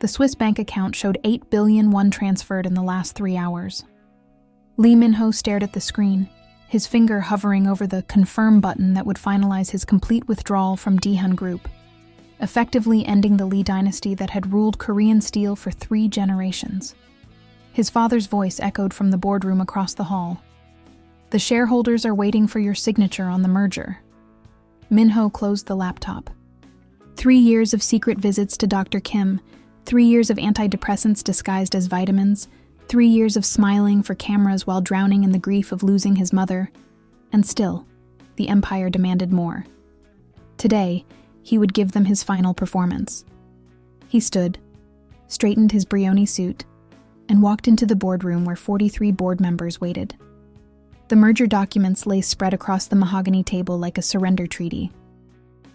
The Swiss bank account showed 8 billion won transferred in the last 3 hours. Lee Min-ho stared at the screen, his finger hovering over the confirm button that would finalize his complete withdrawal from Daehan Group, effectively ending the Lee dynasty that had ruled Korean steel for 3 generations. His father's voice echoed from the boardroom across the hall. "The shareholders are waiting for your signature on the merger." Min-ho closed the laptop. 3 years of secret visits to Dr. Kim, 3 years of antidepressants disguised as vitamins, 3 years of smiling for cameras while drowning in the grief of losing his mother, and still, the empire demanded more. Today, he would give them his final performance. He stood, straightened his Brioni suit, and walked into the boardroom where 43 board members waited. The merger documents lay spread across the mahogany table like a surrender treaty.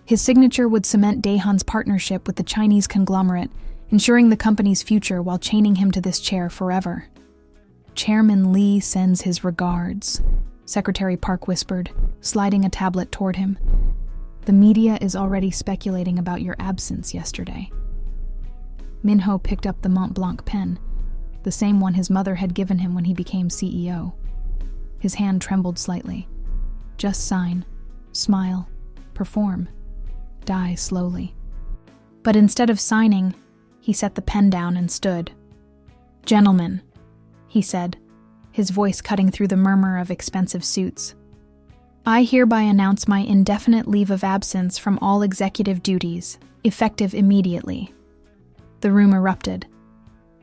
His signature would cement Daehan's partnership with the Chinese conglomerate, ensuring the company's future while chaining him to this chair forever. "Chairman Lee sends his regards," Secretary Park whispered, sliding a tablet toward him. "The media is already speculating about your absence yesterday." Min-ho picked up the Mont Blanc pen, the same one his mother had given him when he became CEO. His hand trembled slightly. Just sign, smile, perform, die slowly. But instead of signing, he set the pen down and stood. "Gentlemen," he said, his voice cutting through the murmur of expensive suits, "I hereby announce my indefinite leave of absence from all executive duties, effective immediately." The room erupted.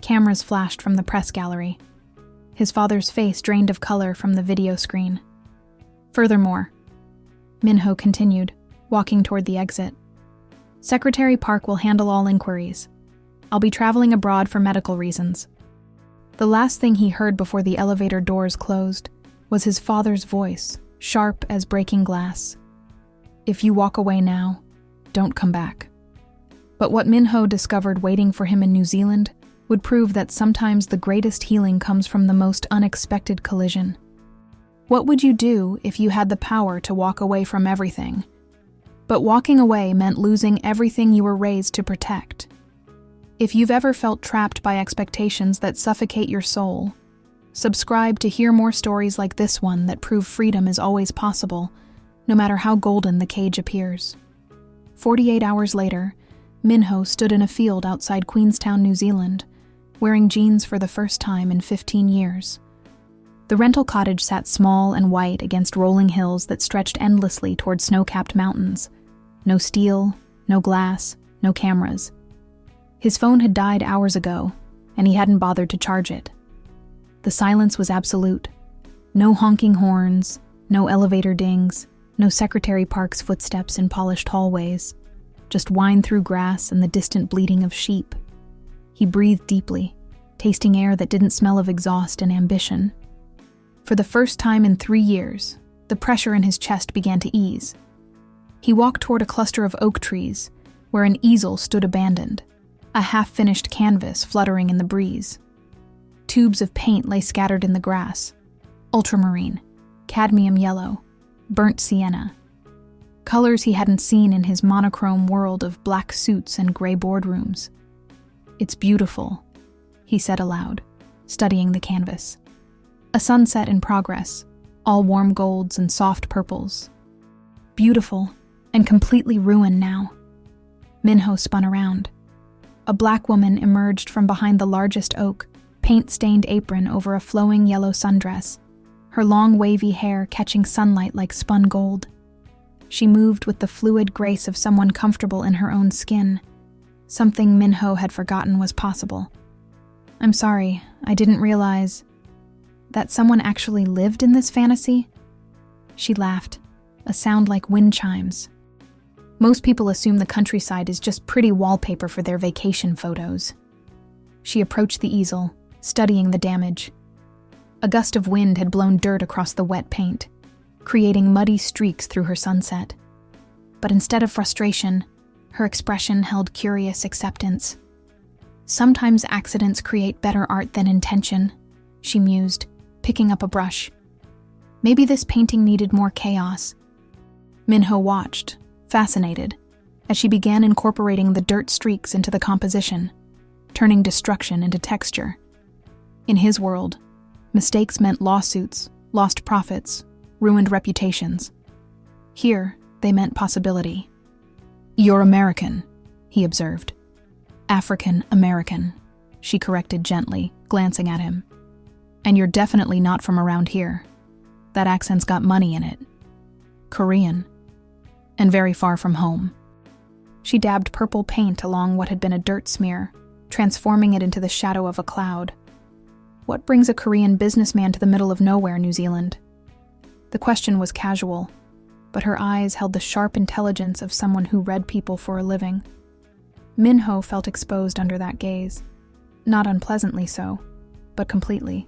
Cameras flashed from the press gallery. His father's face drained of color from the video screen. "Furthermore," Min-ho continued, walking toward the exit, "Secretary Park will handle all inquiries. I'll be traveling abroad for medical reasons." The last thing he heard before the elevator doors closed was his father's voice, sharp as breaking glass. "If you walk away now, don't come back." But what Min-ho discovered waiting for him in New Zealand would prove that sometimes the greatest healing comes from the most unexpected collision. What would you do if you had the power to walk away from everything? But walking away meant losing everything you were raised to protect. If you've ever felt trapped by expectations that suffocate your soul, subscribe to hear more stories like this one that prove freedom is always possible, no matter how golden the cage appears. 48 hours later, Min-ho stood in a field outside Queenstown, New Zealand, wearing jeans for the first time in 15 years. The rental cottage sat small and white against rolling hills that stretched endlessly toward snow-capped mountains. No steel, no glass, no cameras. His phone had died hours ago, and he hadn't bothered to charge it. The silence was absolute. No honking horns, no elevator dings, no Secretary Park's footsteps in polished hallways. Just whine through grass and the distant bleating of sheep. He breathed deeply, tasting air that didn't smell of exhaust and ambition. For the first time in 3 years, the pressure in his chest began to ease. He walked toward a cluster of oak trees, where an easel stood abandoned, a half-finished canvas fluttering in the breeze. Tubes of paint lay scattered in the grass, ultramarine, cadmium yellow, burnt sienna. Colors he hadn't seen in his monochrome world of black suits and gray boardrooms. "It's beautiful," he said aloud, studying the canvas. A sunset in progress, all warm golds and soft purples. Beautiful, and completely ruined now. Min-ho spun around. A black woman emerged from behind the largest oak, paint-stained apron over a flowing yellow sundress, her long wavy hair catching sunlight like spun gold. She moved with the fluid grace of someone comfortable in her own skin, something Min-ho had forgotten was possible. "I'm sorry, I didn't realize that someone actually lived in this fantasy?" She laughed, a sound like wind chimes. "Most people assume the countryside is just pretty wallpaper for their vacation photos." She approached the easel, studying the damage. A gust of wind had blown dirt across the wet paint, creating muddy streaks through her sunset. But instead of frustration, her expression held curious acceptance. "Sometimes accidents create better art than intention," she mused, picking up a brush. Maybe this painting needed more chaos. Min-ho watched, fascinated, as she began incorporating the dirt streaks into the composition, turning destruction into texture. In his world, mistakes meant lawsuits, lost profits, ruined reputations. Here, they meant possibility. "You're American," he observed. "African American," she corrected gently, glancing at him. "And you're definitely not from around here. That accent's got money in it. Korean. And very far from home." She dabbed purple paint along what had been a dirt smear, transforming it into the shadow of a cloud. "What brings a Korean businessman to the middle of nowhere, New Zealand?" The question was casual, but her eyes held the sharp intelligence of someone who read people for a living. Minho felt exposed under that gaze. Not unpleasantly so, but completely.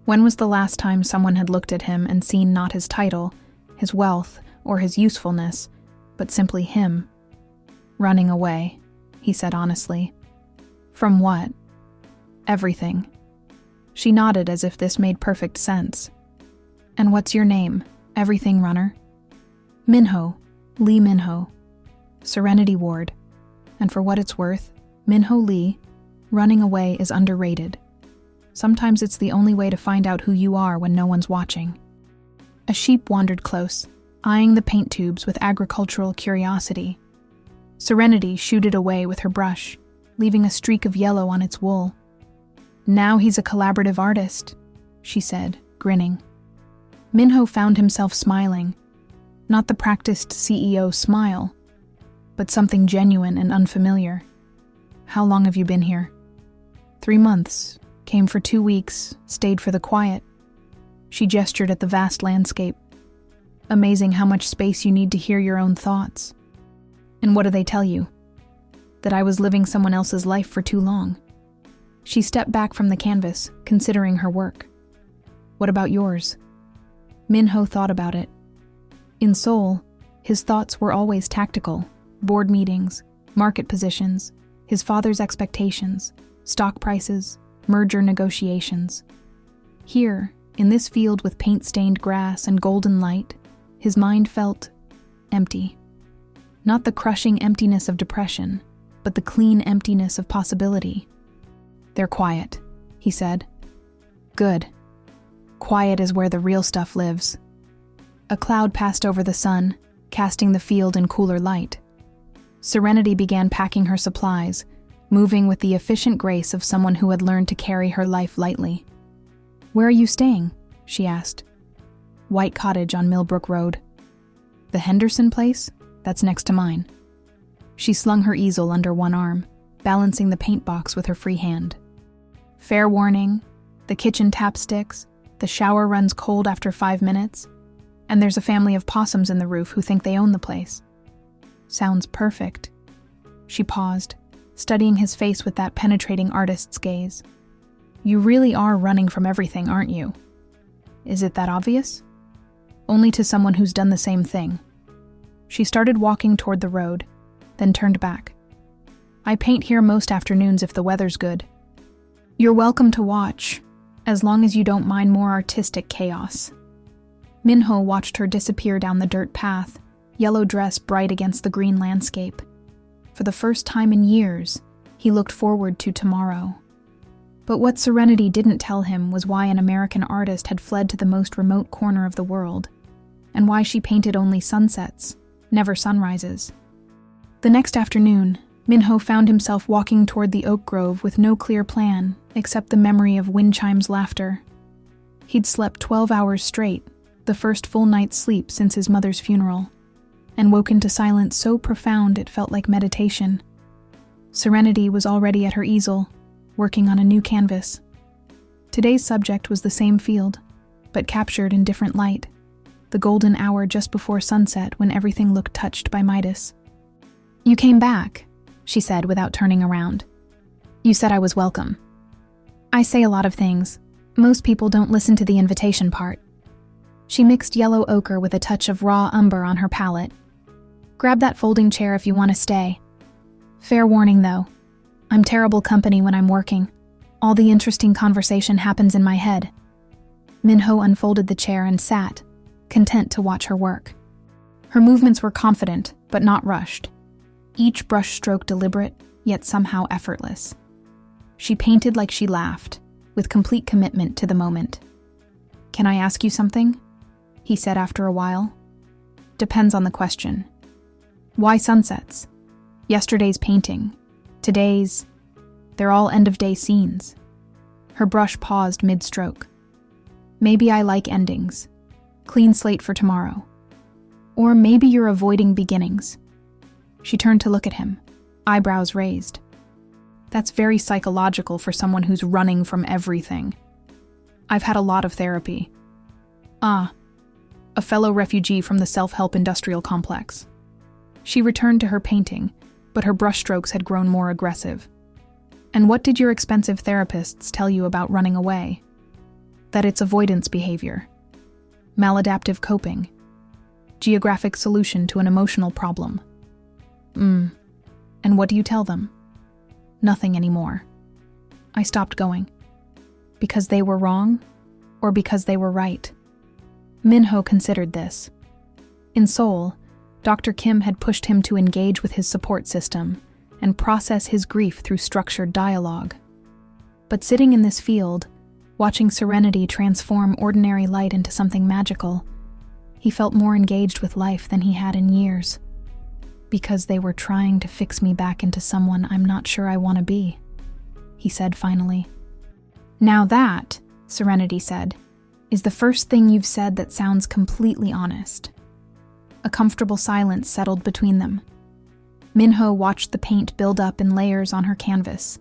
When was the last time someone had looked at him and seen not his title, his wealth, or his usefulness, but simply him? "Running away," he said honestly. "From what?" "Everything." She nodded as if this made perfect sense. "And what's your name, everything runner?" "Minho, Lee Minho. Serenity Ward. And for what it's worth, Minho Lee, running away is underrated. Sometimes it's the only way to find out who you are when no one's watching." A sheep wandered close, eyeing the paint tubes with agricultural curiosity. Serenity shooed it away with her brush, leaving a streak of yellow on its wool. "Now he's a collaborative artist," she said, grinning. Minho found himself smiling, not the practiced CEO smile, but something genuine and unfamiliar. "How long have you been here?" 3 months. Came for 2 weeks, stayed for the quiet." She gestured at the vast landscape. "Amazing how much space you need to hear your own thoughts." "And what do they tell you?" "That I was living someone else's life for too long." She stepped back from the canvas, considering her work. "What about yours?" Minho thought about it. In Seoul, his thoughts were always tactical: board meetings, market positions, his father's expectations, stock prices, merger negotiations. Here, in this field with paint-stained grass and golden light, his mind felt empty. Not the crushing emptiness of depression, but the clean emptiness of possibility. "They're quiet," he said. "Good. Quiet is where the real stuff lives." A cloud passed over the sun, casting the field in cooler light. Serenity began packing her supplies, moving with the efficient grace of someone who had learned to carry her life lightly. "Where are you staying?" she asked. "White cottage on Millbrook Road." "The Henderson place? That's next to mine." She slung her easel under one arm, balancing the paint box with her free hand. "Fair warning, the kitchen tap sticks, the shower runs cold after 5 minutes, and there's a family of possums in the roof who think they own the place." "Sounds perfect." She paused, studying his face with that penetrating artist's gaze. "You really are running from everything, aren't you?" "Is it that obvious?" "Only to someone who's done the same thing." She started walking toward the road, then turned back. "I paint here most afternoons if the weather's good." "You're welcome to watch, as long as you don't mind more artistic chaos." Minho watched her disappear down the dirt path, yellow dress bright against the green landscape. For the first time in years, he looked forward to tomorrow. But what Serenity didn't tell him was why an American artist had fled to the most remote corner of the world, and why she painted only sunsets, never sunrises. The next afternoon, Minho found himself walking toward the oak grove with no clear plan except the memory of wind chimes' laughter. He'd slept 12 hours straight, the first full night's sleep since his mother's funeral, and woken to silence so profound it felt like meditation. Serenity was already at her easel, working on a new canvas. Today's subject was the same field, but captured in different light, the golden hour just before sunset when everything looked touched by Midas. "You came back," she said without turning around. "You said I was welcome." "I say a lot of things. Most people don't listen to the invitation part." She mixed yellow ochre with a touch of raw umber on her palette. "Grab that folding chair if you want to stay. Fair warning, though. I'm terrible company when I'm working. All the interesting conversation happens in my head." Minho unfolded the chair and sat, content to watch her work. Her movements were confident, but not rushed. Each brush stroke deliberate, yet somehow effortless. She painted like she laughed, with complete commitment to the moment. "Can I ask you something?" he said after a while. "Depends on the question. Why sunsets? Yesterday's painting. Today's... They're all end-of-day scenes." Her brush paused mid-stroke. "Maybe I like endings. Clean slate for tomorrow. Or maybe you're avoiding beginnings." She turned to look at him, eyebrows raised. "That's very psychological for someone who's running from everything. I've had a lot of therapy." "Ah, a fellow refugee from the self-help industrial complex." She returned to her painting, but her brushstrokes had grown more aggressive. "And what did your expensive therapists tell you about running away?" "That it's avoidance behavior. Maladaptive coping. Geographic solution to an emotional problem." And what do you tell them?" "Nothing anymore. I stopped going." "Because they were wrong? Or because they were right?" Minho considered this. In Seoul, Dr. Kim had pushed him to engage with his support system and process his grief through structured dialogue. But sitting in this field, watching Serenity transform ordinary light into something magical, he felt more engaged with life than he had in years. "Because they were trying to fix me back into someone I'm not sure I want to be," he said finally. "Now that," Serenity said, "is the first thing you've said that sounds completely honest." A comfortable silence settled between them. Minho watched the paint build up in layers on her canvas,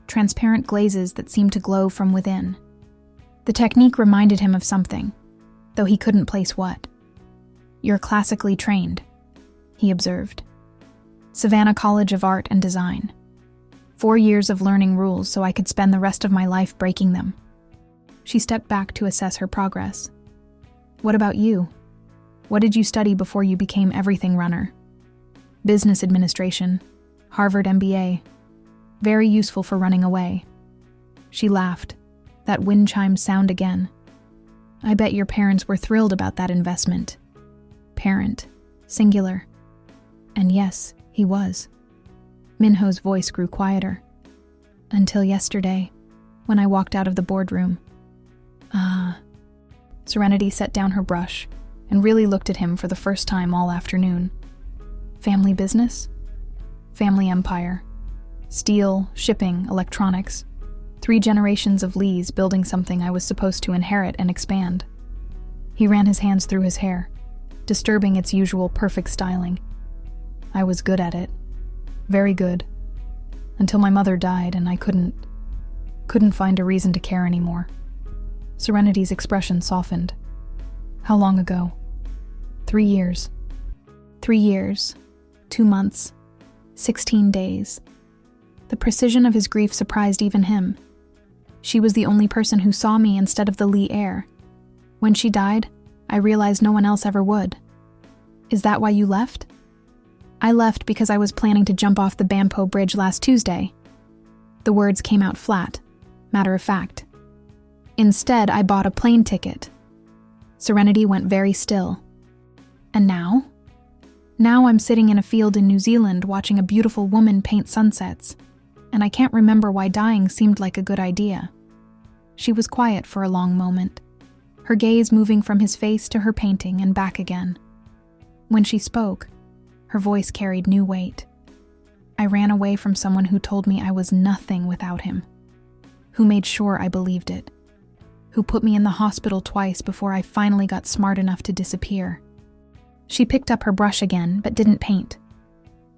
transparent glazes that seemed to glow from within. The technique reminded him of something, though he couldn't place what. "You're classically trained," he observed. "Savannah College of Art and Design. 4 years of learning rules so I could spend the rest of my life breaking them." She stepped back to assess her progress. "What about you? What did you study before you became everything runner?" "Business administration, Harvard MBA. Very useful for running away." She laughed, that wind chime sound again. "I bet your parents were thrilled about that investment." Parent, singular. And yes, he was. Minho's voice grew quieter. "Until yesterday, when I walked out of the boardroom." "Ah." Serenity set down her brush and really looked at him for the first time all afternoon. "Family business? Family empire. Steel, shipping, electronics. 3 generations of Lees building something I was supposed to inherit and expand." He ran his hands through his hair, disturbing its usual perfect styling. "I was good at it. Very good. Until my mother died and I couldn't find a reason to care anymore." Serenity's expression softened. "How long ago?" 3 years. 3 years, 2 months, 16 days. The precision of his grief surprised even him. "She was the only person who saw me instead of the Lee heir. When she died, I realized no one else ever would." "Is that why you left?" "I left because I was planning to jump off the Bampo Bridge last Tuesday." The words came out flat, matter of fact. "Instead, I bought a plane ticket." Serenity went very still. "And now?" "Now I'm sitting in a field in New Zealand watching a beautiful woman paint sunsets, and I can't remember why dying seemed like a good idea." She was quiet for a long moment, her gaze moving from his face to her painting and back again. When she spoke, her voice carried new weight. "I ran away from someone who told me I was nothing without him, who made sure I believed it, who put me in the hospital twice before I finally got smart enough to disappear." She picked up her brush again, but didn't paint.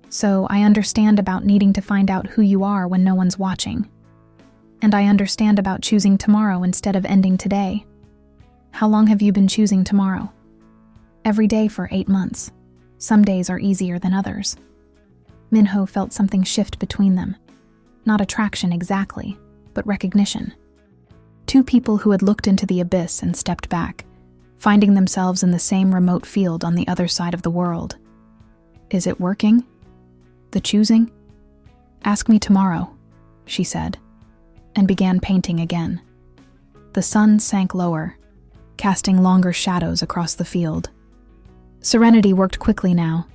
"So I understand about needing to find out who you are when no one's watching. And I understand about choosing tomorrow instead of ending today. How long have you been choosing tomorrow?" "Every day for 8 months. Some days are easier than others." Minho felt something shift between them. Not attraction exactly, but recognition. Two people who had looked into the abyss and stepped back, finding themselves in the same remote field on the other side of the world. "Is it working? The choosing?" "Ask me tomorrow," she said, and began painting again. The sun sank lower, casting longer shadows across the field. Serenity worked quickly now,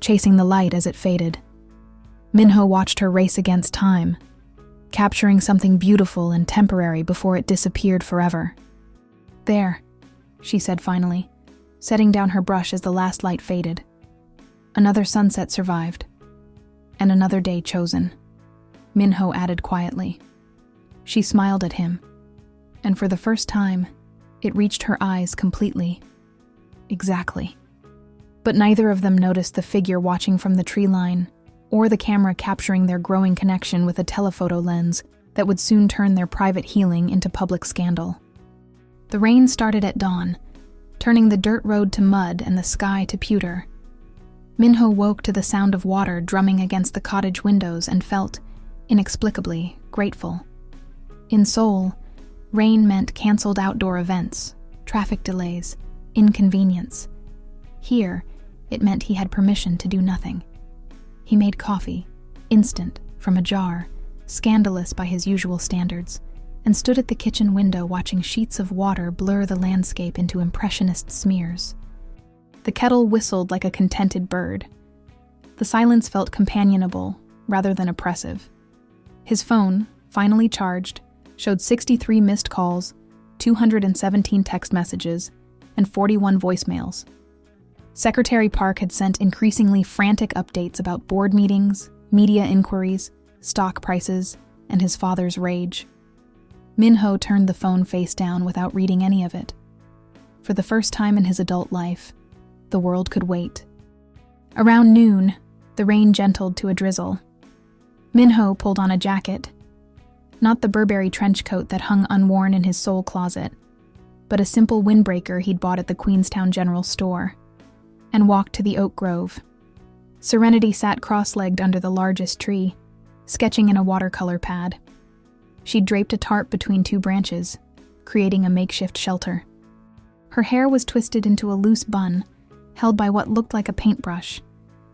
chasing the light as it faded. Minho watched her race against time, capturing something beautiful and temporary before it disappeared forever. "There," she said finally, setting down her brush as the last light faded. "Another sunset survived, and another day chosen," Minho added quietly. She smiled at him, and for the first time, it reached her eyes completely. Exactly. But neither of them noticed the figure watching from the tree line, or the camera capturing their growing connection with a telephoto lens that would soon turn their private healing into public scandal. The rain started at dawn, turning the dirt road to mud and the sky to pewter. Minho woke to the sound of water drumming against the cottage windows and felt, inexplicably, grateful. In Seoul, rain meant canceled outdoor events, traffic delays, inconvenience. Here, it meant he had permission to do nothing. He made coffee, instant, from a jar, scandalous by his usual standards, and stood at the kitchen window watching sheets of water blur the landscape into impressionist smears. The kettle whistled like a contented bird. The silence felt companionable, rather than oppressive. His phone, finally charged, showed 63 missed calls, 217 text messages, and 41 voicemails. Secretary Park had sent increasingly frantic updates about board meetings, media inquiries, stock prices, and his father's rage. Minho turned the phone face down without reading any of it. For the first time in his adult life, the world could wait. Around noon, the rain gentled to a drizzle. Minho pulled on a jacket, not the Burberry trench coat that hung unworn in his Seoul closet, but a simple windbreaker he'd bought at the Queenstown General Store, and walked to the oak grove. Serenity sat cross-legged under the largest tree, sketching in a watercolor pad. She'd draped a tarp between two branches, creating a makeshift shelter. Her hair was twisted into a loose bun, held by what looked like a paintbrush,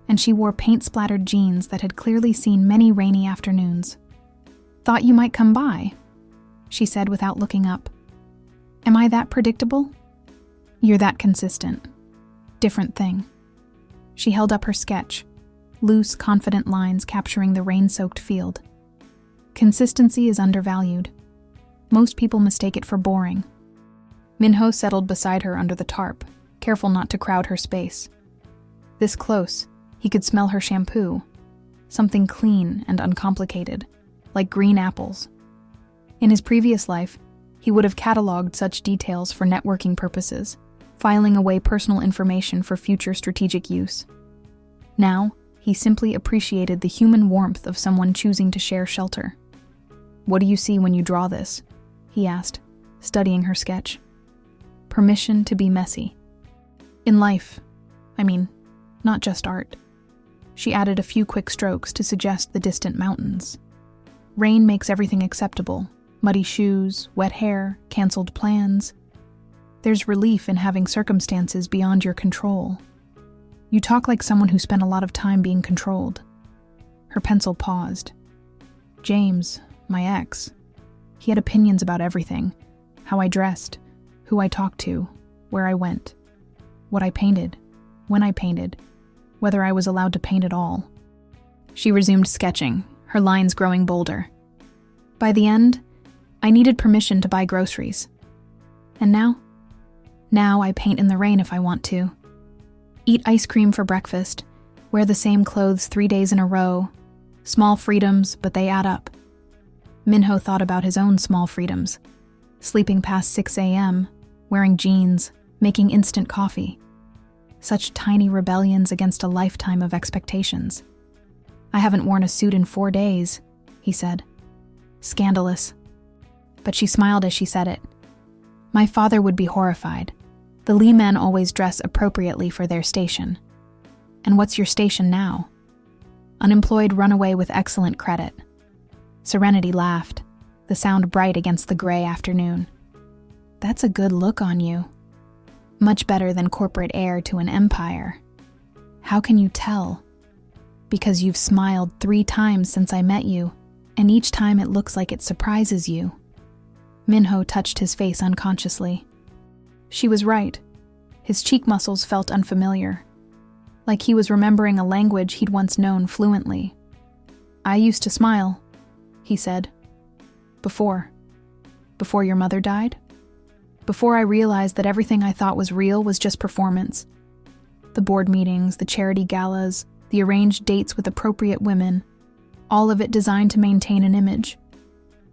and she wore paint-splattered jeans that had clearly seen many rainy afternoons. "Thought you might come by," she said without looking up. "Am I that predictable?" "You're that consistent. Different thing." She held up her sketch, loose, confident lines capturing the rain-soaked field. Consistency is undervalued. Most people mistake it for boring. Minho settled beside her under the tarp, careful not to crowd her space. This close, he could smell her shampoo, something clean and uncomplicated, like green apples. In his previous life, he would have cataloged such details for networking purposes, filing away personal information for future strategic use. Now, he simply appreciated the human warmth of someone choosing to share shelter. "What do you see when you draw this?" he asked, studying her sketch. "Permission to be messy. In life, not just art." She added a few quick strokes to suggest the distant mountains. "Rain makes everything acceptable. Muddy shoes, wet hair, canceled plans. There's relief in having circumstances beyond your control. You talk like someone who spent a lot of time being controlled." Her pencil paused. "James, my ex, he had opinions about everything. How I dressed, who I talked to, where I went, what I painted, when I painted, whether I was allowed to paint at all." She resumed sketching, her lines growing bolder. "By the end, I needed permission to buy groceries. And now? Now I paint in the rain if I want to. Eat ice cream for breakfast, wear the same clothes 3 days in a row. Small freedoms, but they add up." Minho thought about his own small freedoms. Sleeping past 6 a.m., wearing jeans, making instant coffee. Such tiny rebellions against a lifetime of expectations. "I haven't worn a suit in 4 days," he said. Scandalous. But she smiled as she said it. "My father would be horrified. The Lee men always dress appropriately for their station. And what's your station now?" "Unemployed runaway with excellent credit." Serenity laughed, the sound bright against the gray afternoon. "That's a good look on you. Much better than corporate heir to an empire." "How can you tell?" "Because you've smiled 3 times since I met you, and each time it looks like it surprises you." Minho touched his face unconsciously. She was right. His cheek muscles felt unfamiliar, like he was remembering a language he'd once known fluently. "I used to smile," he said, Before your mother died? Before I realized that everything I thought was real was just performance. The board meetings, the charity galas, the arranged dates with appropriate women, all of it designed to maintain an image.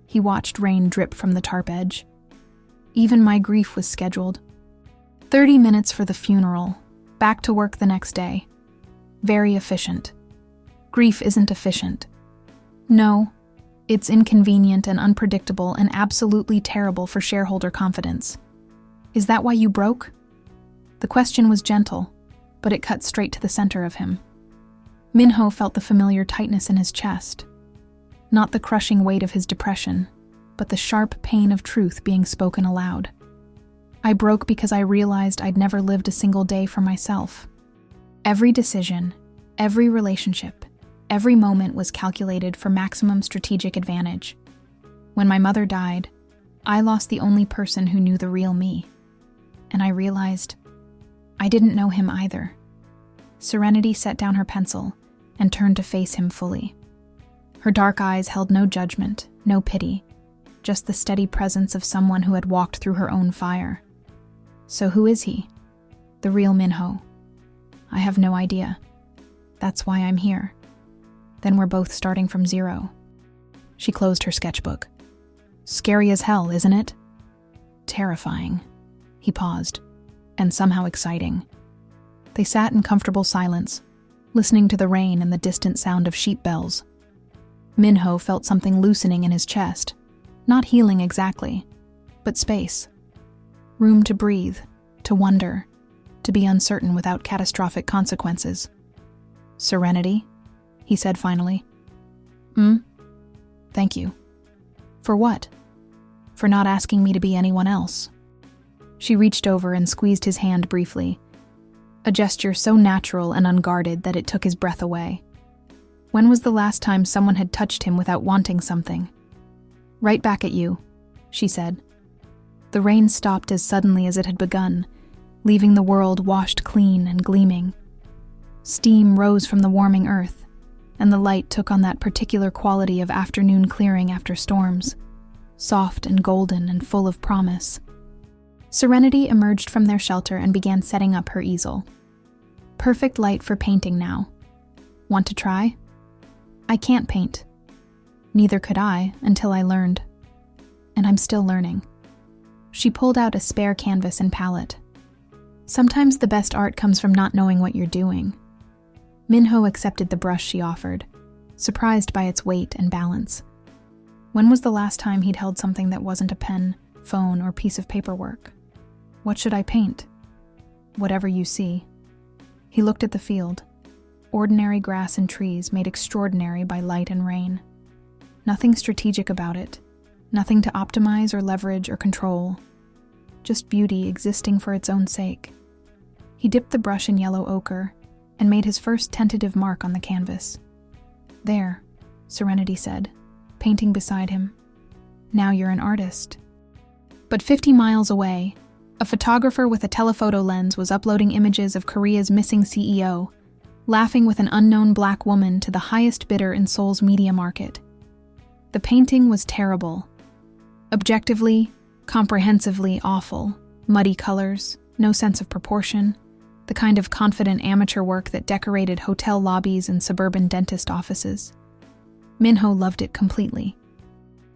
He watched rain drip from the tarp edge. Even my grief was scheduled. 30 minutes for the funeral, back to work the next day. Very efficient. Grief isn't efficient. No, it's inconvenient and unpredictable and absolutely terrible for shareholder confidence. Is that why you broke? The question was gentle, but it cut straight to the center of him. Minho felt the familiar tightness in his chest. Not the crushing weight of his depression, but the sharp pain of truth being spoken aloud. I broke because I realized I'd never lived a single day for myself. Every decision, every relationship, every moment was calculated for maximum strategic advantage. When my mother died, I lost the only person who knew the real me. And I realized I didn't know him either. Serenity set down her pencil and turned to face him fully. Her dark eyes held no judgment, no pity, just the steady presence of someone who had walked through her own fire. So who is he? The real Minho? I have no idea. That's why I'm here. Then we're both starting from zero. She closed her sketchbook. Scary as hell, isn't it? Terrifying. He paused, and somehow exciting. They sat in comfortable silence, listening to the rain and the distant sound of sheep bells. Minho felt something loosening in his chest, not healing exactly, but space. Room to breathe, to wonder, to be uncertain without catastrophic consequences. Serenity, he said finally. Thank you. For what? For not asking me to be anyone else. She reached over and squeezed his hand briefly, a gesture so natural and unguarded that it took his breath away. When was the last time someone had touched him without wanting something? Right back at you, she said. The rain stopped as suddenly as it had begun, leaving the world washed clean and gleaming. Steam rose from the warming earth, and the light took on that particular quality of afternoon clearing after storms, soft and golden and full of promise. Serenity emerged from their shelter and began setting up her easel. Perfect light for painting now. Want to try? I can't paint. Neither could I until I learned. And I'm still learning. She pulled out a spare canvas and palette. Sometimes the best art comes from not knowing what you're doing. Minho accepted the brush she offered, surprised by its weight and balance. When was the last time he'd held something that wasn't a pen, phone, or piece of paperwork? What should I paint? Whatever you see. He looked at the field. Ordinary grass and trees made extraordinary by light and rain. Nothing strategic about it. Nothing to optimize or leverage or control. Just beauty existing for its own sake. He dipped the brush in yellow ochre and made his first tentative mark on the canvas. There, Serenity said, painting beside him. Now you're an artist. But 50 miles away, a photographer with a telephoto lens was uploading images of Korea's missing CEO, laughing with an unknown black woman to the highest bidder in Seoul's media market. The painting was terrible. Objectively, comprehensively awful. Muddy colors, no sense of proportion, the kind of confident amateur work that decorated hotel lobbies and suburban dentist offices. Minho loved it completely.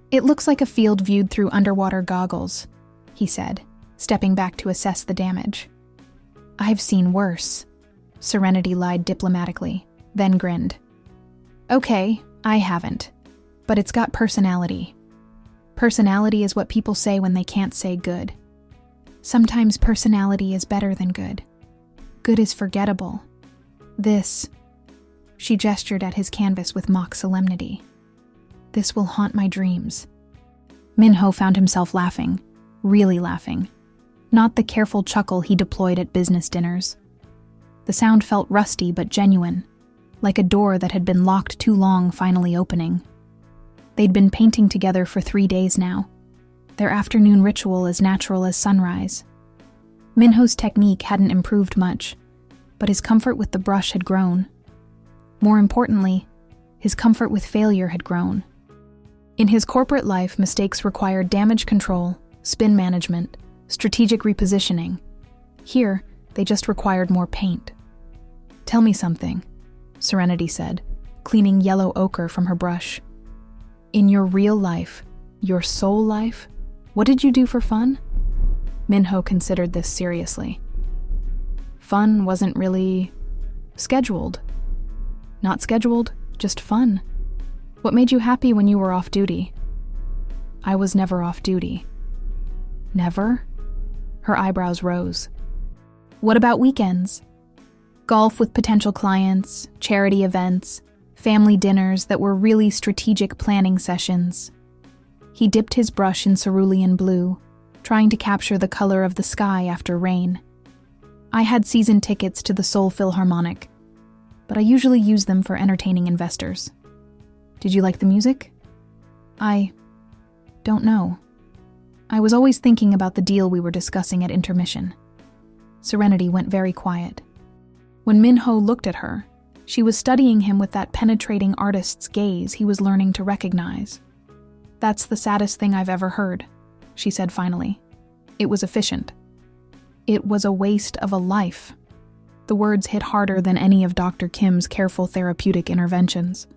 It looks like a field viewed through underwater goggles, he said, stepping back to assess the damage. I've seen worse. Serenity lied diplomatically, then grinned. Okay, I haven't. But it's got personality. Personality is what people say when they can't say good. Sometimes personality is better than good. Good is forgettable. This, she gestured at his canvas with mock solemnity. This will haunt my dreams. Minho found himself laughing, really laughing. Not the careful chuckle he deployed at business dinners. The sound felt rusty but genuine, like a door that had been locked too long finally opening. They'd been painting together for 3 days now, their afternoon ritual as natural as sunrise. Minho's technique hadn't improved much, but his comfort with the brush had grown. More importantly, his comfort with failure had grown. In his corporate life, mistakes required damage control, spin management, strategic repositioning. Here, they just required more paint. "Tell me something," Serenity said, cleaning yellow ochre from her brush. "In your real life, your soul life, what did you do for fun?" Minho considered this seriously. Fun wasn't really scheduled. Not scheduled, just fun. What made you happy when you were off duty? I was never off duty. Never? Her eyebrows rose. What about weekends? Golf with potential clients, charity events, family dinners that were really strategic planning sessions. He dipped his brush in cerulean blue, trying to capture the color of the sky after rain. I had season tickets to the Seoul Philharmonic, but I usually use them for entertaining investors. Did you like the music? I don't know. I was always thinking about the deal we were discussing at intermission. Serenity went very quiet. When Minho looked at her, she was studying him with that penetrating artist's gaze he was learning to recognize. "That's the saddest thing I've ever heard," she said finally. It was efficient. It was a waste of a life. The words hit harder than any of Dr. Kim's careful therapeutic interventions.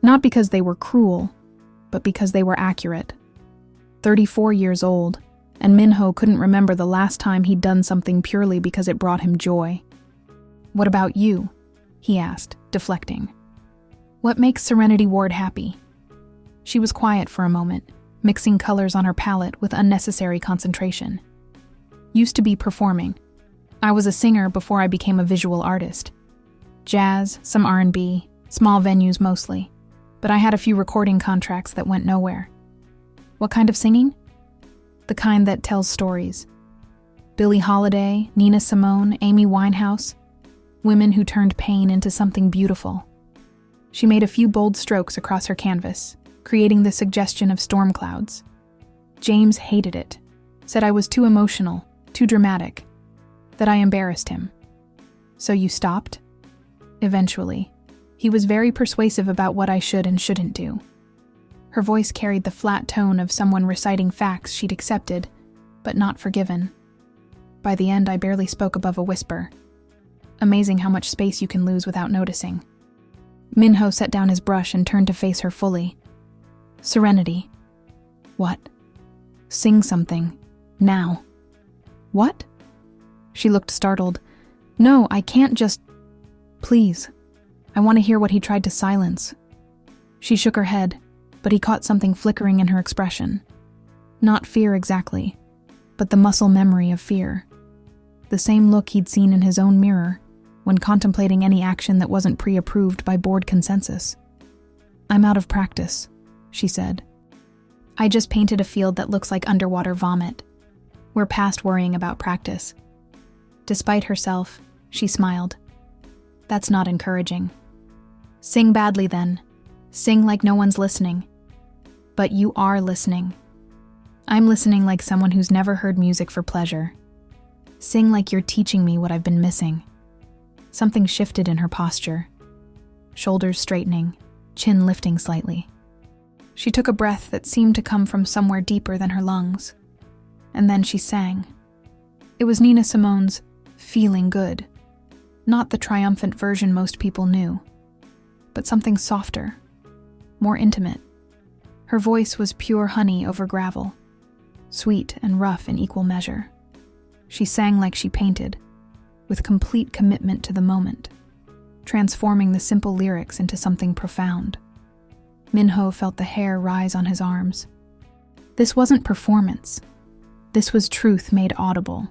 Not because they were cruel, but because they were accurate. 34 years old, and Minho couldn't remember the last time he'd done something purely because it brought him joy. "What about you?" he asked, deflecting. "What makes Serenity Ward happy?" She was quiet for a moment, mixing colors on her palette with unnecessary concentration. "Used to be performing. I was a singer before I became a visual artist. Jazz, some R&B, small venues mostly. But I had a few recording contracts that went nowhere." "What kind of singing?" "The kind that tells stories. Billie Holiday, Nina Simone, Amy Winehouse. Women who turned pain into something beautiful." She made a few bold strokes across her canvas, creating the suggestion of storm clouds. "James hated it. Said I was too emotional, too dramatic. That I embarrassed him." "So you stopped?" "Eventually. He was very persuasive about what I should and shouldn't do." Her voice carried the flat tone of someone reciting facts she'd accepted, but not forgiven. By the end, I barely spoke above a whisper. Amazing how much space you can lose without noticing. Minho set down his brush and turned to face her fully. "Serenity." "What?" "Sing something. Now." "What?" She looked startled. "No, I can't just... Please. I want to hear what he tried to silence." She shook her head, but he caught something flickering in her expression. Not fear exactly, but the muscle memory of fear. The same look he'd seen in his own mirror when contemplating any action that wasn't pre-approved by board consensus. "I'm out of practice," she said. "I just painted a field that looks like underwater vomit. We're past worrying about practice." Despite herself, she smiled. "That's not encouraging." "Sing badly then. Sing like no one's listening." "But you are listening." "I'm listening like someone who's never heard music for pleasure." "Sing like you're teaching me what I've been missing." Something shifted in her posture. Shoulders straightening, chin lifting slightly. She took a breath that seemed to come from somewhere deeper than her lungs. And then she sang. It was Nina Simone's "Feeling Good." Not the triumphant version most people knew, but something softer, more intimate. Her voice was pure honey over gravel, sweet and rough in equal measure. She sang like she painted, with complete commitment to the moment, transforming the simple lyrics into something profound. Minho felt the hair rise on his arms. This wasn't performance. This was truth made audible,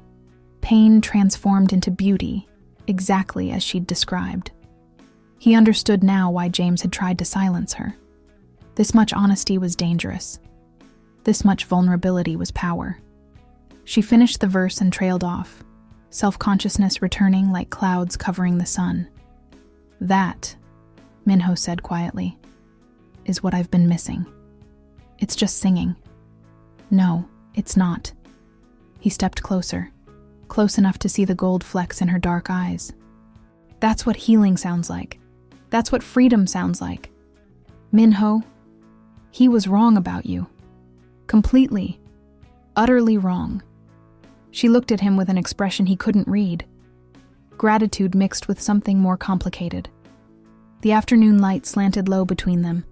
pain transformed into beauty, exactly as she'd described. He understood now why James had tried to silence her. This much honesty was dangerous. This much vulnerability was power. She finished the verse and trailed off, self-consciousness returning like clouds covering the sun. "That," Minho said quietly, "is what I've been missing. It's just singing." "No, it's not." He stepped closer, close enough to see the gold flecks in her dark eyes. "That's what healing sounds like. That's what freedom sounds like. Minho." He was wrong about you. Completely, utterly wrong. She looked at him with an expression he couldn't read. Gratitude mixed with something more complicated. The afternoon light slanted low between them,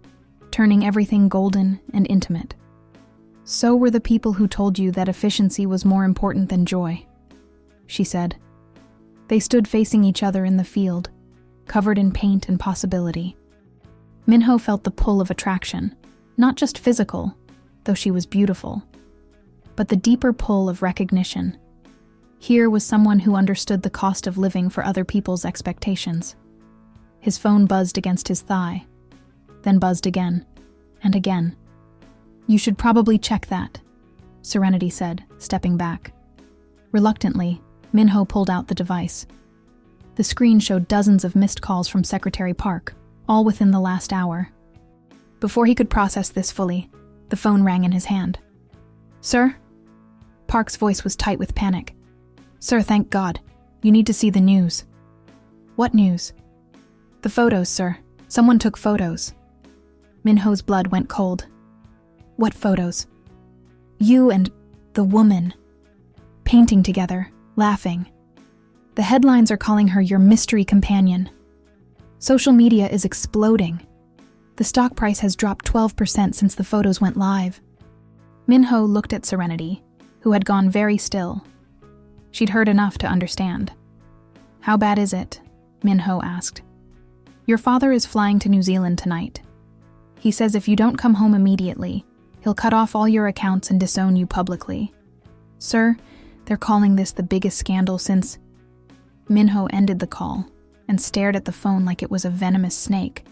turning everything golden and intimate. So were the people who told you that efficiency was more important than joy, she said. They stood facing each other in the field, covered in paint and possibility. Minho felt the pull of attraction, not just physical, though she was beautiful, but the deeper pull of recognition. Here was someone who understood the cost of living for other people's expectations. His phone buzzed against his thigh, then buzzed again, and again. You should probably check that, Serenity said, stepping back. Reluctantly, Minho pulled out the device. The screen showed dozens of missed calls from Secretary Park, all within the last hour. Before he could process this fully, the phone rang in his hand. Sir? Park's voice was tight with panic. Sir, thank God. You need to see the news. What news? The photos, sir. Someone took photos. Minho's blood went cold. What photos? You and the woman. Painting together, laughing. The headlines are calling her your mystery companion. Social media is exploding. The stock price has dropped 12% since the photos went live. Minho looked at Serenity, who had gone very still. She'd heard enough to understand. How bad is it? Minho asked. Your father is flying to New Zealand tonight. He says if you don't come home immediately, he'll cut off all your accounts and disown you publicly. Sir, they're calling this the biggest scandal since... Minho ended the call and stared at the phone like it was a venomous snake.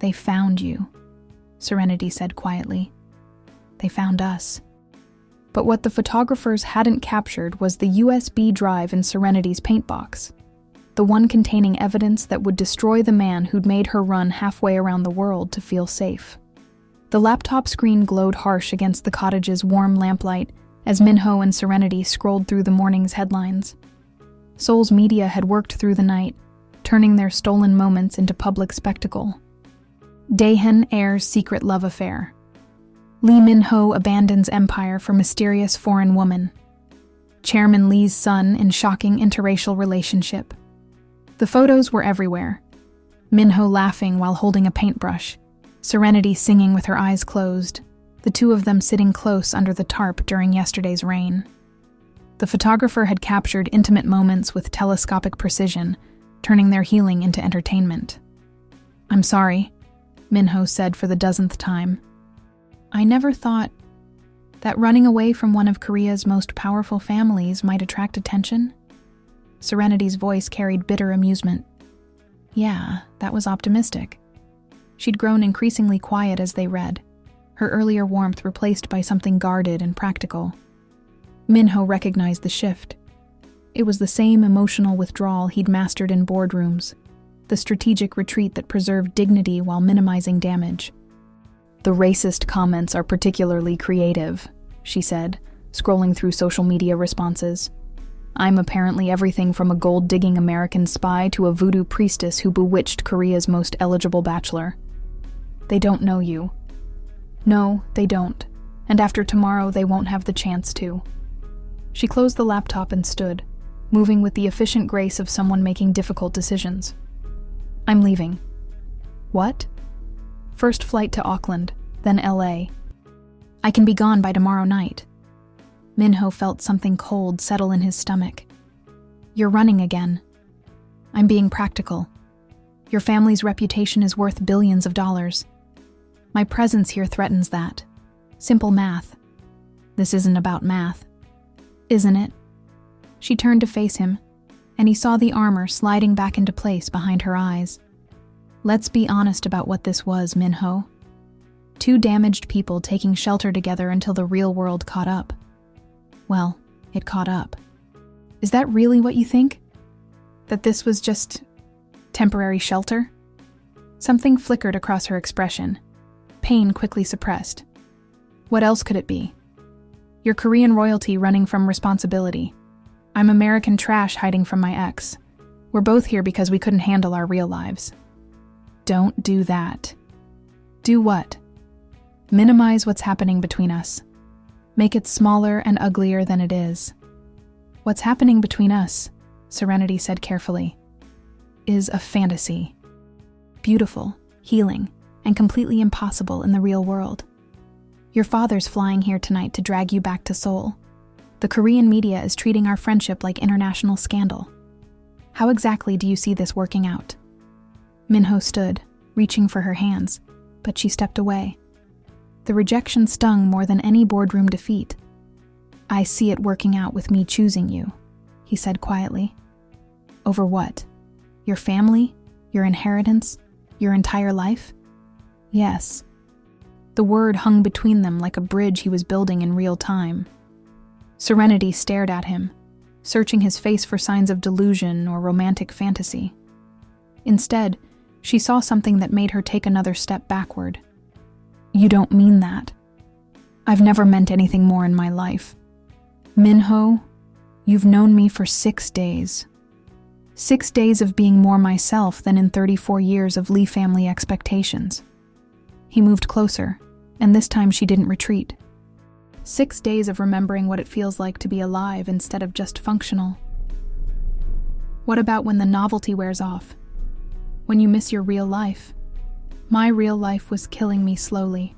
They found you, Serenity said quietly. They found us. But what the photographers hadn't captured was the USB drive in Serenity's paint box, the one containing evidence that would destroy the man who'd made her run halfway around the world to feel safe. The laptop screen glowed harsh against the cottage's warm lamplight as Minho and Serenity scrolled through the morning's headlines. Seoul's media had worked through the night, turning their stolen moments into public spectacle. Daehan heirs secret love affair. Lee Min-ho abandons empire for mysterious foreign woman. Chairman Lee's son in shocking interracial relationship. The photos were everywhere. Min-ho laughing while holding a paintbrush. Serenity singing with her eyes closed, the two of them sitting close under the tarp during yesterday's rain. The photographer had captured intimate moments with telescopic precision, turning their healing into entertainment. I'm sorry, Minho said for the dozenth time. I never thought that running away from one of Korea's most powerful families might attract attention. Serenity's voice carried bitter amusement. Yeah, that was optimistic. She'd grown increasingly quiet as they read, her earlier warmth replaced by something guarded and practical. Minho recognized the shift. It was the same emotional withdrawal he'd mastered in boardrooms, the strategic retreat that preserved dignity while minimizing damage. The racist comments are particularly creative, she said, scrolling through social media responses. I'm apparently everything from a gold-digging American spy to a voodoo priestess who bewitched Korea's most eligible bachelor. They don't know you. No, they don't. And after tomorrow, they won't have the chance to. She closed the laptop and stood, moving with the efficient grace of someone making difficult decisions. I'm leaving. What? First flight to Auckland, then LA. I can be gone by tomorrow night. Minho felt something cold settle in his stomach. You're running again. I'm being practical. Your family's reputation is worth billions of dollars. My presence here threatens that. Simple math. This isn't about math. Isn't it? She turned to face him, and he saw the armor sliding back into place behind her eyes. Let's be honest about what this was, Minho. Two damaged people taking shelter together until the real world caught up. Well, it caught up. Is that really what you think? That this was just temporary shelter? Something flickered across her expression, pain quickly suppressed. What else could it be? You're Korean royalty running from responsibility. I'm American trash hiding from my ex. We're both here because we couldn't handle our real lives. Don't do that. Do what? Minimize what's happening between us. Make it smaller and uglier than it is. What's happening between us, Serenity said carefully, is a fantasy. Beautiful, healing, and completely impossible in the real world. Your father's flying here tonight to drag you back to Seoul. The Korean media is treating our friendship like international scandal. How exactly do you see this working out? Minho stood, reaching for her hands, but she stepped away. The rejection stung more than any boardroom defeat. I see it working out with me choosing you, he said quietly. Over what? Your family? Your inheritance? Your entire life? Yes. The word hung between them like a bridge he was building in real time. Serenity stared at him, searching his face for signs of delusion or romantic fantasy. Instead, she saw something that made her take another step backward. You don't mean that. I've never meant anything more in my life. Minho, you've known me for 6 days. 6 days of being more myself than in 34 years of Lee family expectations. He moved closer, and this time she didn't retreat. 6 days of remembering what it feels like to be alive instead of just functional. What about when the novelty wears off? When you miss your real life? My real life was killing me slowly.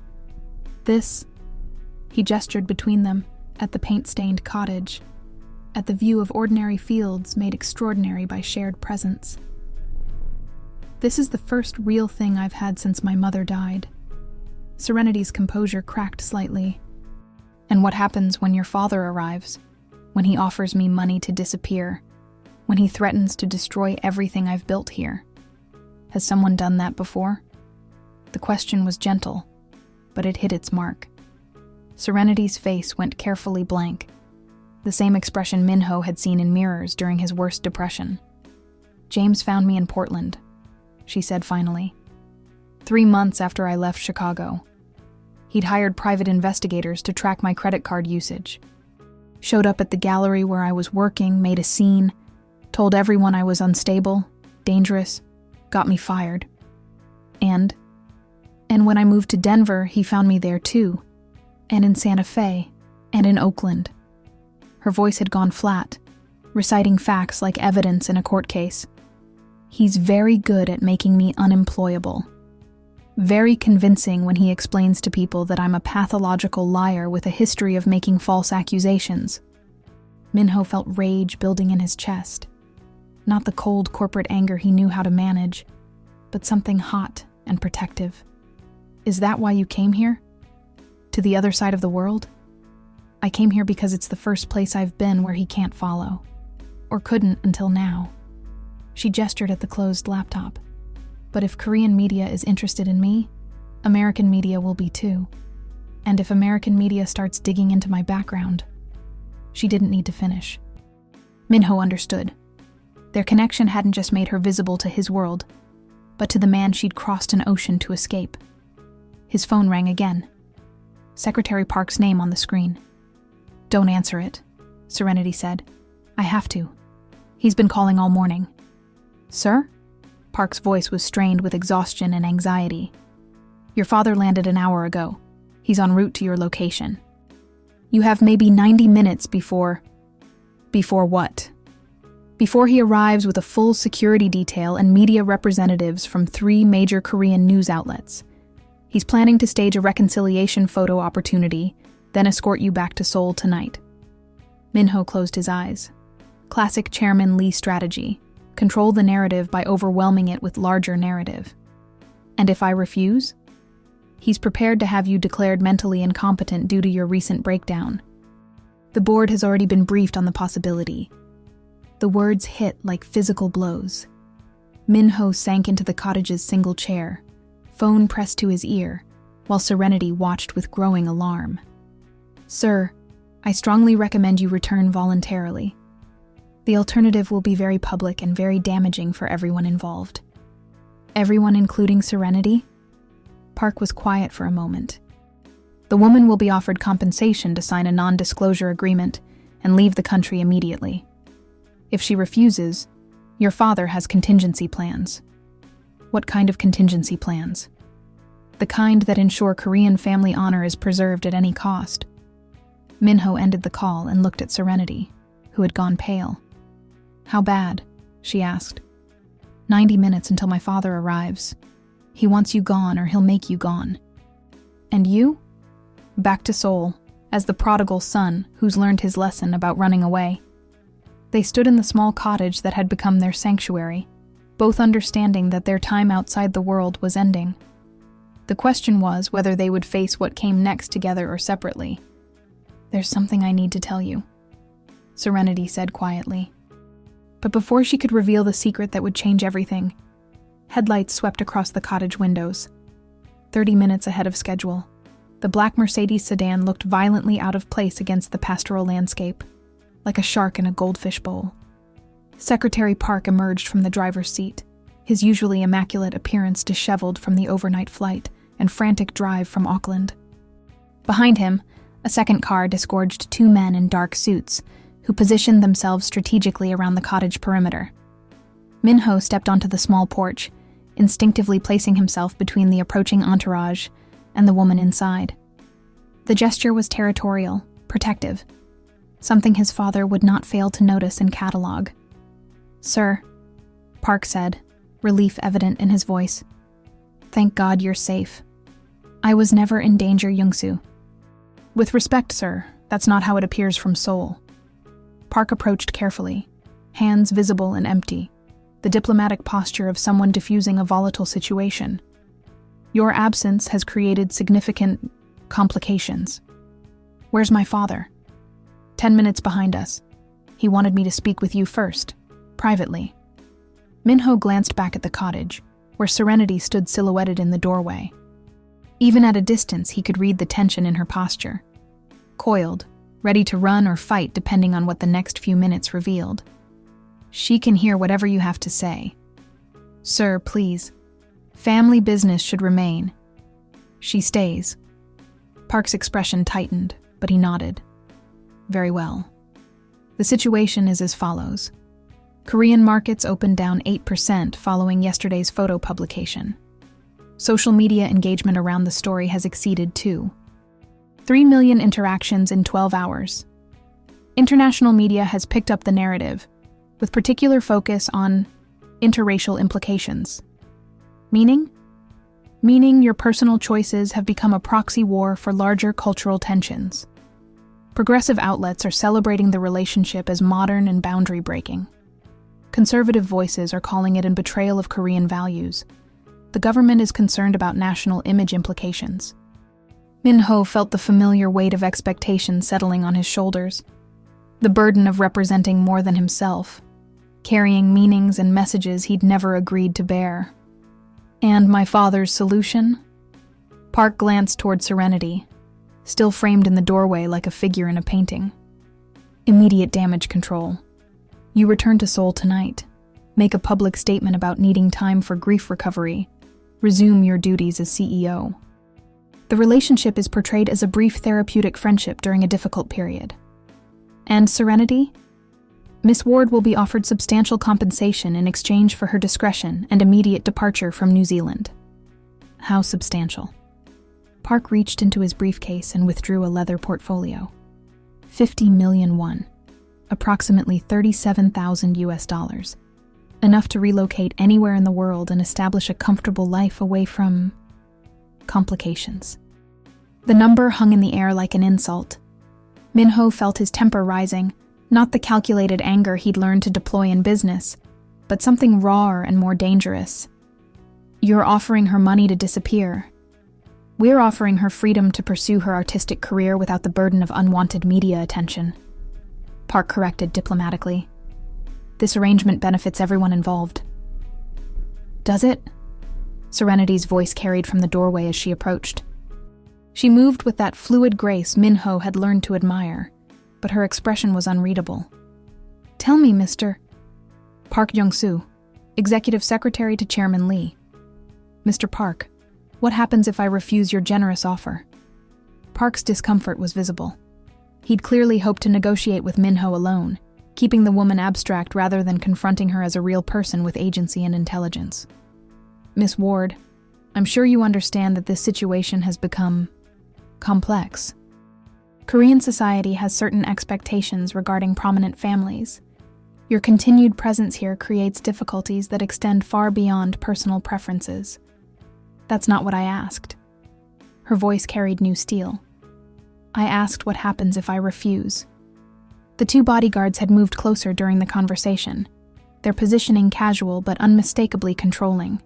This, he gestured between them, at the paint-stained cottage, at the view of ordinary fields made extraordinary by shared presence. This is the first real thing I've had since my mother died. Serenity's composure cracked slightly. And what happens when your father arrives? When he offers me money to disappear? When he threatens to destroy everything I've built here? Has someone done that before? The question was gentle, but it hit its mark. Serenity's face went carefully blank, the same expression Minho had seen in mirrors during his worst depression. James found me in Portland, she said finally. 3 months after I left Chicago. He'd hired private investigators to track my credit card usage. Showed up at the gallery where I was working, made a scene, told everyone I was unstable, dangerous, got me fired. And when I moved to Denver, he found me there too, and in Santa Fe, and in Oakland. Her voice had gone flat, reciting facts like evidence in a court case. He's very good at making me unemployable. Very convincing when he explains to people that I'm a pathological liar with a history of making false accusations. Minho felt rage building in his chest. Not the cold corporate anger he knew how to manage, but something hot and protective. Is that why you came here? To the other side of the world? I came here because it's the first place I've been where he can't follow. Or couldn't until now. She gestured at the closed laptop. But if Korean media is interested in me, American media will be too. And if American media starts digging into my background... She didn't need to finish. Minho understood. Their connection hadn't just made her visible to his world, but to the man she'd crossed an ocean to escape. His phone rang again. Secretary Park's name on the screen. Don't answer it, Serenity said. I have to. He's been calling all morning. Sir? Park's voice was strained with exhaustion and anxiety. Your father landed an hour ago. He's en route to your location. You have maybe 90 minutes before... Before what? Before he arrives with a full security detail and media representatives from 3 major Korean news outlets. He's planning to stage a reconciliation photo opportunity, then escort you back to Seoul tonight. Minho closed his eyes. Classic Chairman Lee strategy. Control the narrative by overwhelming it with larger narrative. And if I refuse? He's prepared to have you declared mentally incompetent due to your recent breakdown. The board has already been briefed on the possibility. The words hit like physical blows. Minho sank into the cottage's single chair, phone pressed to his ear, while Serenity watched with growing alarm. Sir, I strongly recommend you return voluntarily. The alternative will be very public and very damaging for everyone involved. Everyone including Serenity? Park was quiet for a moment. The woman will be offered compensation to sign a non-disclosure agreement and leave the country immediately. If she refuses, your father has contingency plans. What kind of contingency plans? the kind that ensure Korean family honor is preserved at any cost. Minho ended the call and looked at Serenity, who had gone pale. "How bad?" she asked. 90 minutes until my father arrives. He wants you gone or he'll make you gone. And you?" "Back to Seoul, as the prodigal son who's learned his lesson about running away." They stood in the small cottage that had become their sanctuary, both understanding that their time outside the world was ending. The question was whether they would face what came next together or separately. "There's something I need to tell you," Serenity said quietly. But before she could reveal the secret that would change everything, headlights swept across the cottage windows. 30 minutes ahead of schedule, the black Mercedes sedan looked violently out of place against the pastoral landscape, like a shark in a goldfish bowl. Secretary Park emerged from the driver's seat, his usually immaculate appearance disheveled from the overnight flight and frantic drive from Auckland. Behind him, a second car disgorged 2 men in dark suits, who positioned themselves strategically around the cottage perimeter. Minho stepped onto the small porch, instinctively placing himself between the approaching entourage and the woman inside. The gesture was territorial, protective, something his father would not fail to notice and catalog. "Sir," Park said, relief evident in his voice. "Thank God you're safe. I was never in danger, Young-soo." "With respect, sir, that's not how it appears from Seoul." Park approached carefully, hands visible and empty, the diplomatic posture of someone diffusing a volatile situation. "Your absence has created significant complications. Where's my father?" 10 minutes behind us. He wanted me to speak with you first, privately." Minho glanced back at the cottage, where Serenity stood silhouetted in the doorway. Even at a distance, he could read the tension in her posture. Coiled, ready to run or fight depending on what the next few minutes revealed. "She can hear whatever you have to say." "Sir, please. Family business should remain." "She stays." Park's expression tightened, but he nodded. "Very well. The situation is as follows. Korean markets opened down 8% following yesterday's photo publication. Social media engagement around the story has exceeded 3 million interactions in 12 hours. International media has picked up the narrative, with particular focus on interracial implications. Meaning? Meaning your personal choices have become a proxy war for larger cultural tensions. Progressive outlets are celebrating the relationship as modern and boundary-breaking. Conservative voices are calling it a betrayal of Korean values. The government is concerned about national image implications. Minho felt the familiar weight of expectation settling on his shoulders, the burden of representing more than himself, carrying meanings and messages he'd never agreed to bear. "And my father's solution?" Park glanced toward Serenity, still framed in the doorway like a figure in a painting. "Immediate damage control. You return to Seoul tonight. Make a public statement about needing time for grief recovery. Resume your duties as CEO. The relationship is portrayed as a brief therapeutic friendship during a difficult period. And Serenity? Miss Ward will be offered substantial compensation in exchange for her discretion and immediate departure from New Zealand." "How substantial?" Park reached into his briefcase and withdrew a leather portfolio. 50 million won, approximately $37,000. Enough to relocate anywhere in the world and establish a comfortable life away from complications. The number hung in the air like an insult. Minho felt his temper rising, not the calculated anger he'd learned to deploy in business, but something rawer and more dangerous. "You're offering her money to disappear. We're offering her freedom to pursue her artistic career without the burden of unwanted media attention," Park corrected diplomatically. "This arrangement benefits everyone involved." "Does it?" Serenity's voice carried from the doorway as she approached. She moved with that fluid grace Minho had learned to admire, but her expression was unreadable. "Tell me, Mr. Park Jung-soo, Executive Secretary to Chairman Lee. Mr. Park, what happens if I refuse your generous offer?" Park's discomfort was visible. He'd clearly hoped to negotiate with Minho alone, keeping the woman abstract rather than confronting her as a real person with agency and intelligence. "Miss Ward, I'm sure you understand that this situation has become complex. Korean society has certain expectations regarding prominent families. Your continued presence here creates difficulties that extend far beyond personal preferences. That's not what I asked. Her voice carried new steel. I asked what happens if I refuse. The two bodyguards had moved closer during the conversation, their positioning casual but unmistakably controlling.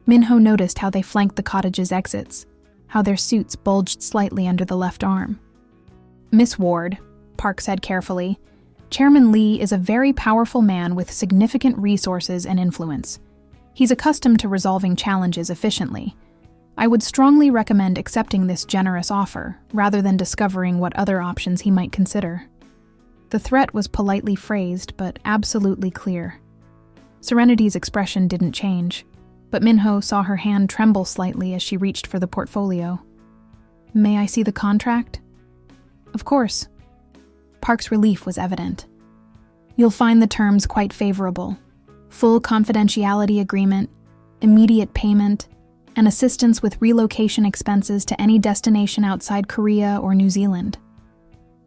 Minho noticed how they flanked the cottage's exits, how their suits bulged slightly under the left arm. Miss Ward, Park said carefully, Chairman Lee is a very powerful man with significant resources and influence. He's accustomed to resolving challenges efficiently. I would strongly recommend accepting this generous offer, rather than discovering what other options he might consider. The threat was politely phrased, but absolutely clear. Serenity's expression didn't change, but Minho saw her hand tremble slightly as she reached for the portfolio. May I see the contract? Of course. Park's relief was evident. You'll find the terms quite favorable. Full confidentiality agreement, immediate payment, and assistance with relocation expenses to any destination outside Korea or New Zealand.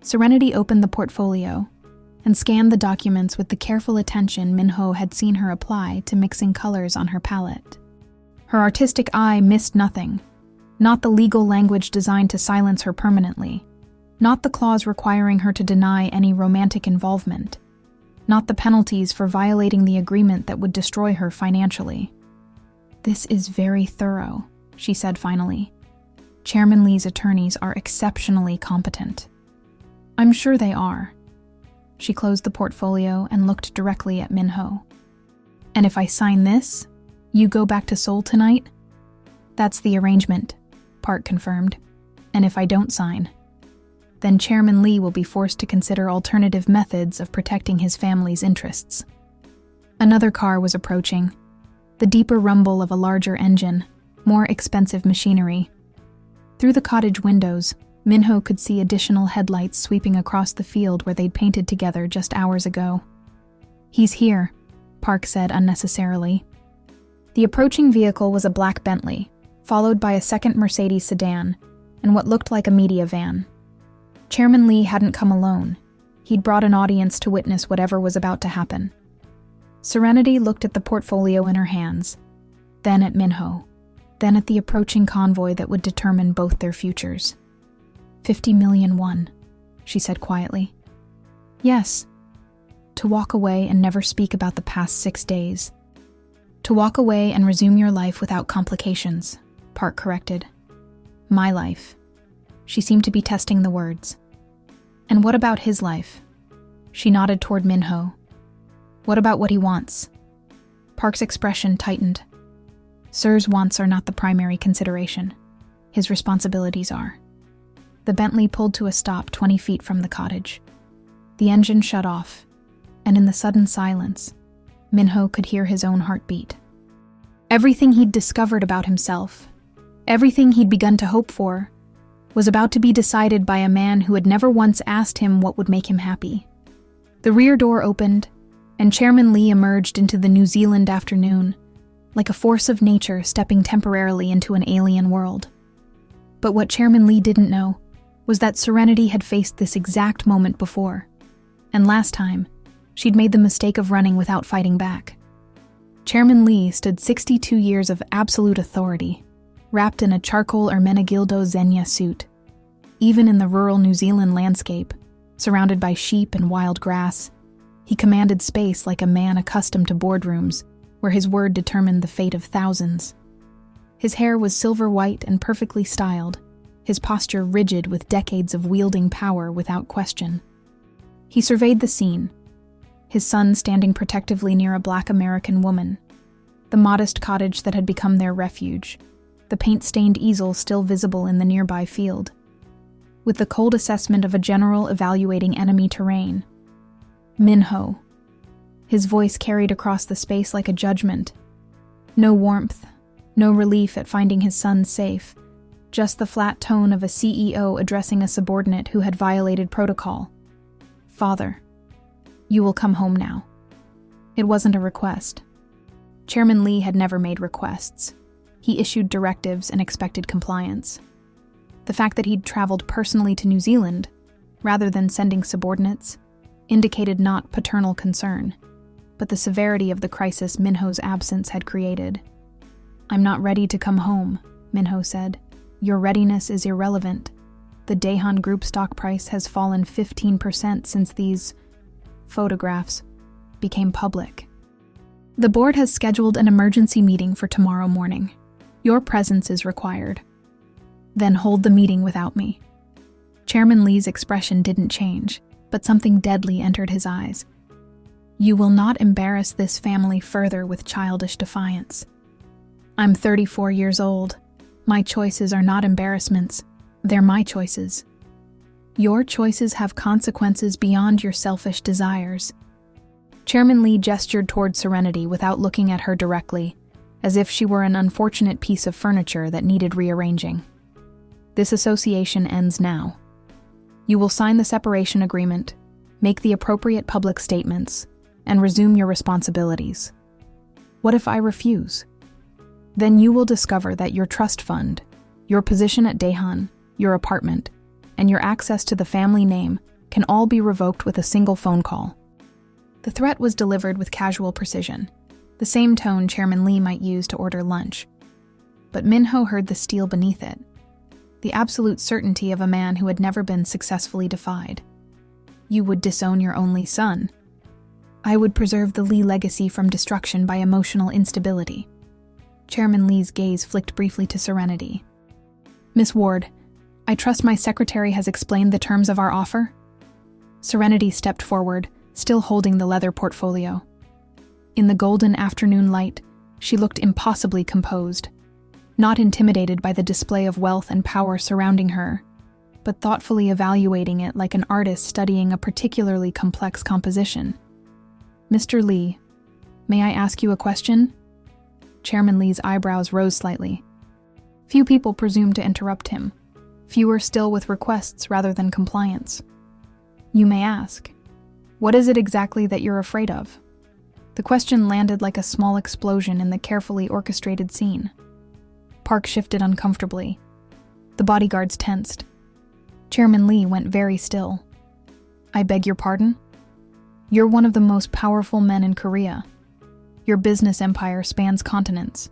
Serenity opened the portfolio and scanned the documents with the careful attention Minho had seen her apply to mixing colors on her palette. Her artistic eye missed nothing, not the legal language designed to silence her permanently, not the clause requiring her to deny any romantic involvement, not the penalties for violating the agreement that would destroy her financially. This is very thorough, she said finally. Chairman Lee's attorneys are exceptionally competent. I'm sure they are. She closed the portfolio and looked directly at Minho. And if I sign this, you go back to Seoul tonight? That's the arrangement, Park confirmed. And if I don't sign, then Chairman Lee will be forced to consider alternative methods of protecting his family's interests. Another car was approaching, the deeper rumble of a larger engine, more expensive machinery. Through the cottage windows, Minho could see additional headlights sweeping across the field where they'd painted together just hours ago. He's here, Park said unnecessarily. The approaching vehicle was a black Bentley, followed by a second Mercedes sedan, and what looked like a media van. Chairman Lee hadn't come alone. He'd brought an audience to witness whatever was about to happen. Serenity looked at the portfolio in her hands, then at Minho, then at the approaching convoy that would determine both their futures. 50 million won, she said quietly. Yes. To walk away and never speak about the past 6 days. To walk away and resume your life without complications, Park corrected. My life. She seemed to be testing the words. And what about his life? She nodded toward Minho. What about what he wants? Park's expression tightened. Sir's wants are not the primary consideration. His responsibilities are. The Bentley pulled to a stop 20 feet from the cottage. The engine shut off, and in the sudden silence, Minho could hear his own heartbeat. Everything he'd discovered about himself, everything he'd begun to hope for, was about to be decided by a man who had never once asked him what would make him happy. The rear door opened, and Chairman Lee emerged into the New Zealand afternoon, like a force of nature stepping temporarily into an alien world. But what Chairman Lee didn't know was that Serenity had faced this exact moment before, and last time, she'd made the mistake of running without fighting back. Chairman Lee stood 62 years of absolute authority, wrapped in a charcoal Ermenegildo Xenia suit. Even in the rural New Zealand landscape, surrounded by sheep and wild grass, he commanded space like a man accustomed to boardrooms, where his word determined the fate of thousands. His hair was silver white and perfectly styled, his posture rigid with decades of wielding power without question. He surveyed the scene, his son standing protectively near a black American woman, the modest cottage that had become their refuge, the paint-stained easel still visible in the nearby field. With the cold assessment of a general evaluating enemy terrain. Minho. His voice carried across the space like a judgment. No warmth, no relief at finding his son safe, just the flat tone of a CEO addressing a subordinate who had violated protocol. Father, you will come home now. It wasn't a request. Chairman Lee had never made requests. He issued directives and expected compliance. The fact that he'd traveled personally to New Zealand, rather than sending subordinates, indicated not paternal concern, but the severity of the crisis Minho's absence had created. "I'm not ready to come home," Minho said. "Your readiness is irrelevant. The Daehan Group stock price has fallen 15% since these photographs became public. The board has scheduled an emergency meeting for tomorrow morning. Your presence is required. Then hold the meeting without me." Chairman Lee's expression didn't change, but something deadly entered his eyes. "You will not embarrass this family further with childish defiance. I'm 34 years old. My choices are not embarrassments. They're my choices. Your choices have consequences beyond your selfish desires." Chairman Lee gestured toward Serenity without looking at her directly, as if she were an unfortunate piece of furniture that needed rearranging. "This association ends now. You will sign the separation agreement, make the appropriate public statements, and resume your responsibilities. What if I refuse? Then you will discover that your trust fund, your position at Daehan, your apartment, and your access to the family name can all be revoked with a single phone call." The threat was delivered with casual precision, the same tone Chairman Lee might use to order lunch. But Minho heard the steel beneath it, the absolute certainty of a man who had never been successfully defied. "You would disown your only son. I would preserve the Lee legacy from destruction by emotional instability." Chairman Lee's gaze flicked briefly to Serenity. "Miss Ward, I trust my secretary has explained the terms of our offer?" Serenity stepped forward, still holding the leather portfolio. In the golden afternoon light, she looked impossibly composed, not intimidated by the display of wealth and power surrounding her, but thoughtfully evaluating it like an artist studying a particularly complex composition. "Mr. Lee, may I ask you a question?" Chairman Lee's eyebrows rose slightly. Few people presumed to interrupt him, fewer still with requests rather than compliance. "You may ask. What is it exactly that you're afraid of?" The question landed like a small explosion in the carefully orchestrated scene. Park shifted uncomfortably. The bodyguards tensed. Chairman Lee went very still. "I beg your pardon? You're one of the most powerful men in Korea. Your business empire spans continents.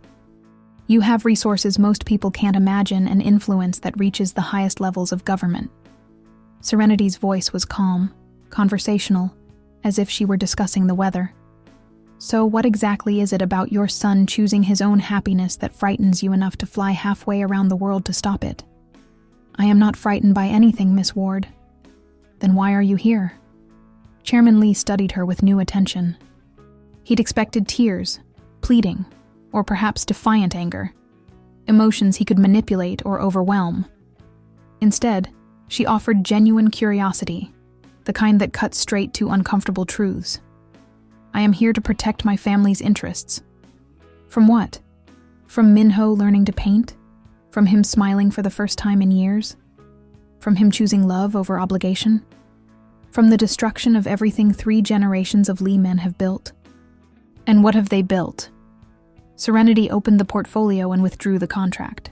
You have resources most people can't imagine and influence that reaches the highest levels of government." Serenity's voice was calm, conversational, as if she were discussing the weather. "So what exactly is it about your son choosing his own happiness that frightens you enough to fly halfway around the world to stop it?" "I am not frightened by anything, Miss Ward." "Then why are you here?" Chairman Lee studied her with new attention. He'd expected tears, pleading, or perhaps defiant anger, emotions he could manipulate or overwhelm. Instead, she offered genuine curiosity, the kind that cuts straight to uncomfortable truths. "I am here to protect my family's interests." From what? From Minho learning to paint? From him smiling for the first time in years? From him choosing love over obligation? From the destruction of everything 3 generations of Lee men have built? And what have they built? Serenity opened the portfolio and withdrew the contract.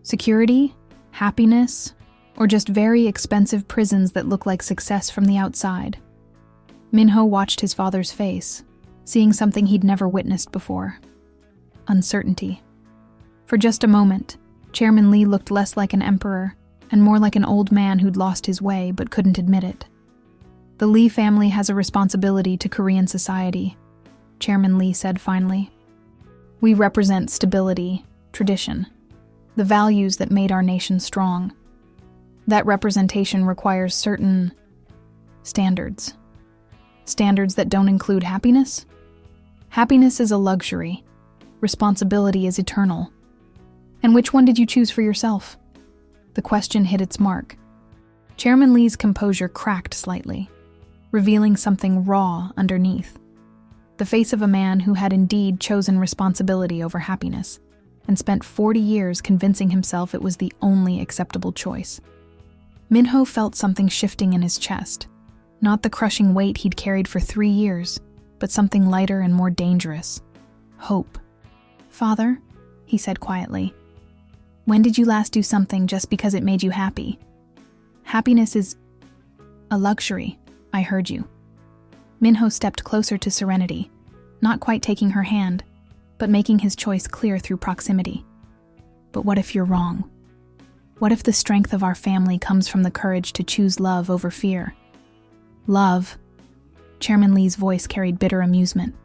Security? Happiness? Or just very expensive prisons that look like success from the outside? Minho watched his father's face, seeing something he'd never witnessed before. Uncertainty. For just a moment, Chairman Lee looked less like an emperor and more like an old man who'd lost his way but couldn't admit it. "The Lee family has a responsibility to Korean society," Chairman Lee said finally. "We represent stability, tradition, the values that made our nation strong. That representation requires certain standards. Standards that don't include happiness? Happiness is a luxury. Responsibility is eternal. And which one did you choose for yourself?" The question hit its mark. Chairman Lee's composure cracked slightly, revealing something raw underneath. The face of a man who had indeed chosen responsibility over happiness, and spent 40 years convincing himself it was the only acceptable choice. Minho felt something shifting in his chest, not the crushing weight he'd carried for 3 years, but something lighter and more dangerous. Hope. "Father, he said quietly. When did you last do something just because it made you happy? Happiness is a luxury, I heard you. Minho stepped closer to Serenity, not quite taking her hand, but making his choice clear through proximity. But what if you're wrong? What if the strength of our family comes from the courage to choose love over fear? Love. Chairman Lee's voice carried bitter amusement.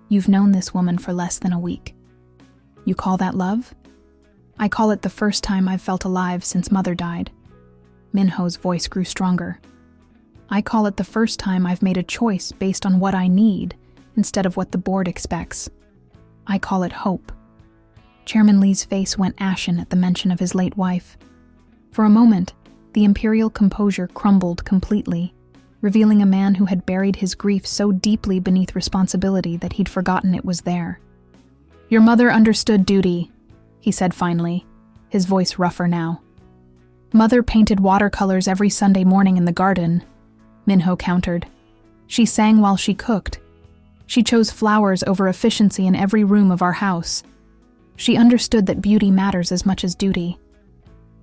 You've known this woman for less than a week. You call that love? I call it the first time I've felt alive since Mother died. Minho's voice grew stronger. I call it the first time I've made a choice based on what I need instead of what the board expects. I call it hope. Chairman Lee's face went ashen at the mention of his late wife. For a moment, the imperial composure crumbled completely, revealing a man who had buried his grief so deeply beneath responsibility that he'd forgotten it was there. Your mother understood duty, he said finally, his voice rougher now. Mother painted watercolors every Sunday morning in the garden, Minho countered. She sang while she cooked. She chose flowers over efficiency in every room of our house. She understood that beauty matters as much as duty.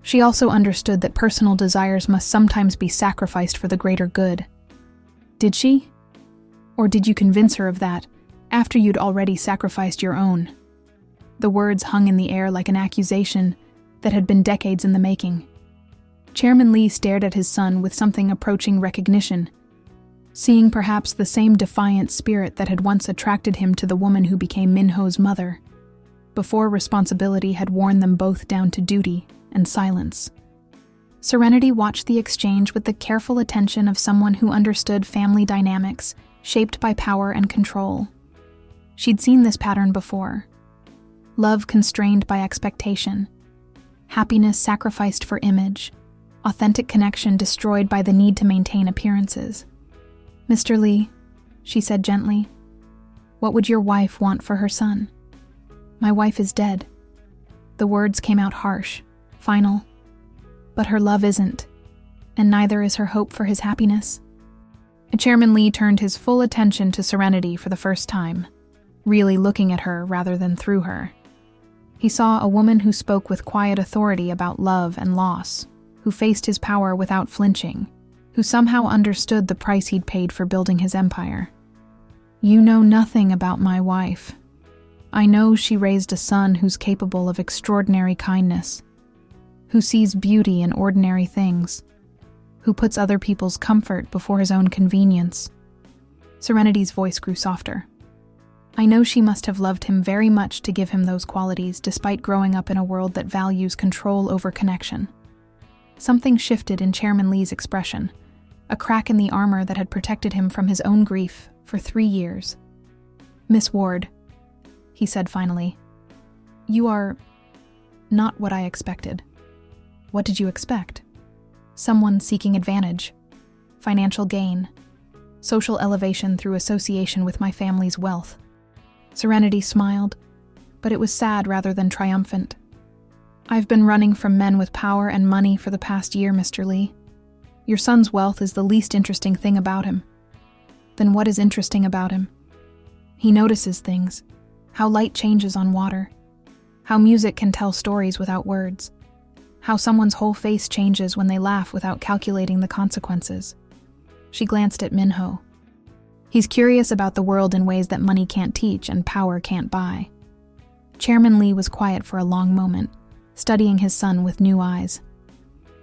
She also understood that personal desires must sometimes be sacrificed for the greater good. Did she? Or did you convince her of that after you'd already sacrificed your own? The words hung in the air like an accusation that had been decades in the making. Chairman Lee stared at his son with something approaching recognition, seeing perhaps the same defiant spirit that had once attracted him to the woman who became Minho's mother, before responsibility had worn them both down to duty and silence. Serenity watched the exchange with the careful attention of someone who understood family dynamics shaped by power and control. She'd seen this pattern before. Love constrained by expectation, happiness sacrificed for image, authentic connection destroyed by the need to maintain appearances. Mr. Lee, she said gently, what would your wife want for her son? My wife is dead. The words came out harsh, final. But her love isn't, and neither is her hope for his happiness. Chairman Lee turned his full attention to Serenity for the first time, really looking at her rather than through her. He saw a woman who spoke with quiet authority about love and loss, who faced his power without flinching, who somehow understood the price he'd paid for building his empire. You know nothing about my wife. I know she raised a son who's capable of extraordinary kindness, who sees beauty in ordinary things, who puts other people's comfort before his own convenience. Serenity's voice grew softer. I know she must have loved him very much to give him those qualities despite growing up in a world that values control over connection. Something shifted in Chairman Lee's expression, a crack in the armor that had protected him from his own grief for 3 years. Miss Ward, he said finally, you are not what I expected. What did you expect? Someone seeking advantage, financial gain, social elevation through association with my family's wealth. Serenity smiled, but it was sad rather than triumphant. I've been running from men with power and money for the past year, Mr. Lee. Your son's wealth is the least interesting thing about him. Then what is interesting about him? He notices things, how light changes on water, how music can tell stories without words, how someone's whole face changes when they laugh without calculating the consequences. She glanced at Minho. He's curious about the world in ways that money can't teach and power can't buy. Chairman Lee was quiet for a long moment, studying his son with new eyes.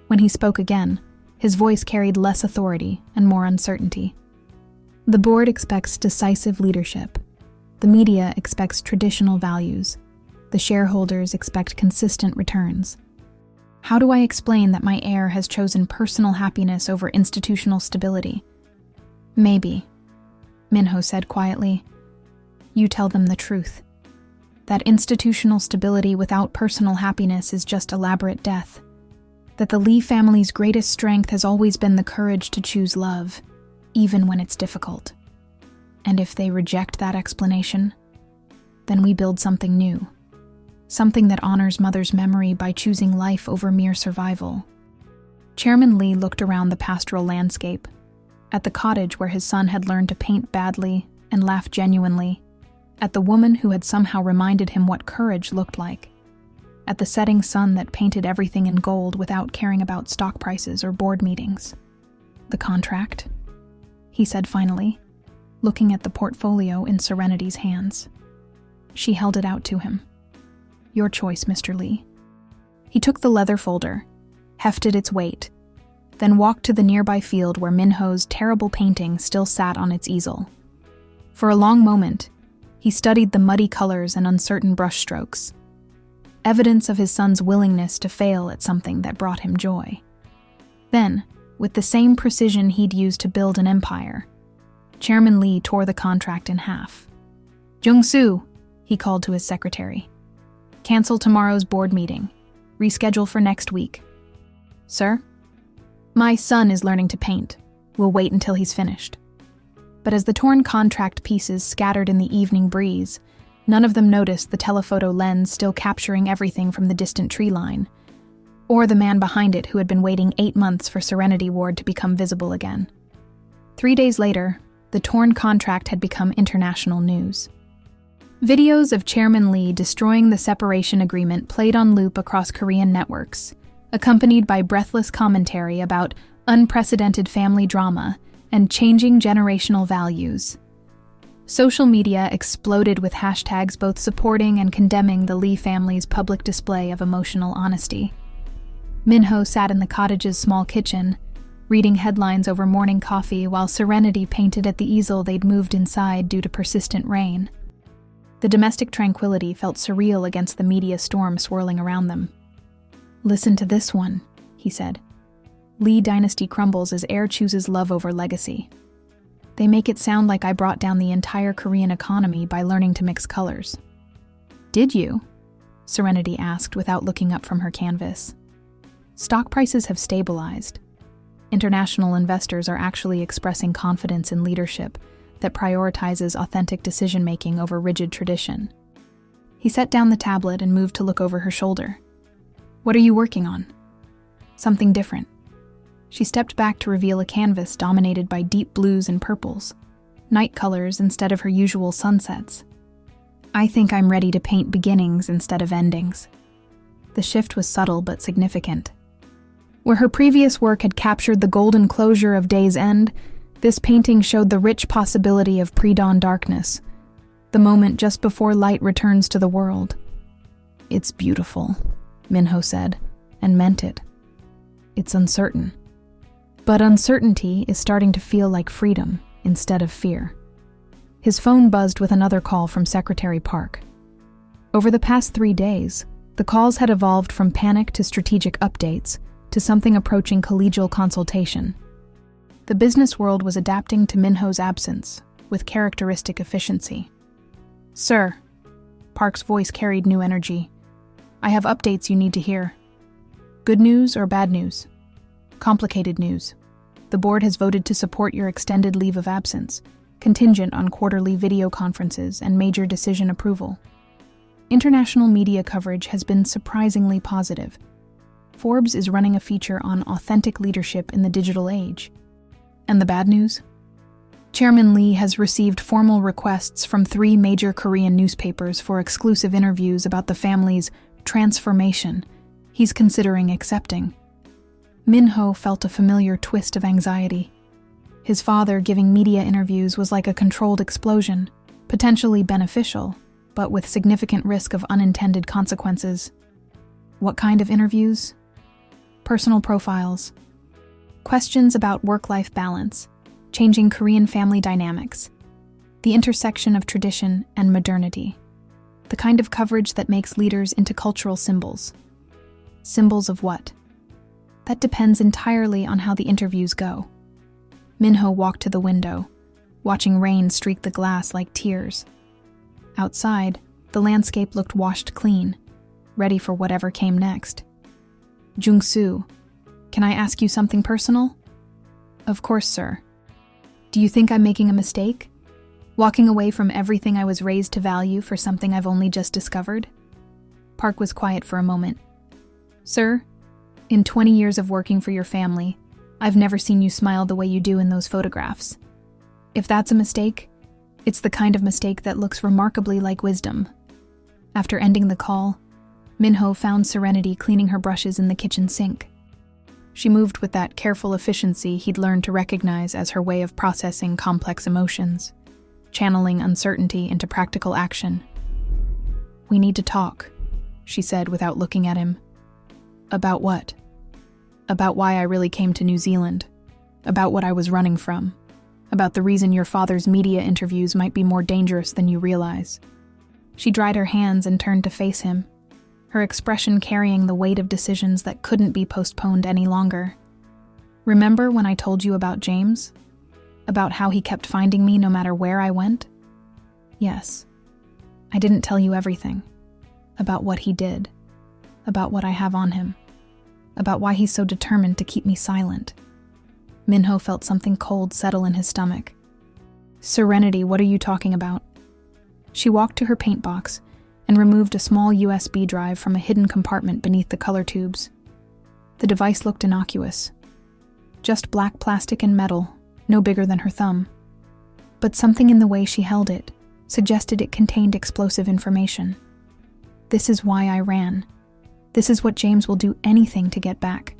When he spoke again, his voice carried less authority and more uncertainty. The board expects decisive leadership. The media expects traditional values. The shareholders expect consistent returns. How do I explain that my heir has chosen personal happiness over institutional stability? Maybe, Minho said quietly. You tell them the truth. That institutional stability without personal happiness is just elaborate death. That the Lee family's greatest strength has always been the courage to choose love, even when it's difficult. And if they reject that explanation, then we build something new. Something that honors Mother's memory by choosing life over mere survival. Chairman Lee looked around the pastoral landscape, at the cottage where his son had learned to paint badly and laugh genuinely, at the woman who had somehow reminded him what courage looked like, at the setting sun that painted everything in gold without caring about stock prices or board meetings. "The contract?" he said finally, looking at the portfolio in Serenity's hands. She held it out to him. "Your choice, Mr. Lee." He took the leather folder, hefted its weight, then walked to the nearby field where Minho's terrible painting still sat on its easel. For a long moment, he studied the muddy colors and uncertain brushstrokes, evidence of his son's willingness to fail at something that brought him joy. Then, with the same precision he'd used to build an empire, Chairman Lee tore the contract in half. "Jung-soo," he called to his secretary. "Cancel tomorrow's board meeting. Reschedule for next week." "Sir?" "My son is learning to paint. We'll wait until he's finished." But as the torn contract pieces scattered in the evening breeze, none of them noticed the telephoto lens still capturing everything from the distant tree line, or the man behind it who had been waiting 8 months for Serenity Ward to become visible again. 3 days later, the torn contract had become international news. Videos of Chairman Lee destroying the separation agreement played on loop across Korean networks, accompanied by breathless commentary about unprecedented family drama and changing generational values. Social media exploded with hashtags both supporting and condemning the Lee family's public display of emotional honesty. Minho sat in the cottage's small kitchen, reading headlines over morning coffee while Serenity painted at the easel they'd moved inside due to persistent rain. The domestic tranquility felt surreal against the media storm swirling around them. "Listen to this one," he said. "Lee dynasty crumbles as heir chooses love over legacy. They make it sound like I brought down the entire Korean economy by learning to mix colors." "Did you?" Serenity asked without looking up from her canvas. "Stock prices have stabilized. International investors are actually expressing confidence in leadership that prioritizes authentic decision-making over rigid tradition." He set down the tablet and moved to look over her shoulder. "What are you working on?" "Something different." She stepped back to reveal a canvas dominated by deep blues and purples, night colors instead of her usual sunsets. "I think I'm ready to paint beginnings instead of endings." The shift was subtle but significant. Where her previous work had captured the golden closure of day's end, this painting showed the rich possibility of pre-dawn darkness, the moment just before light returns to the world. "It's beautiful," Minho said, and meant it. "It's uncertain. But uncertainty is starting to feel like freedom instead of fear." His phone buzzed with another call from Secretary Park. Over the past 3 days, the calls had evolved from panic to strategic updates to something approaching collegial consultation. The business world was adapting to Minho's absence with characteristic efficiency. "Sir," Park's voice carried new energy. "I have updates you need to hear." "Good news or bad news?" "Complicated news. The board has voted to support your extended leave of absence, contingent on quarterly video conferences and major decision approval. International media coverage has been surprisingly positive. Forbes is running a feature on authentic leadership in the digital age." "And the bad news?" "Chairman Lee has received formal requests from 3 major Korean newspapers for exclusive interviews about the family's transformation. He's considering accepting." Minho felt a familiar twist of anxiety. His father giving media interviews was like a controlled explosion, potentially beneficial, but with significant risk of unintended consequences. What kind of interviews? Personal profiles. Questions about work-life balance, changing Korean family dynamics, the intersection of tradition and modernity, the kind of coverage that makes leaders into cultural symbols. Symbols of what? That depends entirely on how the interviews go. Minho walked to the window, watching rain streak the glass like tears. Outside, the landscape looked washed clean, ready for whatever came next. "Jung-soo, can I ask you something personal?" "Of course, sir." "Do you think I'm making a mistake? Walking away from everything I was raised to value for something I've only just discovered?" Park was quiet for a moment. "Sir, in 20 years of working for your family, I've never seen you smile the way you do in those photographs. If that's a mistake, It's the kind of mistake that looks remarkably like wisdom. After ending the call, Minho found Serenity cleaning her brushes in the kitchen sink. She moved with that careful efficiency he'd learned to recognize as her way of processing complex emotions, channeling uncertainty into practical action. "We need to talk," she said without looking at him. "About what?" "About why I really came to New Zealand. About what I was running from. About the reason your father's media interviews might be more dangerous than you realize." She dried her hands and turned to face him, her expression carrying the weight of decisions that couldn't be postponed any longer. "Remember when I told you about James? About how he kept finding me no matter where I went?" "Yes. I didn't tell you everything. About what he did. About what I have on him. About why he's so determined to keep me silent." Minho felt something cold settle in his stomach. "Serenity, what are you talking about?" She walked to her paint box and removed a small USB drive from a hidden compartment beneath the color tubes. The device looked innocuous. Just black plastic and metal, no bigger than her thumb. But something in the way she held it suggested it contained explosive information. "This is why I ran. This is what James will do anything to get back.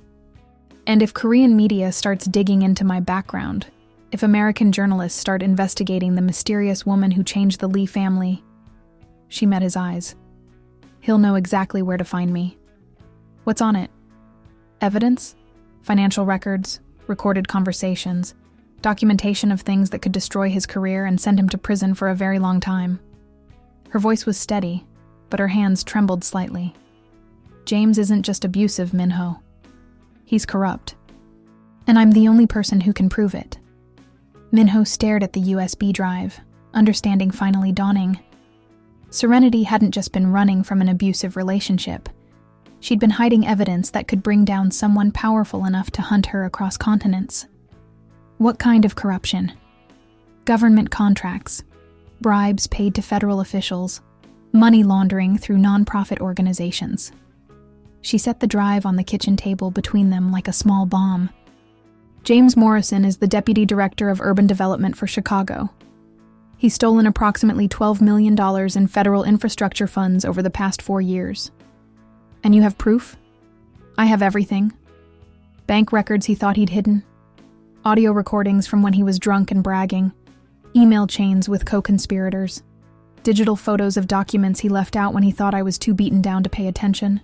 And if Korean media starts digging into my background, if American journalists start investigating the mysterious woman who changed the Lee family," she met his eyes, "he'll know exactly where to find me." "What's on it?" "Evidence? Financial records, recorded conversations, documentation of things that could destroy his career and send him to prison for a very long time." Her voice was steady, but her hands trembled slightly. "James isn't just abusive, Minho. He's corrupt. And I'm the only person who can prove it." Minho stared at the USB drive, understanding finally dawning. Serenity hadn't just been running from an abusive relationship. She'd been hiding evidence that could bring down someone powerful enough to hunt her across continents. What kind of corruption? Government contracts, bribes paid to federal officials, money laundering through nonprofit organizations. She set the drive on the kitchen table between them like a small bomb. "James Morrison is the Deputy Director of Urban Development for Chicago. He's stolen approximately $12 million in federal infrastructure funds over the past 4 years. And you have proof?" "I have everything. Bank records he thought he'd hidden. Audio recordings from when he was drunk and bragging. Email chains with co-conspirators. Digital photos of documents he left out when he thought I was too beaten down to pay attention."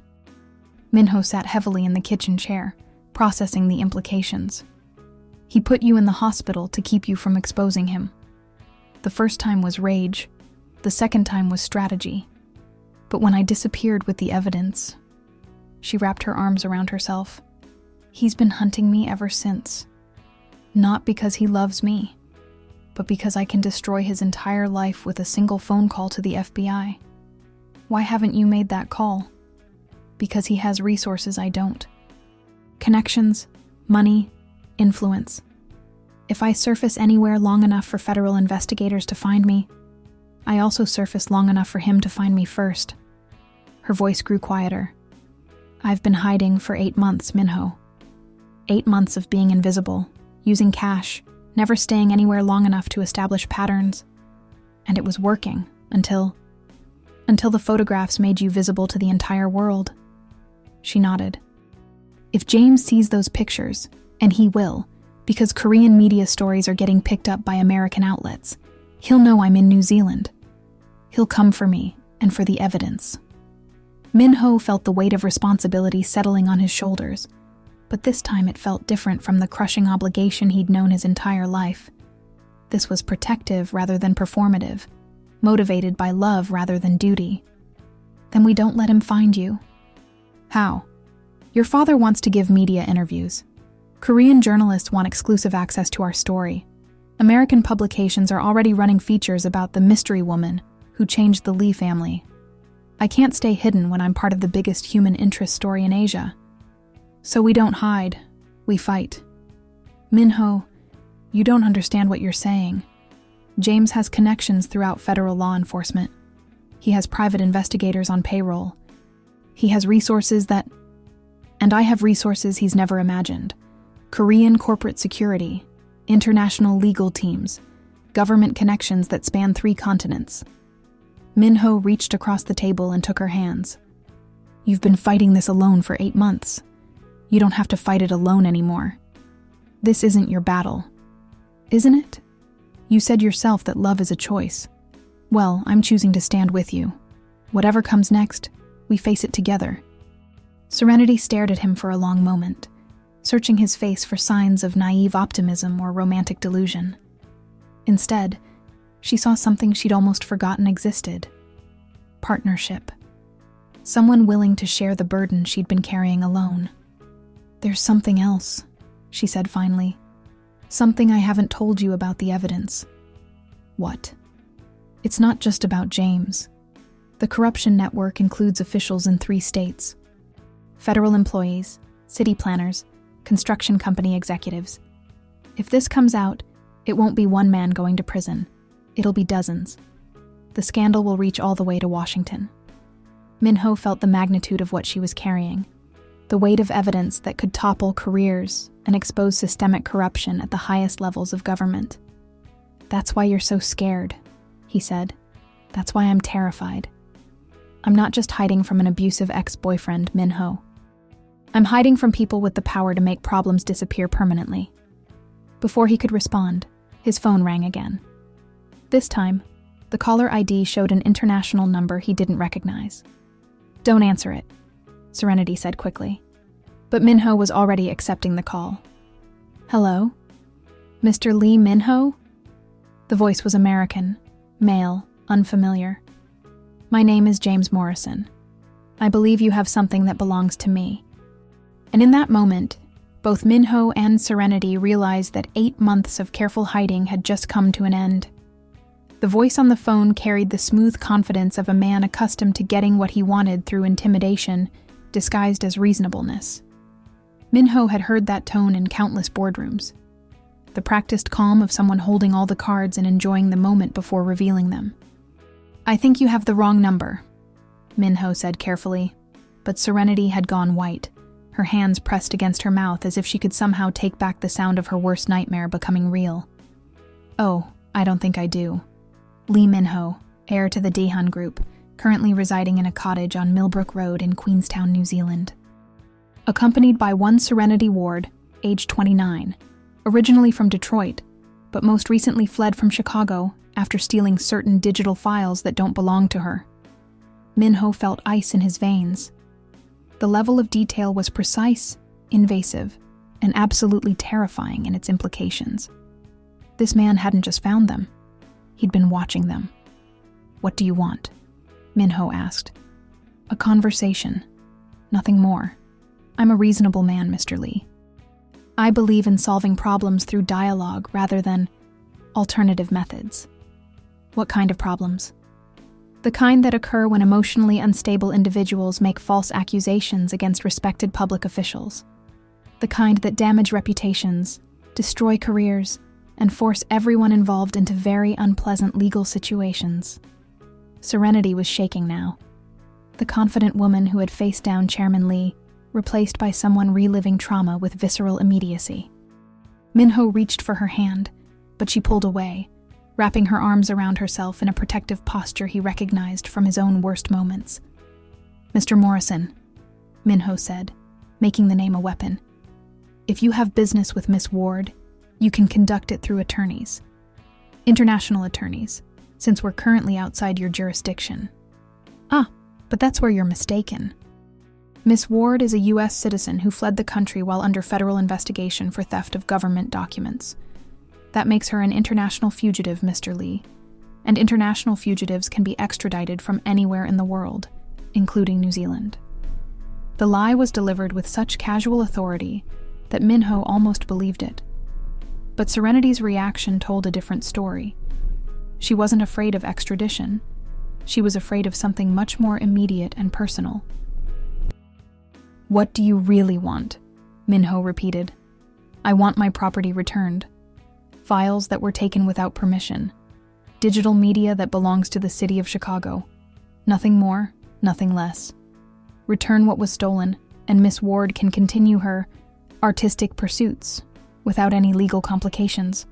Minho sat heavily in the kitchen chair, processing the implications. "He put you in the hospital to keep you from exposing him. The first time was rage. The second time was strategy. But when I disappeared with the evidence," she wrapped her arms around herself, "he's been hunting me ever since. Not because he loves me, but because I can destroy his entire life with a single phone call to the FBI. Why haven't you made that call? Because he has resources I don't. Connections, money, influence. If I surface anywhere long enough for federal investigators to find me, I also surface long enough for him to find me first." Her voice grew quieter. "I've been hiding for 8 months, Minho. 8 months of being invisible, using cash, never staying anywhere long enough to establish patterns. And it was working until the photographs made you visible to the entire world." She nodded. "If James sees those pictures, and he will, because Korean media stories are getting picked up by American outlets, he'll know I'm in New Zealand. He'll come for me and for the evidence." Minho felt the weight of responsibility settling on his shoulders, but this time it felt different from the crushing obligation he'd known his entire life. This was protective rather than performative, motivated by love rather than duty. "Then we don't let him find you." "How?" "Your father wants to give media interviews. Korean journalists want exclusive access to our story. American publications are already running features about the mystery woman who changed the Lee family. I can't stay hidden when I'm part of the biggest human interest story in Asia. So we don't hide, we fight." "Minho, you don't understand what you're saying. James has connections throughout federal law enforcement. He has private investigators on payroll. He has resources and I have resources he's never imagined. Korean corporate security, international legal teams, government connections that span 3 continents. Min-ho reached across the table and took her hands. You've been fighting this alone for 8 months. You don't have to fight it alone anymore. This isn't your battle. Isn't it? You said yourself that love is a choice. Well, I'm choosing to stand with you. Whatever comes next, we face it together. Serenity stared at him for a long moment, searching his face for signs of naive optimism or romantic delusion. Instead, she saw something she'd almost forgotten existed. Partnership. Someone willing to share the burden she'd been carrying alone. There's something else, she said finally. Something I haven't told you about the evidence. What? It's not just about James. The corruption network includes officials in 3 states. Federal employees, city planners, construction company executives. If this comes out, it won't be one man going to prison. It'll be dozens. The scandal will reach all the way to Washington. Min-ho felt the magnitude of what she was carrying, the weight of evidence that could topple careers and expose systemic corruption at the highest levels of government. That's why you're so scared, he said. That's why I'm terrified. I'm not just hiding from an abusive ex-boyfriend, Min-ho. I'm hiding from people with the power to make problems disappear permanently. Before he could respond, his phone rang again. This time, the caller ID showed an international number he didn't recognize. Don't answer it, Serenity said quickly. But Min-ho was already accepting the call. Hello? Mr. Lee Min-ho? The voice was American, male, unfamiliar. My name is James Morrison. I believe you have something that belongs to me. And in that moment, both Min-ho and Serenity realized that 8 months of careful hiding had just come to an end. The voice on the phone carried the smooth confidence of a man accustomed to getting what he wanted through intimidation, disguised as reasonableness. Min-ho had heard that tone in countless boardrooms. The practiced calm of someone holding all the cards and enjoying the moment before revealing them. I think you have the wrong number, Min-ho said carefully, but Serenity had gone white, her hands pressed against her mouth as if she could somehow take back the sound of her worst nightmare becoming real. Oh, I don't think I do. Lee Min-ho, heir to the Daehan Group, currently residing in a cottage on Millbrook Road in Queenstown, New Zealand. Accompanied by one Serenity Ward, age 29, originally from Detroit, but most recently fled from Chicago after stealing certain digital files that don't belong to her. Min-ho felt ice in his veins. The level of detail was precise, invasive, and absolutely terrifying in its implications. This man hadn't just found them. He'd been watching them. What do you want? Min-ho asked. A conversation. Nothing more. I'm a reasonable man, Mr. Lee. I believe in solving problems through dialogue rather than alternative methods. What kind of problems? The kind that occur when emotionally unstable individuals make false accusations against respected public officials. The kind that damage reputations, destroy careers, and force everyone involved into very unpleasant legal situations. Serenity was shaking now. The confident woman who had faced down Chairman Lee, replaced by someone reliving trauma with visceral immediacy. Min-ho reached for her hand, but she pulled away, wrapping her arms around herself in a protective posture he recognized from his own worst moments. Mr. Morrison, Min-ho said, making the name a weapon. If you have business with Miss Ward, you can conduct it through attorneys. International attorneys, since we're currently outside your jurisdiction. Ah, but that's where you're mistaken. Miss Ward is a U.S. citizen who fled the country while under federal investigation for theft of government documents. That makes her an international fugitive, Mr. Lee, and international fugitives can be extradited from anywhere in the world, including New Zealand. The lie was delivered with such casual authority that Min-ho almost believed it. But Serenity's reaction told a different story. She wasn't afraid of extradition. She was afraid of something much more immediate and personal. What do you really want? Min-ho repeated. I want my property returned. Files that were taken without permission. Digital media that belongs to the city of Chicago. Nothing more, nothing less. Return what was stolen, and Miss Ward can continue her artistic pursuits without any legal complications.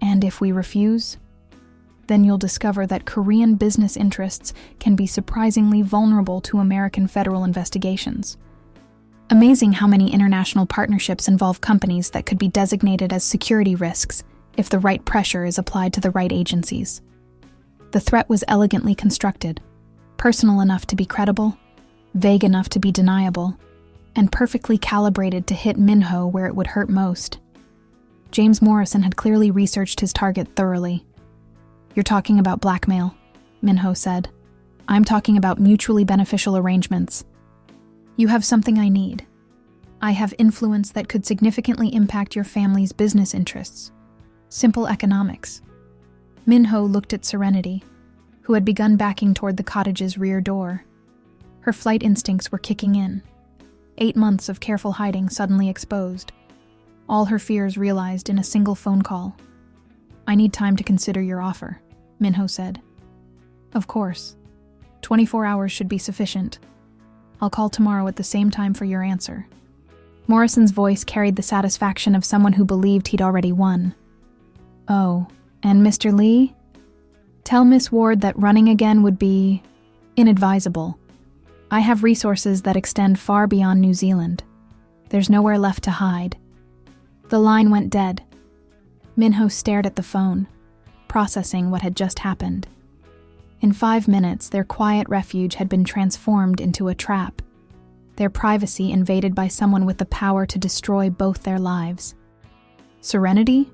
And if we refuse, then you'll discover that Korean business interests can be surprisingly vulnerable to American federal investigations. Amazing how many international partnerships involve companies that could be designated as security risks if the right pressure is applied to the right agencies. The threat was elegantly constructed, personal enough to be credible, vague enough to be deniable, and perfectly calibrated to hit Min-ho where it would hurt most. James Morrison had clearly researched his target thoroughly. "You're talking about blackmail," Min-ho said. "I'm talking about mutually beneficial arrangements. You have something I need. I have influence that could significantly impact your family's business interests. Simple economics." Min-ho looked at Serenity, who had begun backing toward the cottage's rear door. Her flight instincts were kicking in. 8 months of careful hiding suddenly exposed. All her fears realized in a single phone call. "I need time to consider your offer," Min-ho said. "Of course. 24 hours should be sufficient. I'll call tomorrow at the same time for your answer." Morrison's voice carried the satisfaction of someone who believed he'd already won. "Oh, and Mr. Lee? Tell Miss Ward that running again would be inadvisable. I have resources that extend far beyond New Zealand. There's nowhere left to hide." The line went dead. Min-ho stared at the phone, processing what had just happened. In 5 minutes, their quiet refuge had been transformed into a trap, their privacy invaded by someone with the power to destroy both their lives. Serenity?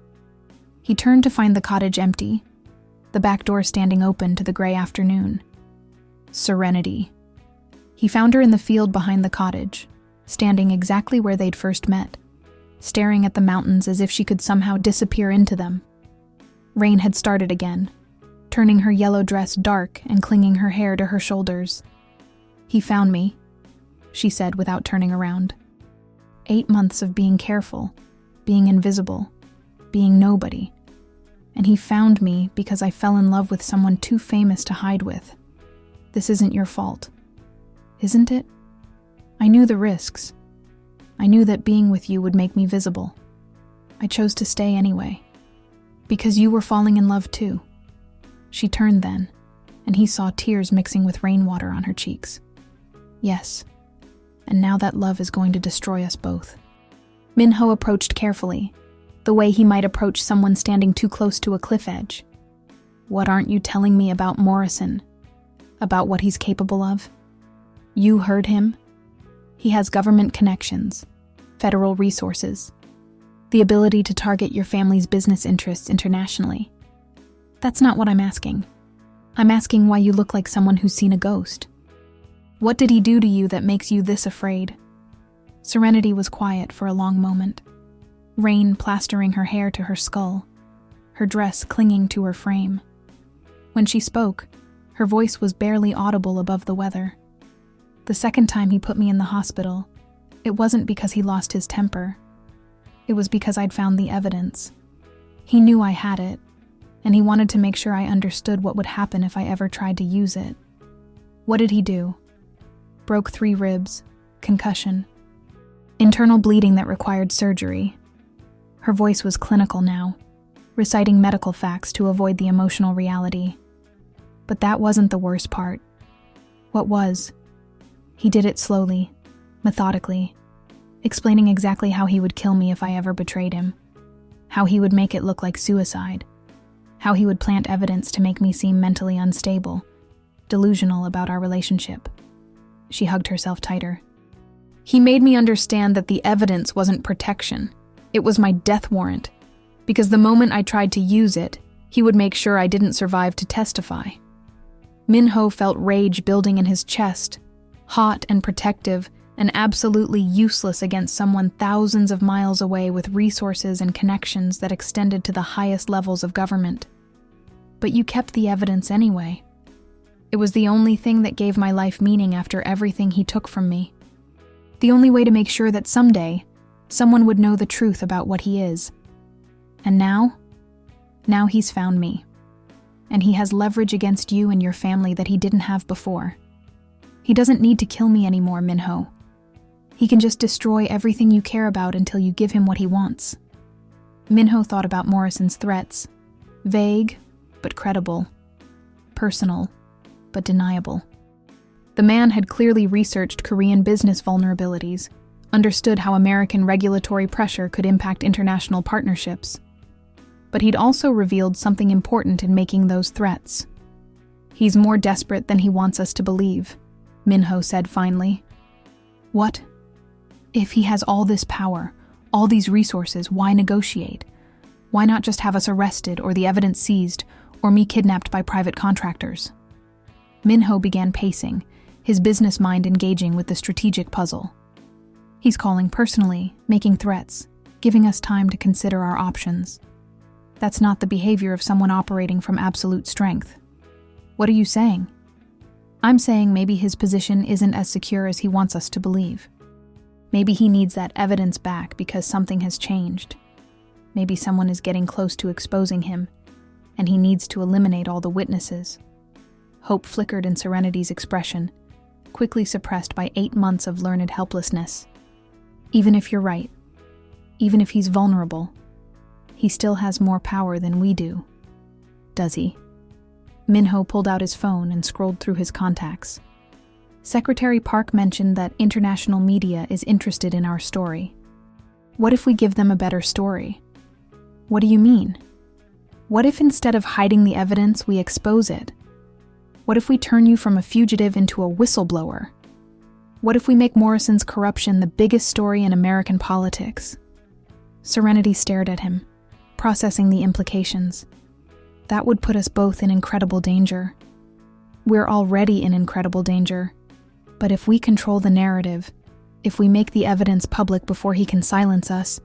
He turned to find the cottage empty, the back door standing open to the gray afternoon. Serenity. He found her in the field behind the cottage, standing exactly where they'd first met, staring at the mountains as if she could somehow disappear into them. Rain had started again, turning her yellow dress dark and clinging her hair to her shoulders. "He found me," she said without turning around. 8 months of being careful, being invisible, being nobody. And he found me because I fell in love with someone too famous to hide with. This isn't your fault. Isn't it? I knew the risks. I knew that being with you would make me visible. I chose to stay anyway. Because you were falling in love too. She turned then, and he saw tears mixing with rainwater on her cheeks. Yes, and now that love is going to destroy us both. Min-ho approached carefully, the way he might approach someone standing too close to a cliff edge. "What aren't you telling me about Morrison? About what he's capable of? You heard him? He has government connections, federal resources, the ability to target your family's business interests internationally. That's not what I'm asking. I'm asking why you look like someone who's seen a ghost. What did he do to you that makes you this afraid?" Serenity was quiet for a long moment, rain plastering her hair to her skull, her dress clinging to her frame. When she spoke, her voice was barely audible above the weather. "The second time he put me in the hospital, it wasn't because he lost his temper. It was because I'd found the evidence. He knew I had it, and he wanted to make sure I understood what would happen if I ever tried to use it. What did he do? Broke 3 ribs, concussion, internal bleeding that required surgery." Her voice was clinical now, reciting medical facts to avoid the emotional reality. But that wasn't the worst part. What was? He did it slowly, methodically, explaining exactly how he would kill me if I ever betrayed him, how he would make it look like suicide, how he would plant evidence to make me seem mentally unstable, delusional about our relationship. She hugged herself tighter. "He made me understand that the evidence wasn't protection. It was my death warrant, because the moment I tried to use it, he would make sure I didn't survive to testify." Min-ho felt rage building in his chest, hot and protective and absolutely useless against someone thousands of miles away with resources and connections that extended to the highest levels of government. "But you kept the evidence anyway. It was the only thing that gave my life meaning after everything he took from me. The only way to make sure that someday, someone would know the truth about what he is. And now he's found me. And he has leverage against you and your family that he didn't have before. He doesn't need to kill me anymore, Min-ho. He can just destroy everything you care about until you give him what he wants." Min-ho thought about Morrison's threats, Vague, but credible. Personal, but deniable. The man had clearly researched Korean business vulnerabilities, understood how American regulatory pressure could impact international partnerships. But he'd also revealed something important in making those threats. "He's more desperate than he wants us to believe," Minho said finally. "What? If he has all this power, all these resources, why negotiate? Why not just have us arrested or the evidence seized or me kidnapped by private contractors?" Minho began pacing, his business mind engaging with the strategic puzzle. "He's calling personally, making threats, giving us time to consider our options. That's not the behavior of someone operating from absolute strength." "What are you saying?" "I'm saying maybe his position isn't as secure as he wants us to believe. Maybe he needs that evidence back because something has changed. Maybe someone is getting close to exposing him, and he needs to eliminate all the witnesses." Hope flickered in Serenity's expression, quickly suppressed by 8 months of learned helplessness. "Even if you're right, even if he's vulnerable, he still has more power than we do." "Does he?" Minho pulled out his phone and scrolled through his contacts. Secretary Park mentioned that international media is interested in our story. "What if we give them a better story?" "What do you mean?" "What if instead of hiding the evidence, we expose it? What if we turn you from a fugitive into a whistleblower? What if we make Morrison's corruption the biggest story in American politics?" Serenity stared at him, processing the implications. "That would put us both in incredible danger. We're already in incredible danger. But if we control the narrative, if we make the evidence public before he can silence us..."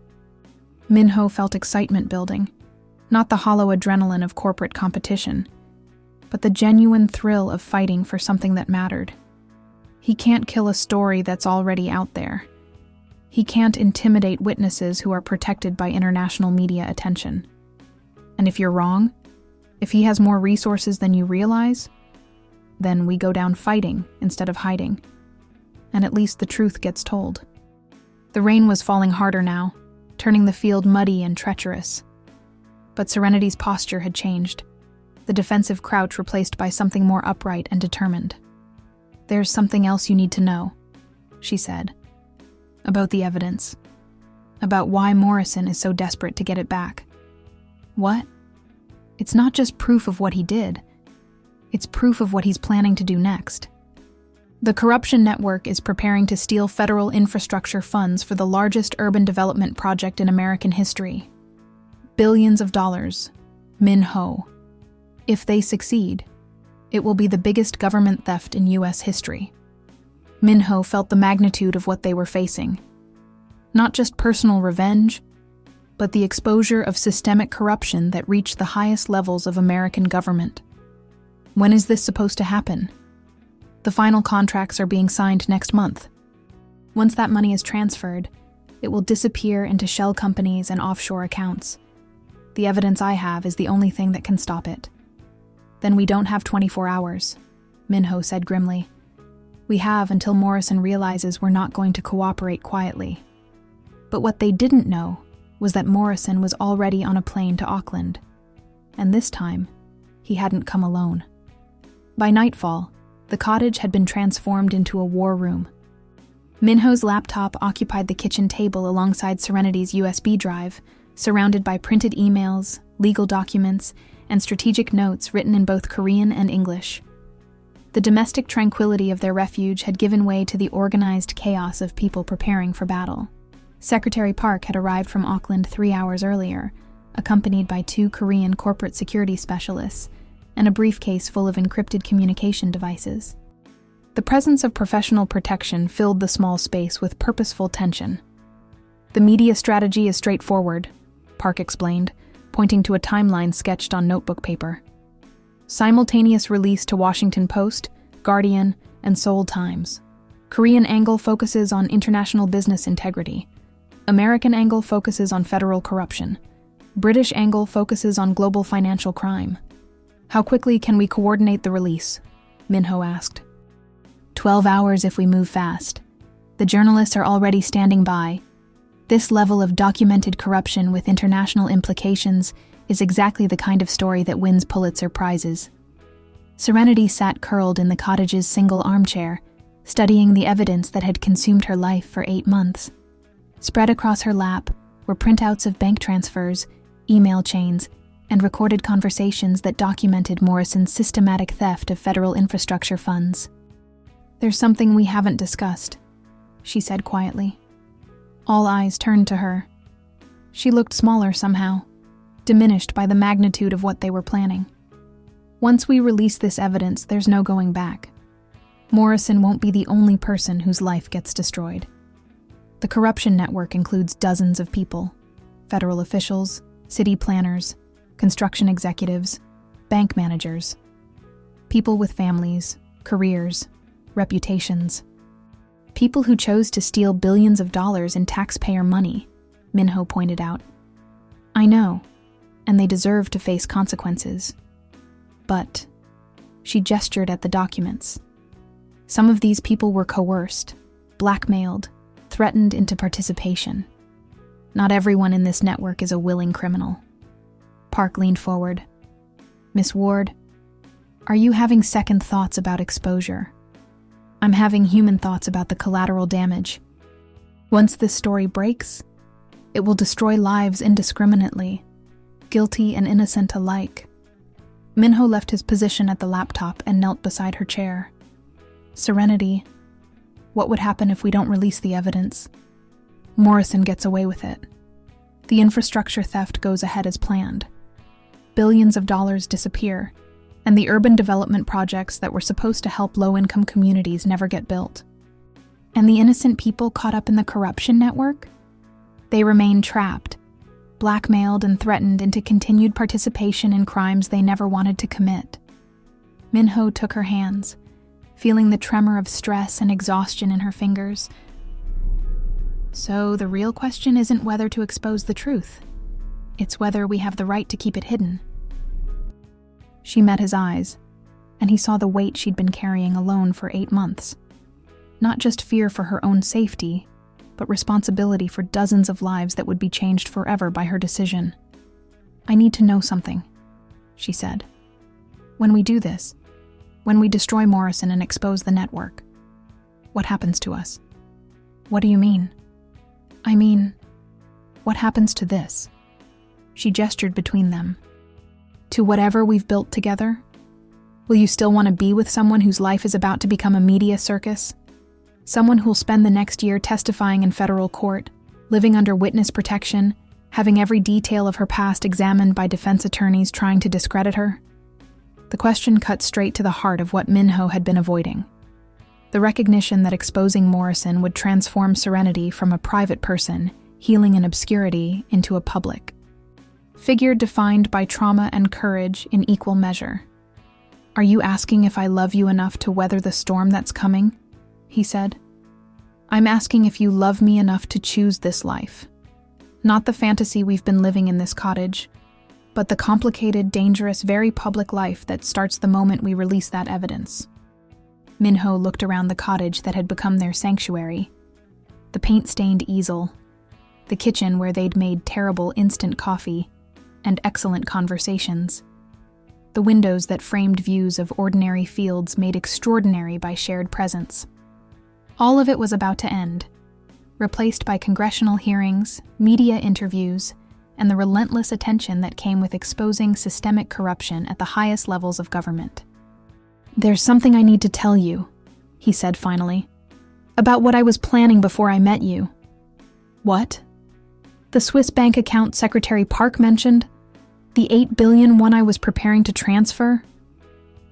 Minho felt excitement building, not the hollow adrenaline of corporate competition, but the genuine thrill of fighting for something that mattered. He can't kill a story that's already out there. He can't intimidate witnesses who are protected by international media attention. And if you're wrong, if he has more resources than you realize, then we go down fighting instead of hiding. And at least the truth gets told. The rain was falling harder now, turning the field muddy and treacherous. But Serenity's posture had changed, the defensive crouch replaced by something more upright and determined. "There's something else you need to know," she said. "About the evidence. About why Morrison is so desperate to get it back." "What?" "It's not just proof of what he did. It's proof of what he's planning to do next. The corruption network is preparing to steal federal infrastructure funds for the largest urban development project in American history. Billions of dollars. Minho. If they succeed, it will be the biggest government theft in U.S. history." Minho felt the magnitude of what they were facing. Not just personal revenge, but the exposure of systemic corruption that reached the highest levels of American government. When is this supposed to happen? The final contracts are being signed next month. Once that money is transferred, it will disappear into shell companies and offshore accounts. The evidence I have is the only thing that can stop it. "Then we don't have 24 hours, Minho said grimly. "We have until Morrison realizes we're not going to cooperate quietly." But what they didn't know was that Morrison was already on a plane to Auckland. And this time, he hadn't come alone. By nightfall, the cottage had been transformed into a war room. Minho's laptop occupied the kitchen table alongside Serenity's USB drive, surrounded by printed emails, legal documents, and strategic notes written in both Korean and English. The domestic tranquility of their refuge had given way to the organized chaos of people preparing for battle. Secretary Park had arrived from Auckland 3 hours earlier, accompanied by 2 Korean corporate security specialists and a briefcase full of encrypted communication devices. The presence of professional protection filled the small space with purposeful tension. "The media strategy is straightforward," Park explained, pointing to a timeline sketched on notebook paper. "Simultaneous release to Washington Post, Guardian, and Seoul Times. Korean angle focuses on international business integrity. American angle focuses on federal corruption. British angle focuses on global financial crime." "How quickly can we coordinate the release?" Minho asked. 12 hours if we move fast. The journalists are already standing by. This level of documented corruption with international implications is exactly the kind of story that wins Pulitzer Prizes. Serenity sat curled in the cottage's single armchair, studying the evidence that had consumed her life for 8 months. Spread across her lap were printouts of bank transfers, email chains, and recorded conversations that documented Morrison's systematic theft of federal infrastructure funds. "There's something we haven't discussed," she said quietly. All eyes turned to her. She looked smaller somehow, diminished by the magnitude of what they were planning. "Once we release this evidence, there's no going back. Morrison won't be the only person whose life gets destroyed. The corruption network includes dozens of people: federal officials, city planners, construction executives, bank managers, people with families, careers, reputations. People who chose to steal billions of dollars in taxpayer money," Minho pointed out. "I know, and they deserve to face consequences. But," she gestured at the documents, "some of these people were coerced, blackmailed, threatened into participation. Not everyone in this network is a willing criminal." Park leaned forward. "Miss Ward, are you having second thoughts about exposure? I'm having human thoughts about the collateral damage. Once this story breaks, it will destroy lives indiscriminately, guilty and innocent alike." Minho left his position at the laptop and knelt beside her chair. "Serenity, what would happen if we don't release the evidence? Morrison gets away with it. The infrastructure theft goes ahead as planned. Billions of dollars disappear, and the urban development projects that were supposed to help low-income communities never get built. And the innocent people caught up in the corruption network? They remain trapped, blackmailed and threatened into continued participation in crimes they never wanted to commit." Minho took her hands, feeling the tremor of stress and exhaustion in her fingers. "So the real question isn't whether to expose the truth. It's whether we have the right to keep it hidden." She met his eyes, and he saw the weight she'd been carrying alone for 8 months. Not just fear for her own safety, but responsibility for dozens of lives that would be changed forever by her decision. "I need to know something," she said. "When we do this, when we destroy Morrison and expose the network, what happens to us?" "What do you mean?" "I mean, what happens to this?" She gestured between them. "To whatever we've built together? Will you still want to be with someone whose life is about to become a media circus? Someone who'll spend the next year testifying in federal court, living under witness protection, having every detail of her past examined by defense attorneys trying to discredit her?" The question cut straight to the heart of what Minho had been avoiding. The recognition that exposing Morrison would transform Serenity from a private person, healing in obscurity, into a public figure defined by trauma and courage in equal measure. "Are you asking if I love you enough to weather the storm that's coming?" he said. "I'm asking if you love me enough to choose this life. Not the fantasy we've been living in this cottage, but the complicated, dangerous, very public life that starts the moment we release that evidence." Minho looked around the cottage that had become their sanctuary. The paint-stained easel, the kitchen where they'd made terrible instant coffee, and excellent conversations. The windows that framed views of ordinary fields made extraordinary by shared presence. All of it was about to end, replaced by congressional hearings, media interviews, and the relentless attention that came with exposing systemic corruption at the highest levels of government. "There's something I need to tell you," he said finally, "about what I was planning before I met you." "What?" "The Swiss bank account Secretary Park mentioned? The $8 billion one I was preparing to transfer?"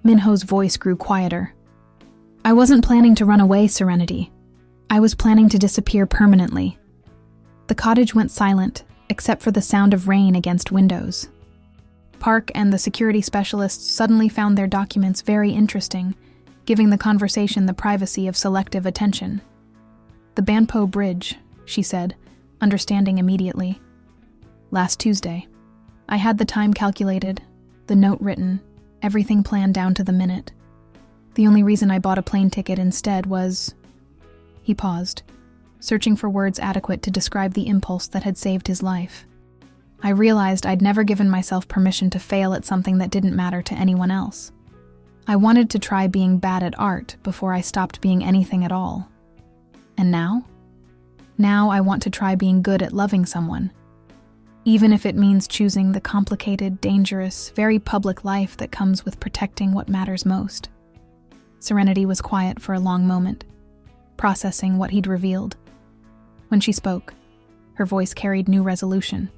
Minho's voice grew quieter. "I wasn't planning to run away, Serenity. I was planning to disappear permanently." The cottage went silent, except for the sound of rain against windows. Park and the security specialists suddenly found their documents very interesting, giving the conversation the privacy of selective attention. "The Banpo Bridge," she said, understanding immediately. "Last Tuesday. I had the time calculated, the note written, everything planned down to the minute. The only reason I bought a plane ticket instead was..." He paused, searching for words adequate to describe the impulse that had saved his life. I realized I'd never given myself permission to fail at something that didn't matter to anyone else. I wanted to try being bad at art before I stopped being anything at all. And now? Now I want to try being good at loving someone, even if it means choosing the complicated, dangerous, very public life that comes with protecting what matters most. Serenity was quiet for a long moment, processing what he'd revealed. When she spoke, her voice carried new resolution.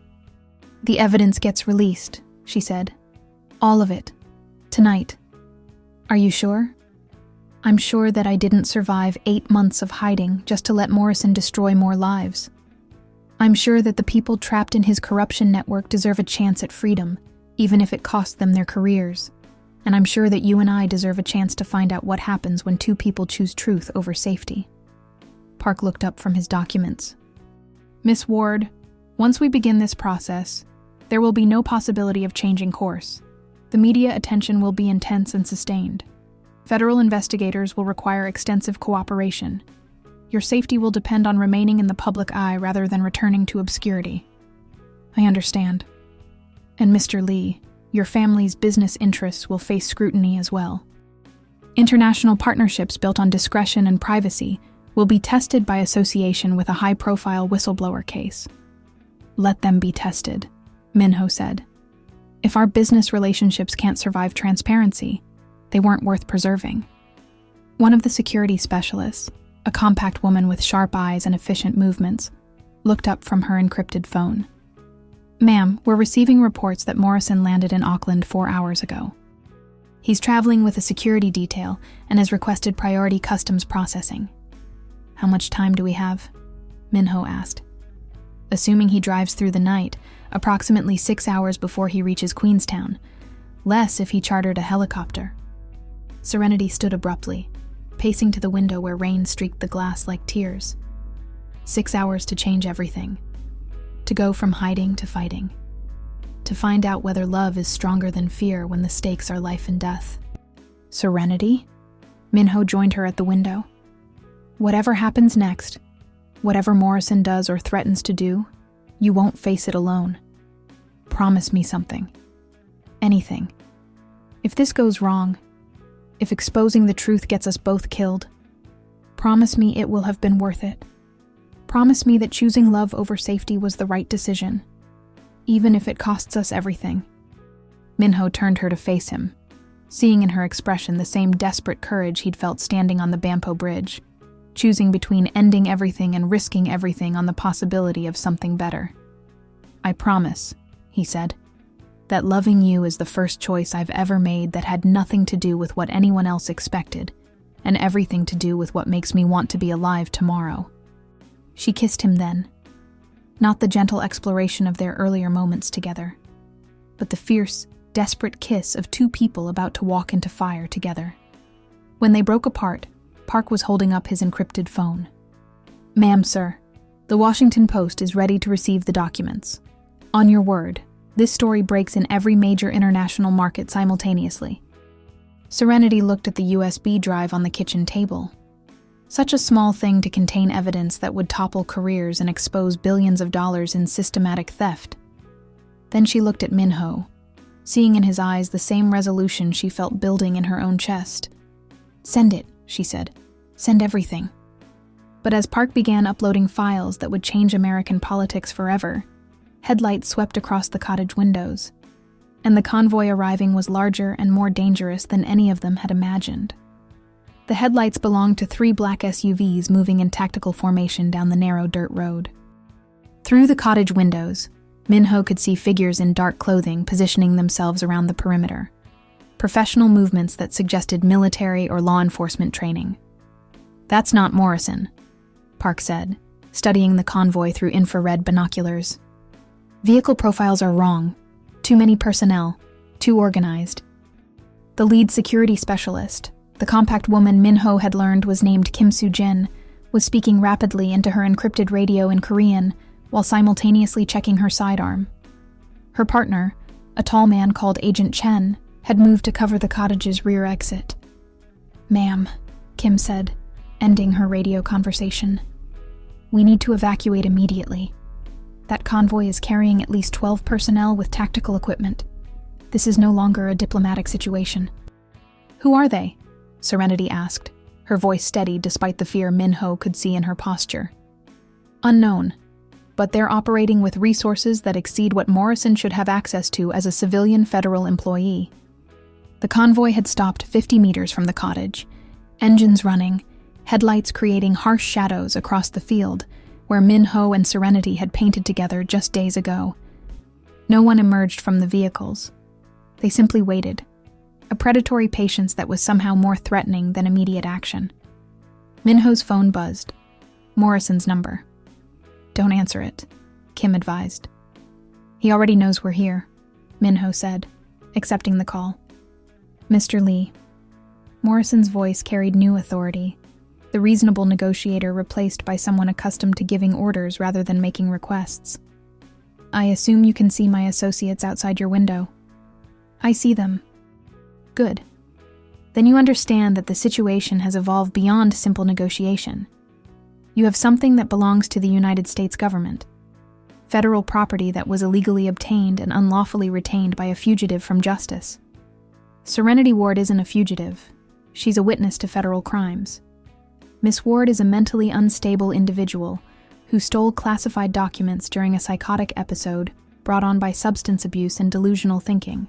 "The evidence gets released," she said. "All of it. Tonight. Are you sure?" "I'm sure that I didn't survive 8 months of hiding just to let Morrison destroy more lives. I'm sure that the people trapped in his corruption network deserve a chance at freedom, even if it costs them their careers. And I'm sure that you and I deserve a chance to find out what happens when two people choose truth over safety." Park looked up from his documents. "Miss Ward, once we begin this process, there will be no possibility of changing course. The media attention will be intense and sustained. Federal investigators will require extensive cooperation. Your safety will depend on remaining in the public eye rather than returning to obscurity." "I understand. And Mr. Lee, your family's business interests will face scrutiny as well. International partnerships built on discretion and privacy will be tested by association with a high-profile whistleblower case." "Let them be tested," Minho said. "If our business relationships can't survive transparency, they weren't worth preserving." One of the security specialists, a compact woman with sharp eyes and efficient movements, looked up from her encrypted phone. "Ma'am, we're receiving reports that Morrison landed in Auckland 4 hours ago. He's traveling with a security detail and has requested priority customs processing." "How much time do we have?" Minho asked. "Assuming he drives through the night, approximately 6 hours before he reaches Queenstown. Less if he chartered a helicopter." Serenity stood abruptly, pacing to the window where rain streaked the glass like tears. 6 hours to change everything. To go from hiding to fighting. To find out whether love is stronger than fear when the stakes are life and death. "Serenity?" Minho joined her at the window. "Whatever happens next, whatever Morrison does or threatens to do, you won't face it alone. Promise me something. Anything. If this goes wrong, if exposing the truth gets us both killed, promise me it will have been worth it. Promise me that choosing love over safety was the right decision, even if it costs us everything." Minho turned her to face him, seeing in her expression the same desperate courage he'd felt standing on the Bampo Bridge, choosing between ending everything and risking everything on the possibility of something better. "I promise," he said, "that loving you is the first choice I've ever made that had nothing to do with what anyone else expected, and everything to do with what makes me want to be alive tomorrow." She kissed him then, not the gentle exploration of their earlier moments together, but the fierce, desperate kiss of two people about to walk into fire together. When they broke apart, Park was holding up his encrypted phone. "Ma'am, sir, the Washington Post is ready to receive the documents. On your word, this story breaks in every major international market simultaneously." Serenity looked at the USB drive on the kitchen table. Such a small thing to contain evidence that would topple careers and expose billions of dollars in systematic theft. Then she looked at Minho, seeing in his eyes the same resolution she felt building in her own chest. "Send it," she said. "Send everything." But as Park began uploading files that would change American politics forever, headlights swept across the cottage windows, and the convoy arriving was larger and more dangerous than any of them had imagined. The headlights belonged to 3 black SUVs moving in tactical formation down the narrow dirt road. Through the cottage windows, Minho could see figures in dark clothing positioning themselves around the perimeter, professional movements that suggested military or law enforcement training. "That's not Morrison," Park said, studying the convoy through infrared binoculars. "Vehicle profiles are wrong. Too many personnel. Too organized." The lead security specialist, the compact woman Minho had learned was named Kim Soo-jin, was speaking rapidly into her encrypted radio in Korean while simultaneously checking her sidearm. Her partner, a tall man called Agent Chen, had moved to cover the cottage's rear exit. "Ma'am," Kim said, ending her radio conversation. We need to evacuate immediately. That convoy is carrying at least 12 personnel with tactical equipment. This is no longer a diplomatic situation." "Who are they?" Serenity asked, her voice steady despite the fear Minho could see in her posture. "Unknown, but they're operating with resources that exceed what Morrison should have access to as a civilian federal employee." The convoy had stopped 50 meters from the cottage, engines running, headlights creating harsh shadows across the field where Minho and Serenity had painted together just days ago. No one emerged from the vehicles. They simply waited, a predatory patience that was somehow more threatening than immediate action. Minho's phone buzzed. Morrison's number. "Don't answer it," Kim advised. "He already knows we're here," Minho said, accepting the call. "Mr. Lee." Morrison's voice carried new authority, the reasonable negotiator replaced by someone accustomed to giving orders rather than making requests. "I assume you can see my associates outside your window." "I see them." "Good. Then you understand that the situation has evolved beyond simple negotiation. You have something that belongs to the United States government. Federal property that was illegally obtained and unlawfully retained by a fugitive from justice. Serenity Ward isn't a fugitive. She's a witness to federal crimes. Miss Ward is a mentally unstable individual who stole classified documents during a psychotic episode brought on by substance abuse and delusional thinking.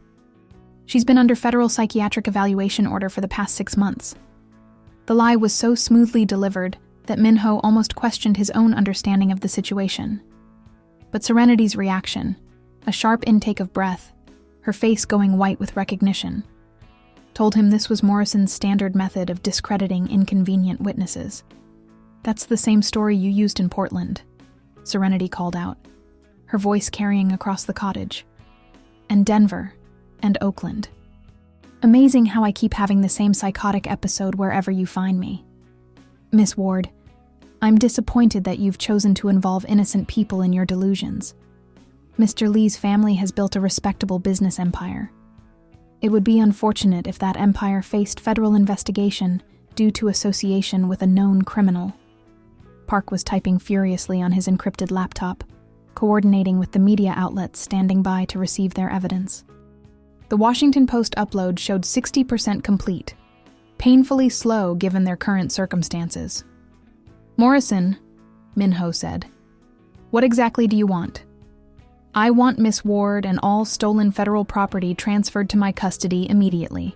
She's been under federal psychiatric evaluation order for the past 6 months." The lie was so smoothly delivered that Minho almost questioned his own understanding of the situation. But Serenity's reaction, a sharp intake of breath, her face going white with recognition, told him this was Morrison's standard method of discrediting inconvenient witnesses. "That's the same story you used in Portland," Serenity called out, her voice carrying across the cottage. "And Denver, and Oakland. Amazing how I keep having the same psychotic episode wherever you find me. Miss Ward, I'm disappointed that you've chosen to involve innocent people in your delusions. Mr. Lee's family has built a respectable business empire. It would be unfortunate if that empire faced federal investigation due to association with a known criminal." Park was typing furiously on his encrypted laptop, coordinating with the media outlets standing by to receive their evidence. The Washington Post upload showed 60% complete, painfully slow given their current circumstances. "Morrison," Minho said, "what exactly do you want?" "I want Miss Ward and all stolen federal property transferred to my custody immediately.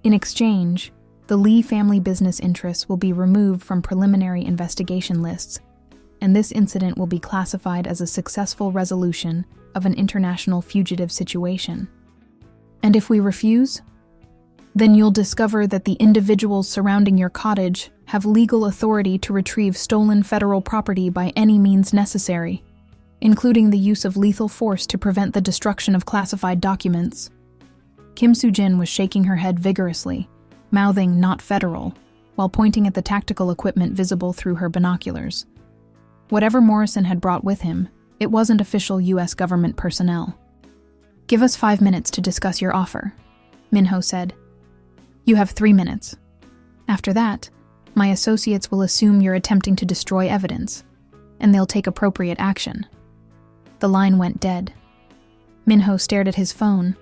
In exchange, the Lee family business interests will be removed from preliminary investigation lists, and this incident will be classified as a successful resolution of an international fugitive situation. And if we refuse, then you'll discover that the individuals surrounding your cottage have legal authority to retrieve stolen federal property by any means necessary, including the use of lethal force to prevent the destruction of classified documents." Kim Soo-jin was shaking her head vigorously, mouthing "not federal," while pointing at the tactical equipment visible through her binoculars. Whatever Morrison had brought with him, it wasn't official U.S. government personnel. "Give us 5 minutes to discuss your offer," Minho said. "You have 3 minutes. After that, my associates will assume you're attempting to destroy evidence, and they'll take appropriate action." The line went dead. Minho stared at his phone,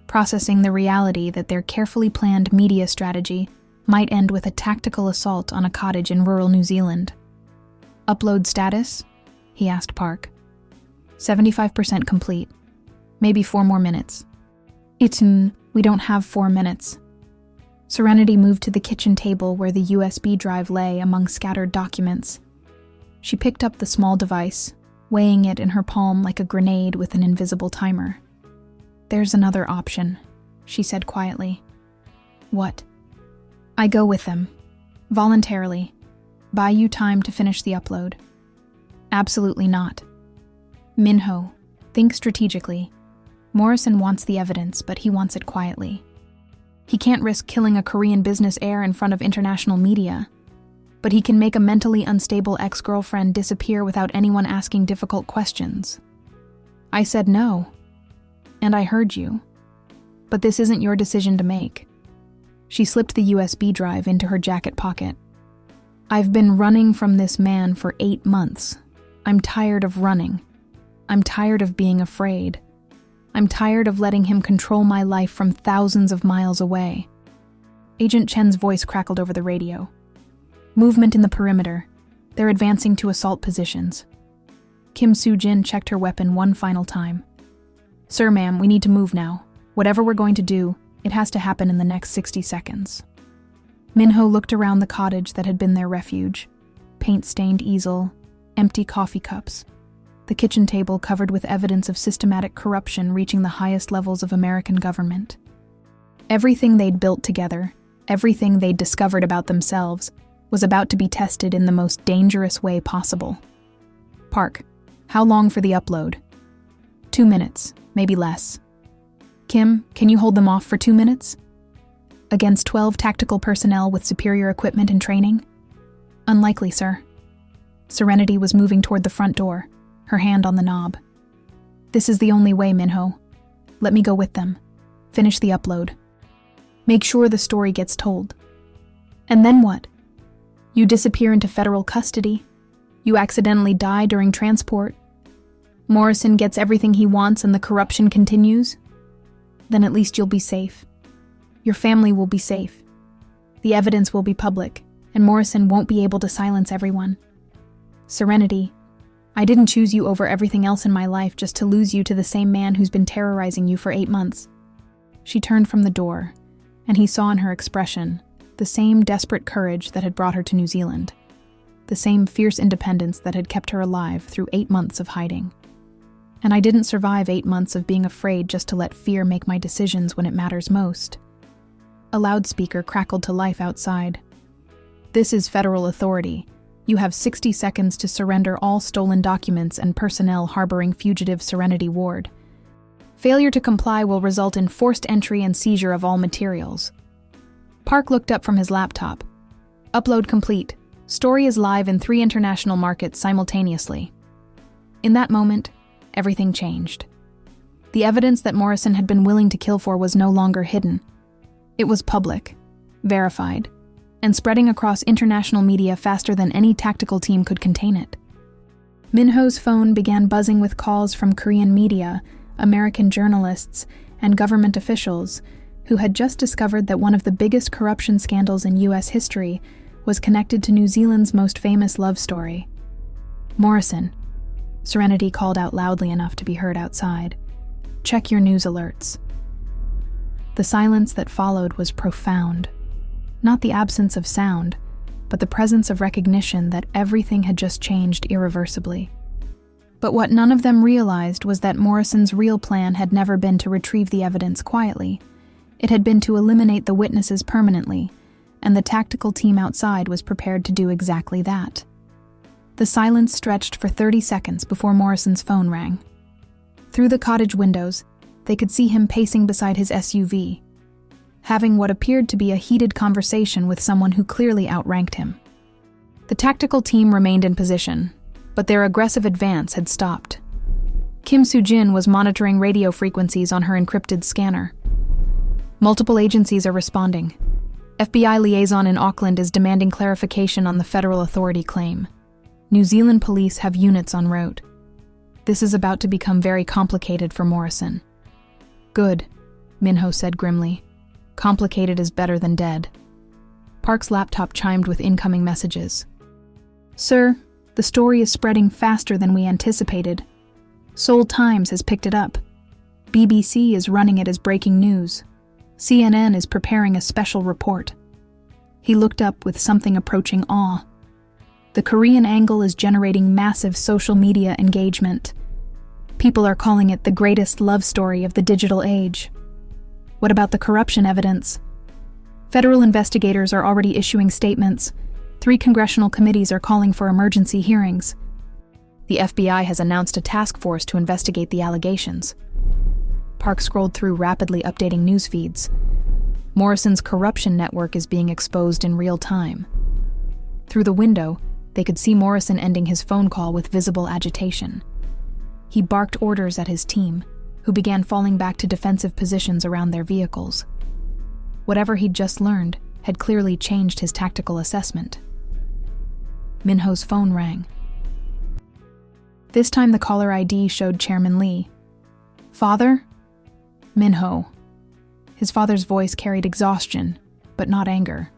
processing the reality that their carefully planned media strategy might end with a tactical assault on a cottage in rural New Zealand. "Upload status?" he asked Park. 75% complete. Maybe 4 more minutes." We don't have 4 minutes." Serenity moved to the kitchen table where the USB drive lay among scattered documents. She picked up the small device, weighing it in her palm like a grenade with an invisible timer. "There's another option," she said quietly. "What?" "I go with them. Voluntarily. Buy you time to finish the upload." "Absolutely not." "Minho, think strategically. Morrison wants the evidence, but he wants it quietly. He can't risk killing a Korean business heir in front of international media, but he can make a mentally unstable ex-girlfriend disappear without anyone asking difficult questions. I said no, and I heard you, but this isn't your decision to make." She slipped the USB drive into her jacket pocket. "I've been running from this man for 8 months. I'm tired of running. I'm tired of being afraid. I'm tired of letting him control my life from thousands of miles away." Agent Chen's voice crackled over the radio. "Movement in the perimeter. They're advancing to assault positions." Kim Soo-jin checked her weapon one final time. "Sir, ma'am, we need to move now. Whatever we're going to do, it has to happen in the next 60 seconds. Minho looked around the cottage that had been their refuge. Paint-stained easel, empty coffee cups, the kitchen table covered with evidence of systematic corruption reaching the highest levels of American government. Everything they'd built together, everything they'd discovered about themselves, was about to be tested in the most dangerous way possible. "Park, how long for the upload?" 2 minutes, maybe less." "Kim, can you hold them off for 2 minutes?" "Against 12 tactical personnel with superior equipment and training?" "Unlikely, sir." Serenity was moving toward the front door, her hand on the knob. "This is the only way, Minho. Let me go with them. Finish the upload. Make sure the story gets told." "And then what?" "You disappear into federal custody. You accidentally die during transport. Morrison gets everything he wants and the corruption continues. Then at least you'll be safe. Your family will be safe. The evidence will be public, and Morrison won't be able to silence everyone. Serenity, I didn't choose you over everything else in my life just to lose you to the same man who's been terrorizing you for 8 months." She turned from the door, and he saw in her expression the same desperate courage that had brought her to New Zealand, the same fierce independence that had kept her alive through 8 months of hiding. "And I didn't survive 8 months of being afraid just to let fear make my decisions when it matters most." A loudspeaker crackled to life outside. "This is federal authority. You have 60 seconds to surrender all stolen documents and personnel harboring fugitive Serenity Ward. Failure to comply will result in forced entry and seizure of all materials." Park looked up from his laptop. "Upload complete. Story is live in 3 international markets simultaneously." In that moment, everything changed. The evidence that Morrison had been willing to kill for was no longer hidden. It was public, verified, and spreading across international media faster than any tactical team could contain it. Minho's phone began buzzing with calls from Korean media, American journalists, and government officials who had just discovered that one of the biggest corruption scandals in U.S. history was connected to New Zealand's most famous love story. "Morrison," Serenity called out loudly enough to be heard outside. "Check your news alerts." The silence that followed was profound. Not the absence of sound, but the presence of recognition that everything had just changed irreversibly. But what none of them realized was that Morrison's real plan had never been to retrieve the evidence quietly. It had been to eliminate the witnesses permanently, and the tactical team outside was prepared to do exactly that. The silence stretched for 30 seconds before Morrison's phone rang. Through the cottage windows, they could see him pacing beside his SUV, having what appeared to be a heated conversation with someone who clearly outranked him. The tactical team remained in position, but their aggressive advance had stopped. Kim Soo-jin was monitoring radio frequencies on her encrypted scanner. "Multiple agencies are responding. FBI liaison in Auckland is demanding clarification on the federal authority claim. New Zealand police have units en route. This is about to become very complicated for Morrison." "Good," Minho said grimly. "Complicated is better than dead." Park's laptop chimed with incoming messages. "Sir, the story is spreading faster than we anticipated. Seoul Times has picked it up. BBC is running it as breaking news. CNN is preparing a special report." He looked up with something approaching awe. "The Korean angle is generating massive social media engagement. People are calling it the greatest love story of the digital age. What about the corruption evidence? Federal investigators are already issuing statements. 3 congressional committees are calling for emergency hearings. The FBI has announced a task force to investigate the allegations." Park scrolled through rapidly updating news feeds. Morrison's corruption network is being exposed in real time. Through the window, they could see Morrison ending his phone call with visible agitation. He barked orders at his team, who began falling back to defensive positions around their vehicles. Whatever he'd just learned had clearly changed his tactical assessment. Minho's phone rang. This time the caller ID showed Chairman Lee. "Father?" "Minho." His father's voice carried exhaustion, but not anger.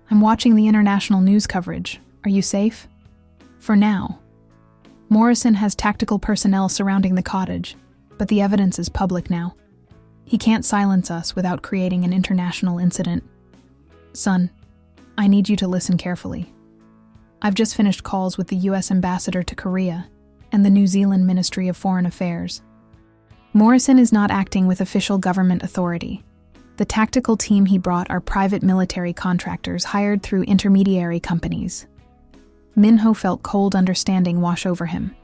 "I'm watching the international news coverage. Are you safe?" "For now." "Morrison has tactical personnel surrounding the cottage, but the evidence is public now. He can't silence us without creating an international incident. Son, I need you to listen carefully. I've just finished calls with the U.S. ambassador to Korea and the New Zealand Ministry of Foreign Affairs. Morrison is not acting with official government authority. The tactical team he brought are private military contractors hired through intermediary companies." Minho felt cold understanding wash over him.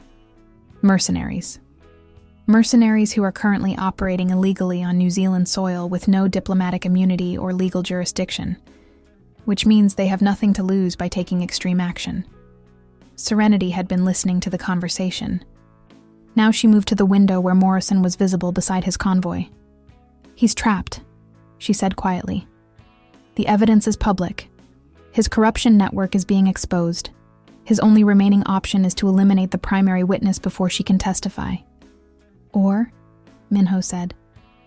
"Mercenaries. Mercenaries who are currently operating illegally on New Zealand soil with no diplomatic immunity or legal jurisdiction, which means they have nothing to lose by taking extreme action." Serenity had been listening to the conversation. Now she moved to the window where Morrison was visible beside his convoy. "He's trapped," she said quietly. "The evidence is public. His corruption network is being exposed. His only remaining option is to eliminate the primary witness before she can testify. Or," Minho said,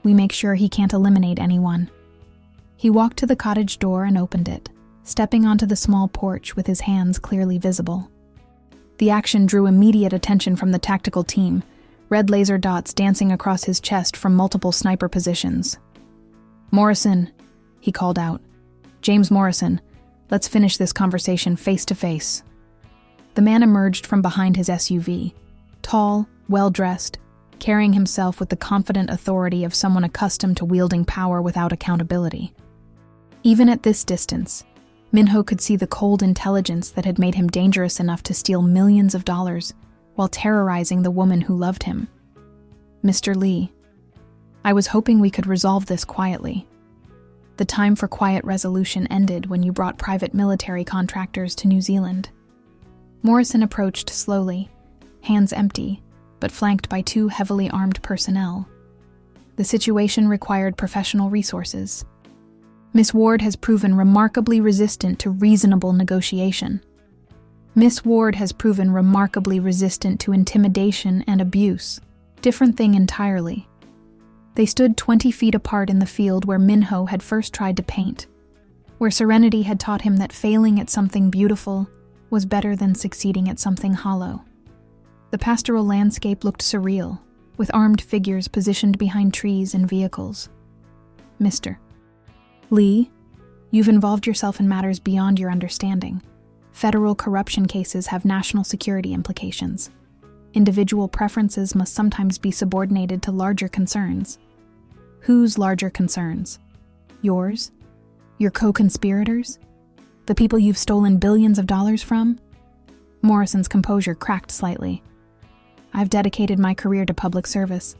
"we make sure he can't eliminate anyone." He walked to the cottage door and opened it, stepping onto the small porch with his hands clearly visible. The action drew immediate attention from the tactical team, red laser dots dancing across his chest from multiple sniper positions. "Morrison," he called out. "James Morrison, let's finish this conversation face to face." The man emerged from behind his SUV, tall, well-dressed, carrying himself with the confident authority of someone accustomed to wielding power without accountability. Even at this distance, Minho could see the cold intelligence that had made him dangerous enough to steal millions of dollars while terrorizing the woman who loved him. "Mr. Lee, I was hoping we could resolve this quietly. The time for quiet resolution ended when you brought private military contractors to New Zealand." Morrison approached slowly, hands empty, but flanked by 2 heavily armed personnel. The situation required professional resources. Miss Ward has proven remarkably resistant to reasonable negotiation. Miss Ward has proven remarkably resistant to intimidation and abuse. Different thing entirely. They stood 20 feet apart in the field where Minho had first tried to paint, where Serenity had taught him that failing at something beautiful was better than succeeding at something hollow. The pastoral landscape looked surreal, with armed figures positioned behind trees and vehicles. "Mr. Lee, you've involved yourself in matters beyond your understanding. Federal corruption cases have national security implications. Individual preferences must sometimes be subordinated to larger concerns." "Whose larger concerns? Yours? Your co-conspirators? The people you've stolen billions of dollars from?" Morrison's composure cracked slightly. "I've dedicated my career to public service.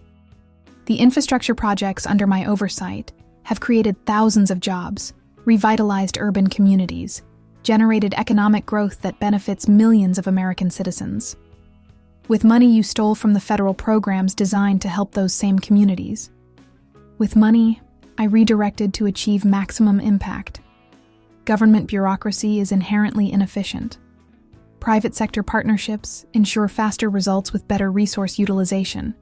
The infrastructure projects under my oversight have created thousands of jobs, revitalized urban communities, generated economic growth that benefits millions of American citizens. With money you stole from the federal programs designed to help those same communities. With money I redirected to achieve maximum impact. Government bureaucracy is inherently inefficient. Private sector partnerships ensure faster results with better resource utilization."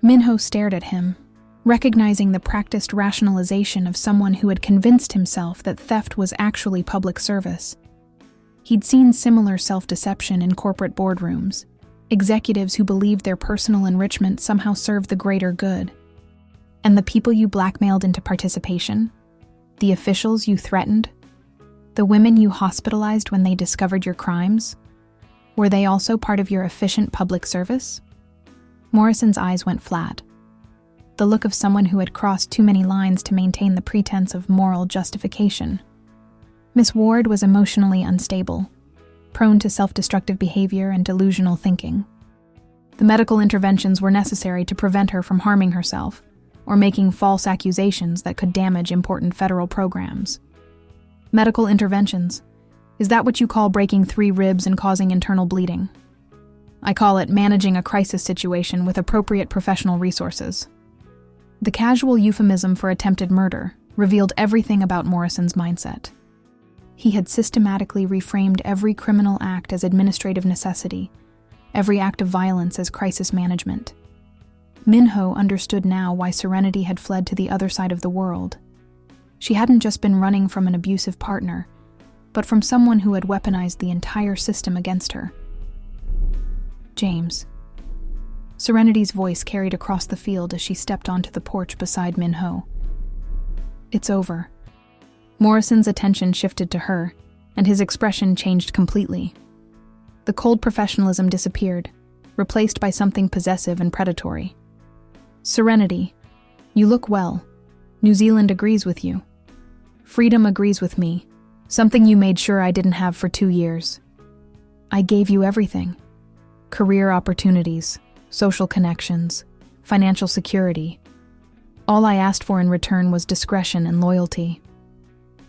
Minho stared at him, recognizing the practiced rationalization of someone who had convinced himself that theft was actually public service. He'd seen similar self-deception in corporate boardrooms, executives who believed their personal enrichment somehow served the greater good. And the people you blackmailed into participation? The officials you threatened? The women you hospitalized when they discovered your crimes? Were they also part of your efficient public service? Morrison's eyes went flat. The look of someone who had crossed too many lines to maintain the pretense of moral justification. Miss Ward was emotionally unstable, prone to self-destructive behavior and delusional thinking. The medical interventions were necessary to prevent her from harming herself or making false accusations that could damage important federal programs. Medical interventions. Is that what you call breaking 3 ribs and causing internal bleeding? I call it managing a crisis situation with appropriate professional resources. The casual euphemism for attempted murder revealed everything about Morrison's mindset. He had systematically reframed every criminal act as administrative necessity, every act of violence as crisis management. Min-ho understood now why Serenity had fled to the other side of the world. She hadn't just been running from an abusive partner, but from someone who had weaponized the entire system against her. James. Serenity's voice carried across the field as she stepped onto the porch beside Min-ho. It's over. Morrison's attention shifted to her, and his expression changed completely. The cold professionalism disappeared, replaced by something possessive and predatory. Serenity, you look well. New Zealand agrees with you. Freedom agrees with me, something you made sure I didn't have for 2 years. I gave you everything. Career opportunities, social connections, financial security. All I asked for in return was discretion and loyalty.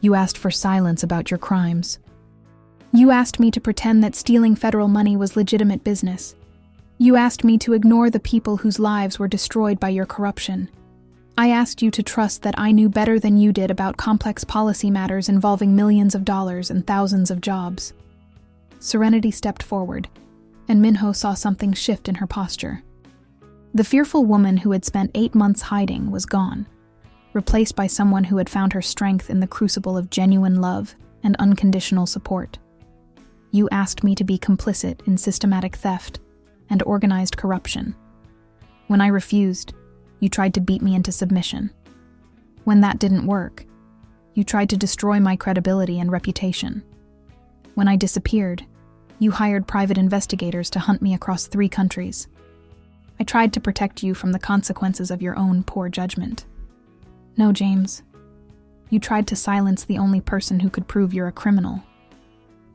You asked for silence about your crimes. You asked me to pretend that stealing federal money was legitimate business. You asked me to ignore the people whose lives were destroyed by your corruption. I asked you to trust that I knew better than you did about complex policy matters involving millions of dollars and thousands of jobs. Serenity stepped forward, and Min-ho saw something shift in her posture. The fearful woman who had spent 8 months hiding was gone, replaced by someone who had found her strength in the crucible of genuine love and unconditional support. You asked me to be complicit in systematic theft and organized corruption. When I refused, you tried to beat me into submission. When that didn't work, you tried to destroy my credibility and reputation. When I disappeared, you hired private investigators to hunt me across 3 countries. I tried to protect you from the consequences of your own poor judgment. No, James. You tried to silence the only person who could prove you're a criminal.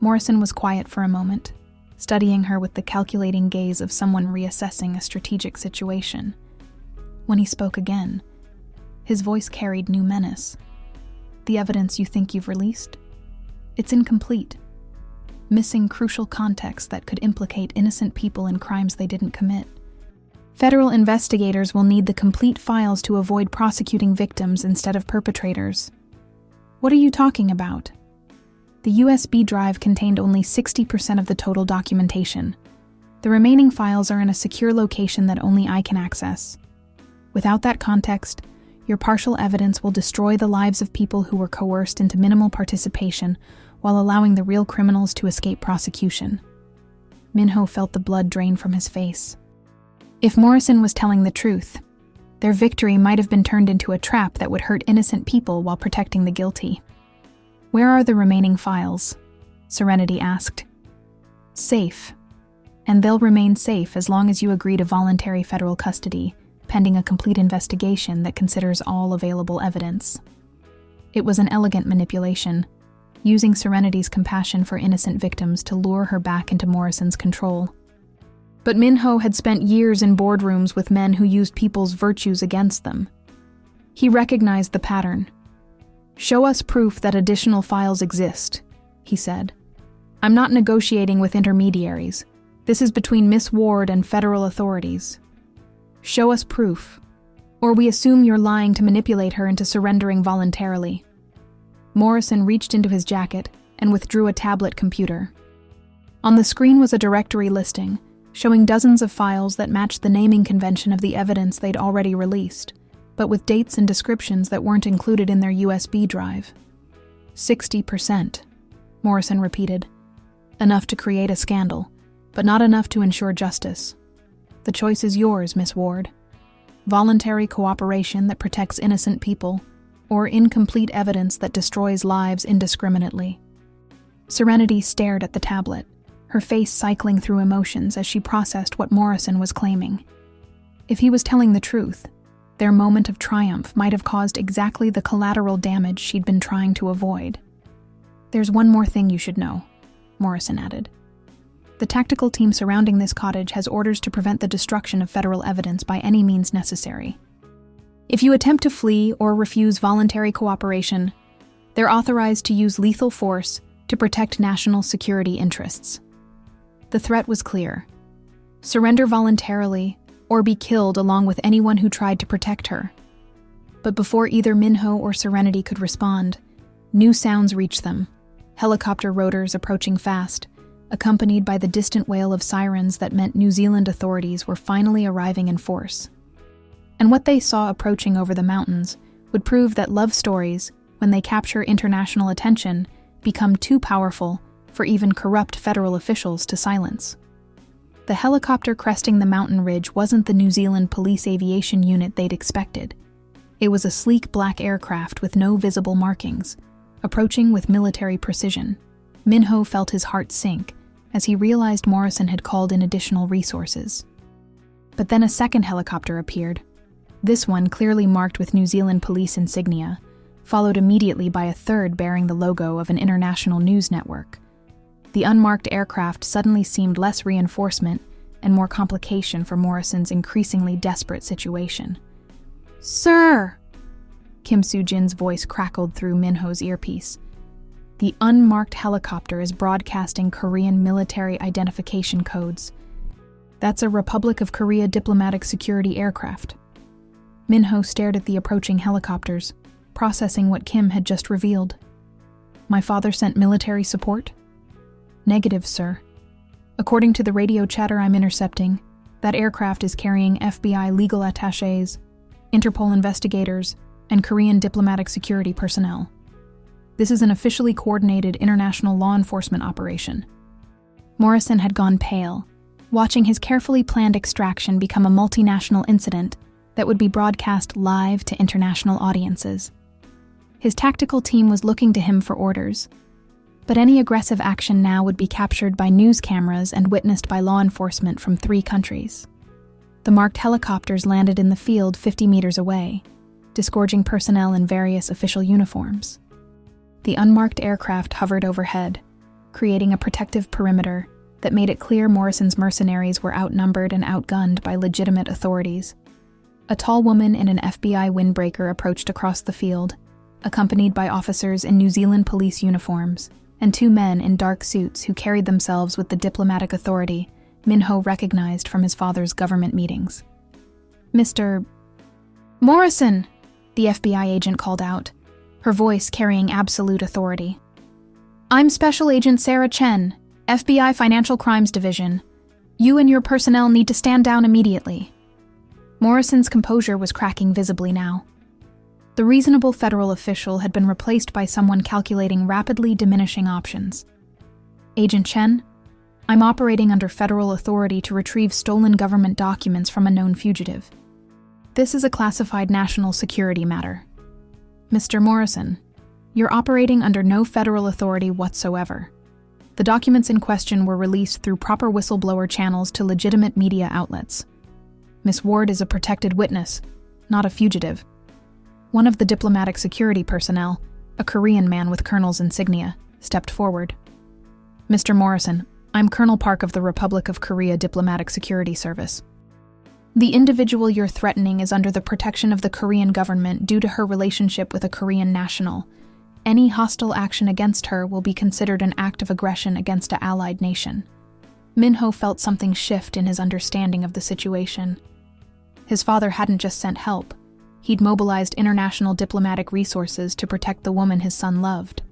Morrison was quiet for a moment, studying her with the calculating gaze of someone reassessing a strategic situation. When he spoke again, his voice carried new menace. The evidence you think you've released? It's incomplete, missing crucial context that could implicate innocent people in crimes they didn't commit. Federal investigators will need the complete files to avoid prosecuting victims instead of perpetrators. What are you talking about? The USB drive contained only 60% of the total documentation. The remaining files are in a secure location that only I can access. Without that context, your partial evidence will destroy the lives of people who were coerced into minimal participation while allowing the real criminals to escape prosecution. Min-ho felt the blood drain from his face. If Morrison was telling the truth, their victory might have been turned into a trap that would hurt innocent people while protecting the guilty. Where are the remaining files? Serenity asked. Safe. And they'll remain safe as long as you agree to voluntary federal custody, pending a complete investigation that considers all available evidence. It was an elegant manipulation, using Serenity's compassion for innocent victims to lure her back into Morrison's control. But Min-ho had spent years in boardrooms with men who used people's virtues against them. He recognized the pattern. "Show us proof that additional files exist," he said. "I'm not negotiating with intermediaries. This is between Miss Ward and federal authorities. Show us proof, or we assume you're lying to manipulate her into surrendering voluntarily." Morrison reached into his jacket and withdrew a tablet computer. On the screen was a directory listing, showing dozens of files that matched the naming convention of the evidence they'd already released, but with dates and descriptions that weren't included in their USB drive. 60%, Morrison repeated. Enough to create a scandal, but not enough to ensure justice. The choice is yours, Miss Ward. Voluntary cooperation that protects innocent people, or incomplete evidence that destroys lives indiscriminately. Serenity stared at the tablet, her face cycling through emotions as she processed what Morrison was claiming. If he was telling the truth, their moment of triumph might have caused exactly the collateral damage she'd been trying to avoid. "There's one more thing you should know," Morrison added. "The tactical team surrounding this cottage has orders to prevent the destruction of federal evidence by any means necessary. If you attempt to flee or refuse voluntary cooperation, they're authorized to use lethal force to protect national security interests." The threat was clear. Surrender voluntarily, or be killed along with anyone who tried to protect her. But before either Min-ho or Serenity could respond, new sounds reached them, helicopter rotors approaching fast, accompanied by the distant wail of sirens that meant New Zealand authorities were finally arriving in force. And what they saw approaching over the mountains would prove that love stories, when they capture international attention, become too powerful for even corrupt federal officials to silence. The helicopter cresting the mountain ridge wasn't the New Zealand Police Aviation Unit they'd expected. It was a sleek black aircraft with no visible markings, approaching with military precision. Minho felt his heart sink as he realized Morrison had called in additional resources. But then a second helicopter appeared, this one clearly marked with New Zealand police insignia, followed immediately by a third bearing the logo of an international news network. The unmarked aircraft suddenly seemed less reinforcement and more complication for Morrison's increasingly desperate situation. "Sir!" Kim Soo-jin's voice crackled through Minho's earpiece. The unmarked helicopter is broadcasting Korean military identification codes. That's a Republic of Korea diplomatic security aircraft. Minho stared at the approaching helicopters, processing what Kim had just revealed. "My father sent military support?" "Negative, sir. According to the radio chatter I'm intercepting, that aircraft is carrying FBI legal attachés, Interpol investigators, and Korean diplomatic security personnel. This is an officially coordinated international law enforcement operation." Morrison had gone pale, watching his carefully planned extraction become a multinational incident that would be broadcast live to international audiences. His tactical team was looking to him for orders, but any aggressive action now would be captured by news cameras and witnessed by law enforcement from 3 countries. The marked helicopters landed in the field 50 meters away, disgorging personnel in various official uniforms. The unmarked aircraft hovered overhead, creating a protective perimeter that made it clear Morrison's mercenaries were outnumbered and outgunned by legitimate authorities. A tall woman in an FBI windbreaker approached across the field, accompanied by officers in New Zealand police uniforms, and 2 men in dark suits who carried themselves with the diplomatic authority Minho recognized from his father's government meetings. "Mr. Morrison!" the FBI agent called out, her voice carrying absolute authority. "I'm Special Agent Sarah Chen, FBI Financial Crimes Division. You and your personnel need to stand down immediately." Morrison's composure was cracking visibly now. The reasonable federal official had been replaced by someone calculating rapidly diminishing options. "Agent Chen, I'm operating under federal authority to retrieve stolen government documents from a known fugitive. This is a classified national security matter. Mr. Morrison, you're operating under no federal authority whatsoever. The documents in question were released through proper whistleblower channels to legitimate media outlets. Miss Ward is a protected witness, not a fugitive." One of the diplomatic security personnel, a Korean man with colonel's insignia, stepped forward. "Mr. Morrison, I'm Colonel Park of the Republic of Korea Diplomatic Security Service. The individual you're threatening is under the protection of the Korean government due to her relationship with a Korean national. Any hostile action against her will be considered an act of aggression against an allied nation." Minho felt something shift in his understanding of the situation. His father hadn't just sent help. He'd mobilized international diplomatic resources to protect the woman his son loved.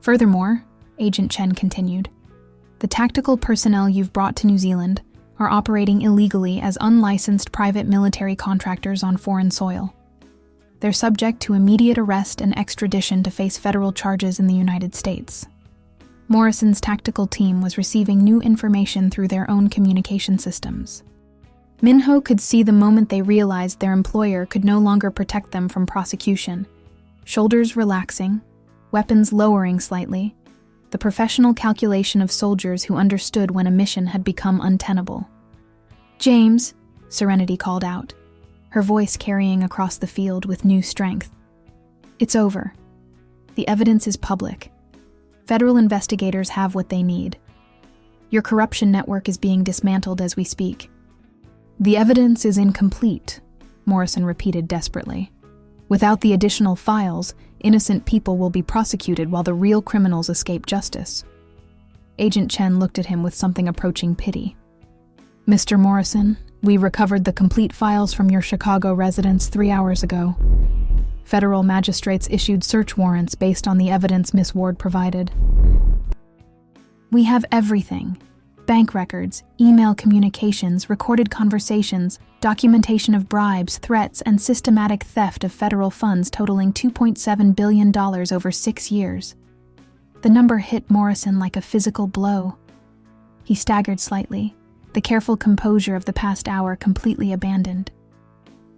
"Furthermore," Agent Chen continued, "the tactical personnel you've brought to New Zealand are operating illegally as unlicensed private military contractors on foreign soil. They're subject to immediate arrest and extradition to face federal charges in the United States." Morrison's tactical team was receiving new information through their own communication systems. Minho could see the moment they realized their employer could no longer protect them from prosecution. Shoulders relaxing, weapons lowering slightly, the professional calculation of soldiers who understood when a mission had become untenable. "James," Serenity called out, her voice carrying across the field with new strength. "It's over. The evidence is public. Federal investigators have what they need. Your corruption network is being dismantled as we speak." "The evidence is incomplete," Morrison repeated desperately. "Without the additional files, innocent people will be prosecuted while the real criminals escape justice." Agent Chen looked at him with something approaching pity. "Mr. Morrison, we recovered the complete files from your Chicago residence 3 hours ago. Federal magistrates issued search warrants based on the evidence Miss Ward provided. We have everything. Bank records, email communications, recorded conversations, documentation of bribes, threats, and systematic theft of federal funds totaling $2.7 billion over 6 years. The number hit Morrison like a physical blow. He staggered slightly, the careful composure of the past hour completely abandoned.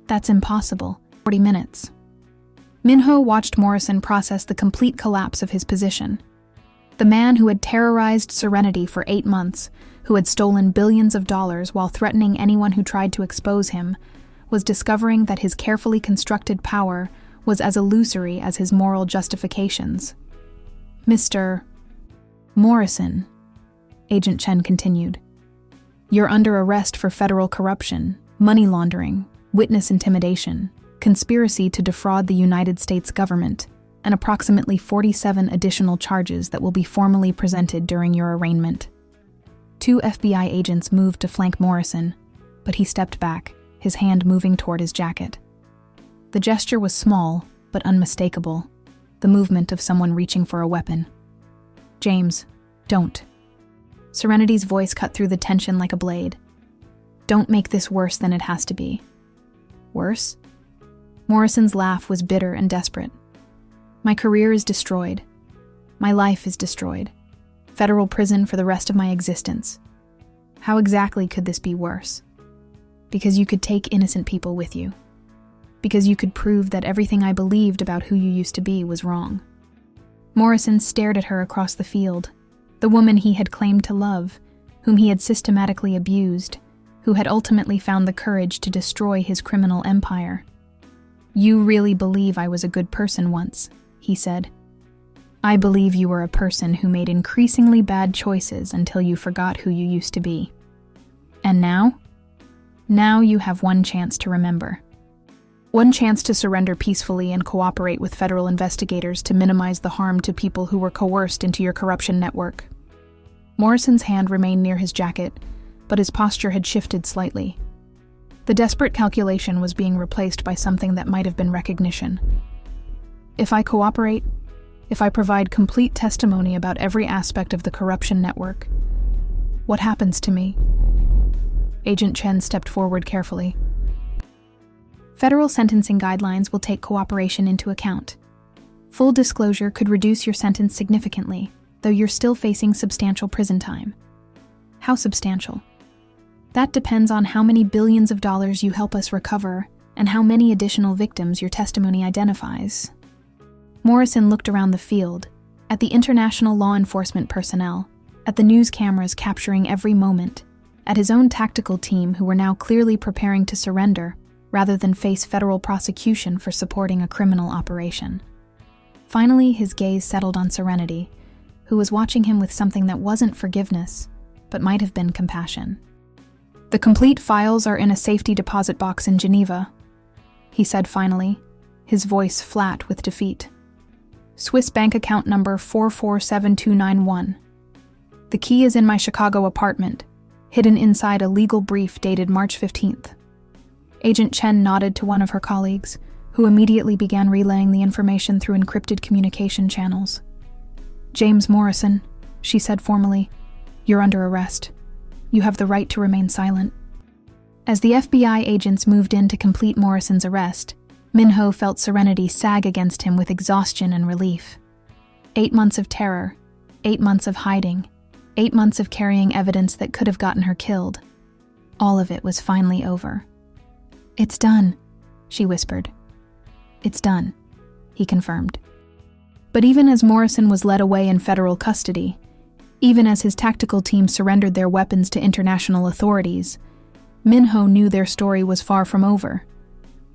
That's impossible. 40 minutes. Minho watched Morrison process the complete collapse of his position. The man who had terrorized Serenity for 8 months, who had stolen billions of dollars while threatening anyone who tried to expose him, was discovering that his carefully constructed power was as illusory as his moral justifications. Mr. Morrison, Agent Chen continued, you're under arrest for federal corruption, money laundering, witness intimidation, conspiracy to defraud the United States government, and approximately 47 additional charges that will be formally presented during your arraignment. 2 FBI agents moved to flank Morrison, but he stepped back, his hand moving toward his jacket. The gesture was small, but unmistakable, the movement of someone reaching for a weapon. James, don't. Serenity's voice cut through the tension like a blade. Don't make this worse than it has to be. Worse? Morrison's laugh was bitter and desperate. My career is destroyed. My life is destroyed. Federal prison for the rest of my existence. How exactly could this be worse? Because you could take innocent people with you. Because you could prove that everything I believed about who you used to be was wrong. Morrison stared at her across the field, the woman he had claimed to love, whom he had systematically abused, who had ultimately found the courage to destroy his criminal empire. You really believe I was a good person once, he said. I believe you were a person who made increasingly bad choices until you forgot who you used to be. And now? Now you have one chance to remember. One chance to surrender peacefully and cooperate with federal investigators to minimize the harm to people who were coerced into your corruption network. Morrison's hand remained near his jacket, but his posture had shifted slightly. The desperate calculation was being replaced by something that might have been recognition. If I cooperate, if I provide complete testimony about every aspect of the corruption network, what happens to me? Agent Chen stepped forward carefully. Federal sentencing guidelines will take cooperation into account. Full disclosure could reduce your sentence significantly, though you're still facing substantial prison time. How substantial? That depends on how many billions of dollars you help us recover and how many additional victims your testimony identifies. Morrison looked around the field, at the international law enforcement personnel, at the news cameras capturing every moment, at his own tactical team who were now clearly preparing to surrender rather than face federal prosecution for supporting a criminal operation. Finally, his gaze settled on Serenity, who was watching him with something that wasn't forgiveness, but might have been compassion. The complete files are in a safety deposit box in Geneva, he said finally, his voice flat with defeat. Swiss bank account number 447291. The key is in my Chicago apartment, hidden inside a legal brief dated March 15th. Agent Chen nodded to one of her colleagues, who immediately began relaying the information through encrypted communication channels. James Morrison, she said formally, you're under arrest. You have the right to remain silent. As the FBI agents moved in to complete Morrison's arrest, Minho felt Serenity sag against him with exhaustion and relief. 8 months of terror, 8 months of hiding, 8 months of carrying evidence that could have gotten her killed. All of it was finally over. It's done, she whispered. It's done, he confirmed. But even as Morrison was led away in federal custody, even as his tactical team surrendered their weapons to international authorities, Minho knew their story was far from over.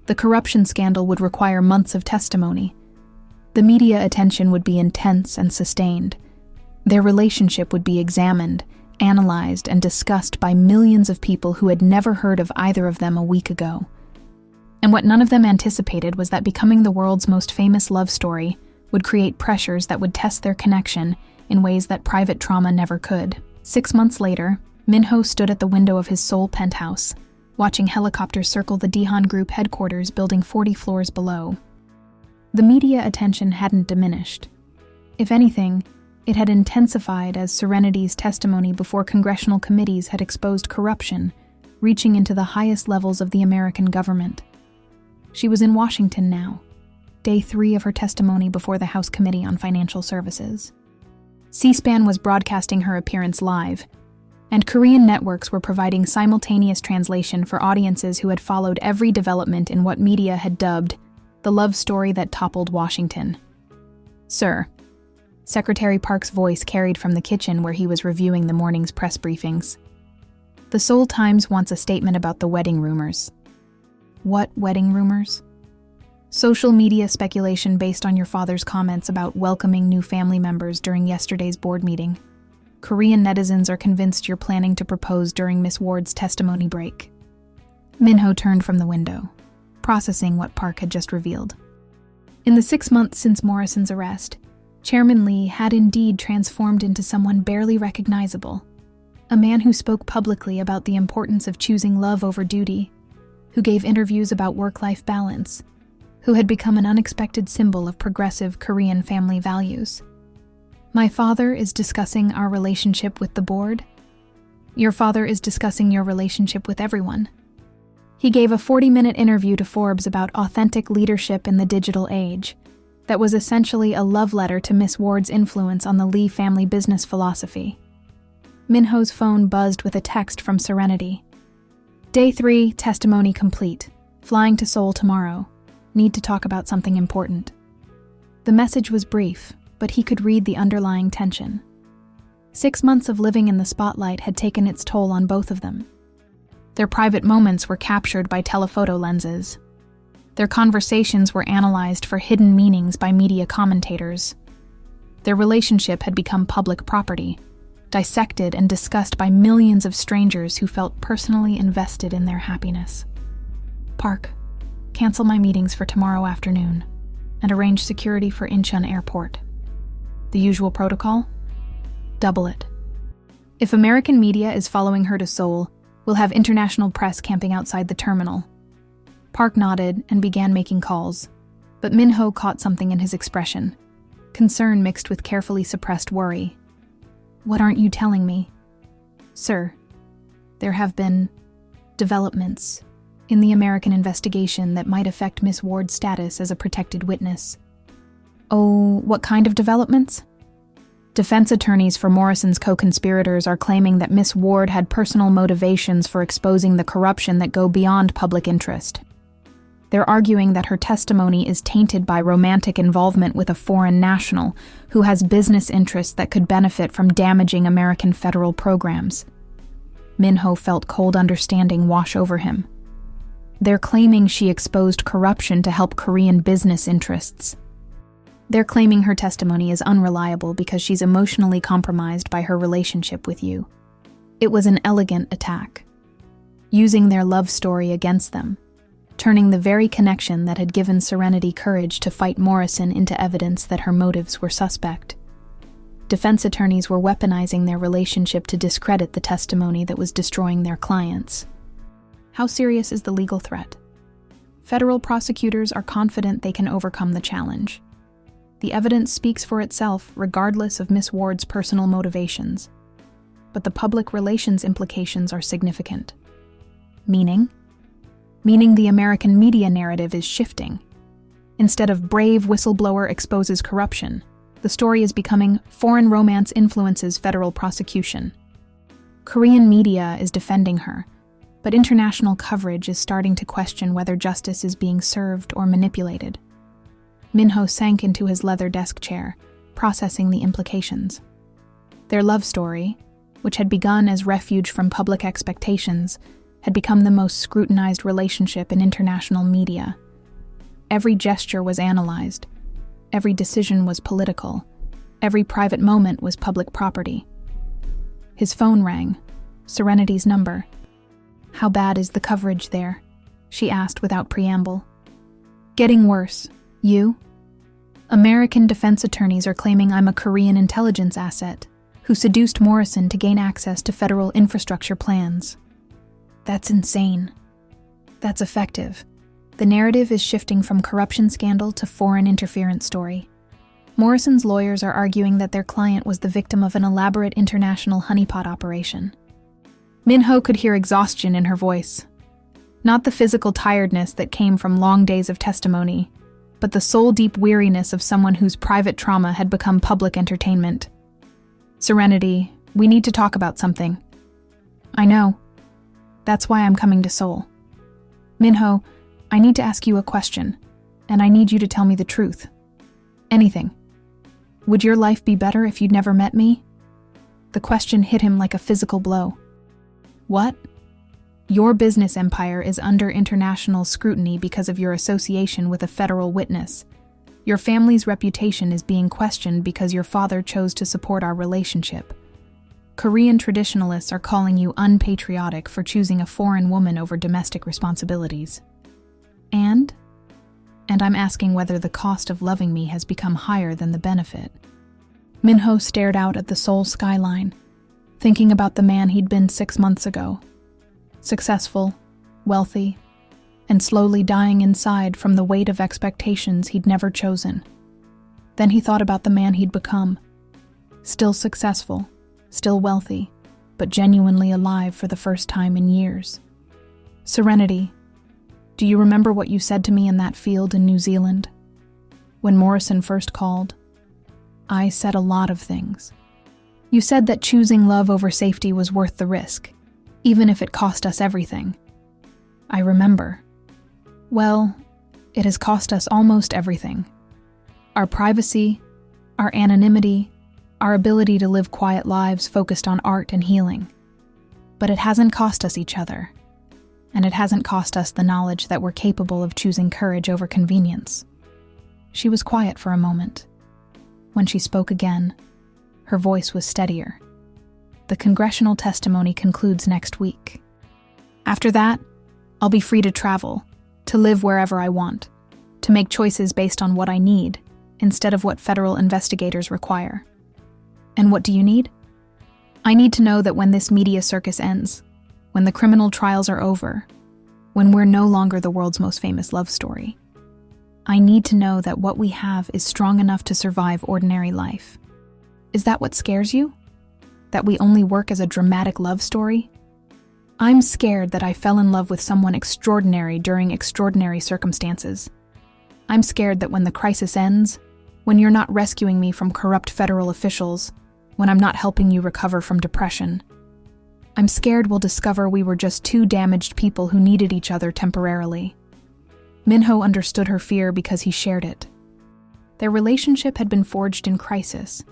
The corruption scandal would require months of testimony. The media attention would be intense and sustained. Their relationship would be examined, analyzed, and discussed by millions of people who had never heard of either of them a week ago. And what none of them anticipated was that becoming the world's most famous love story would create pressures that would test their connection in ways that private trauma never could. 6 months later, Minho stood at the window of his Seoul penthouse, watching helicopters circle the Daehan Group headquarters building 40 floors below. The media attention hadn't diminished. If anything, It had intensified as Serenity's testimony before congressional committees had exposed corruption, reaching into the highest levels of the American government. She was in Washington now, day 3 of her testimony before the House Committee on Financial Services. C-SPAN was broadcasting her appearance live, and Korean networks were providing simultaneous translation for audiences who had followed every development in what media had dubbed the love story that toppled Washington. "Sir," Secretary Park's voice carried from the kitchen where he was reviewing the morning's press briefings. "The Seoul Times wants a statement about the wedding rumors." "What wedding rumors?" "Social media speculation based on your father's comments about welcoming new family members during yesterday's board meeting. Korean netizens are convinced you're planning to propose during Miss Ward's testimony break." Minho turned from the window, processing what Park had just revealed. In the 6 months since Morrison's arrest, Chairman Lee had indeed transformed into someone barely recognizable, a man who spoke publicly about the importance of choosing love over duty, who gave interviews about work-life balance, who had become an unexpected symbol of progressive Korean family values. "My father is discussing our relationship with the board." "Your father is discussing your relationship with everyone." He gave a 40-minute interview to Forbes about authentic leadership in the digital age that was essentially a love letter to Miss Ward's influence on the Lee family business philosophy. Minho's phone buzzed with a text from Serenity. "Day 3, testimony complete. Flying to Seoul tomorrow. Need to talk about something important." The message was brief, but he could read the underlying tension. 6 months of living in the spotlight had taken its toll on both of them. Their private moments were captured by telephoto lenses. Their conversations were analyzed for hidden meanings by media commentators. Their relationship had become public property, dissected and discussed by millions of strangers who felt personally invested in their happiness. "Park, cancel my meetings for tomorrow afternoon and arrange security for Incheon Airport." "The usual protocol?" "Double it. If American media is following her to Seoul, we'll have international press camping outside the terminal." Park nodded and began making calls, but Minho caught something in his expression, concern mixed with carefully suppressed worry. "What aren't you telling me?" "Sir, there have been developments in the American investigation that might affect Miss Ward's status as a protected witness." "Oh, what kind of developments?" "Defense attorneys for Morrison's co-conspirators are claiming that Miss Ward had personal motivations for exposing the corruption that go beyond public interest. They're arguing that her testimony is tainted by romantic involvement with a foreign national who has business interests that could benefit from damaging American federal programs." Minho felt cold understanding wash over him. "They're claiming she exposed corruption to help Korean business interests. They're claiming her testimony is unreliable because she's emotionally compromised by her relationship with you. It was an elegant attack, using their love story against them, turning the very connection that had given Serenity courage to fight Morrison into evidence that her motives were suspect. Defense attorneys were weaponizing their relationship to discredit the testimony that was destroying their clients." "How serious is the legal threat?" "Federal prosecutors are confident they can overcome the challenge. The evidence speaks for itself regardless of Miss Ward's personal motivations. But the public relations implications are significant." "Meaning?" "Meaning the American media narrative is shifting. Instead of brave whistleblower exposes corruption, the story is becoming foreign romance influences federal prosecution. Korean media is defending her, but international coverage is starting to question whether justice is being served or manipulated." Minho sank into his leather desk chair, processing the implications. Their love story, which had begun as refuge from public expectations, had become the most scrutinized relationship in international media. Every gesture was analyzed. Every decision was political. Every private moment was public property. His phone rang. Serenity's number. "How bad is the coverage there?" she asked without preamble. "Getting worse. You?" "American defense attorneys are claiming I'm a Korean intelligence asset who seduced Morrison to gain access to federal infrastructure plans." "That's insane." "That's effective. The narrative is shifting from corruption scandal to foreign interference story. Morrison's lawyers are arguing that their client was the victim of an elaborate international honeypot operation. Min-ho could hear exhaustion in her voice. Not the physical tiredness that came from long days of testimony, but the soul-deep weariness of someone whose private trauma had become public entertainment. Serenity, we need to talk about something. I know. That's why I'm coming to Seoul. Min-ho, I need to ask you a question, and I need you to tell me the truth. Anything. Would your life be better if you'd never met me? The question hit him like a physical blow. What? Your business empire is under international scrutiny because of your association with a federal witness. Your family's reputation is being questioned because your father chose to support our relationship. Korean traditionalists are calling you unpatriotic for choosing a foreign woman over domestic responsibilities. And I'm asking whether the cost of loving me has become higher than the benefit. Min-ho stared out at the Seoul skyline, thinking about the man he'd been 6 months ago. Successful, wealthy, and slowly dying inside from the weight of expectations he'd never chosen. Then he thought about the man he'd become. Still successful, still wealthy, but genuinely alive for the first time in years. Serenity, do you remember what you said to me in that field in New Zealand? When Morrison first called, I said a lot of things. You said that choosing love over safety was worth the risk, even if it cost us everything. I remember. Well, it has cost us almost everything. Our privacy, our anonymity, our ability to live quiet lives focused on art and healing. But it hasn't cost us each other. And it hasn't cost us the knowledge that we're capable of choosing courage over convenience. She was quiet for a moment. When she spoke again, her voice was steadier. The congressional testimony concludes next week. After that, I'll be free to travel, to live wherever I want, to make choices based on what I need, instead of what federal investigators require. And what do you need? I need to know that when this media circus ends, when the criminal trials are over, when we're no longer the world's most famous love story, I need to know that what we have is strong enough to survive ordinary life. Is that what scares you? That we only work as a dramatic love story? I'm scared that I fell in love with someone extraordinary during extraordinary circumstances. I'm scared that when the crisis ends, when you're not rescuing me from corrupt federal officials, when I'm not helping you recover from depression, I'm scared we'll discover we were just two damaged people who needed each other temporarily. Min-ho understood her fear because he shared it. Their relationship had been forged in crisis,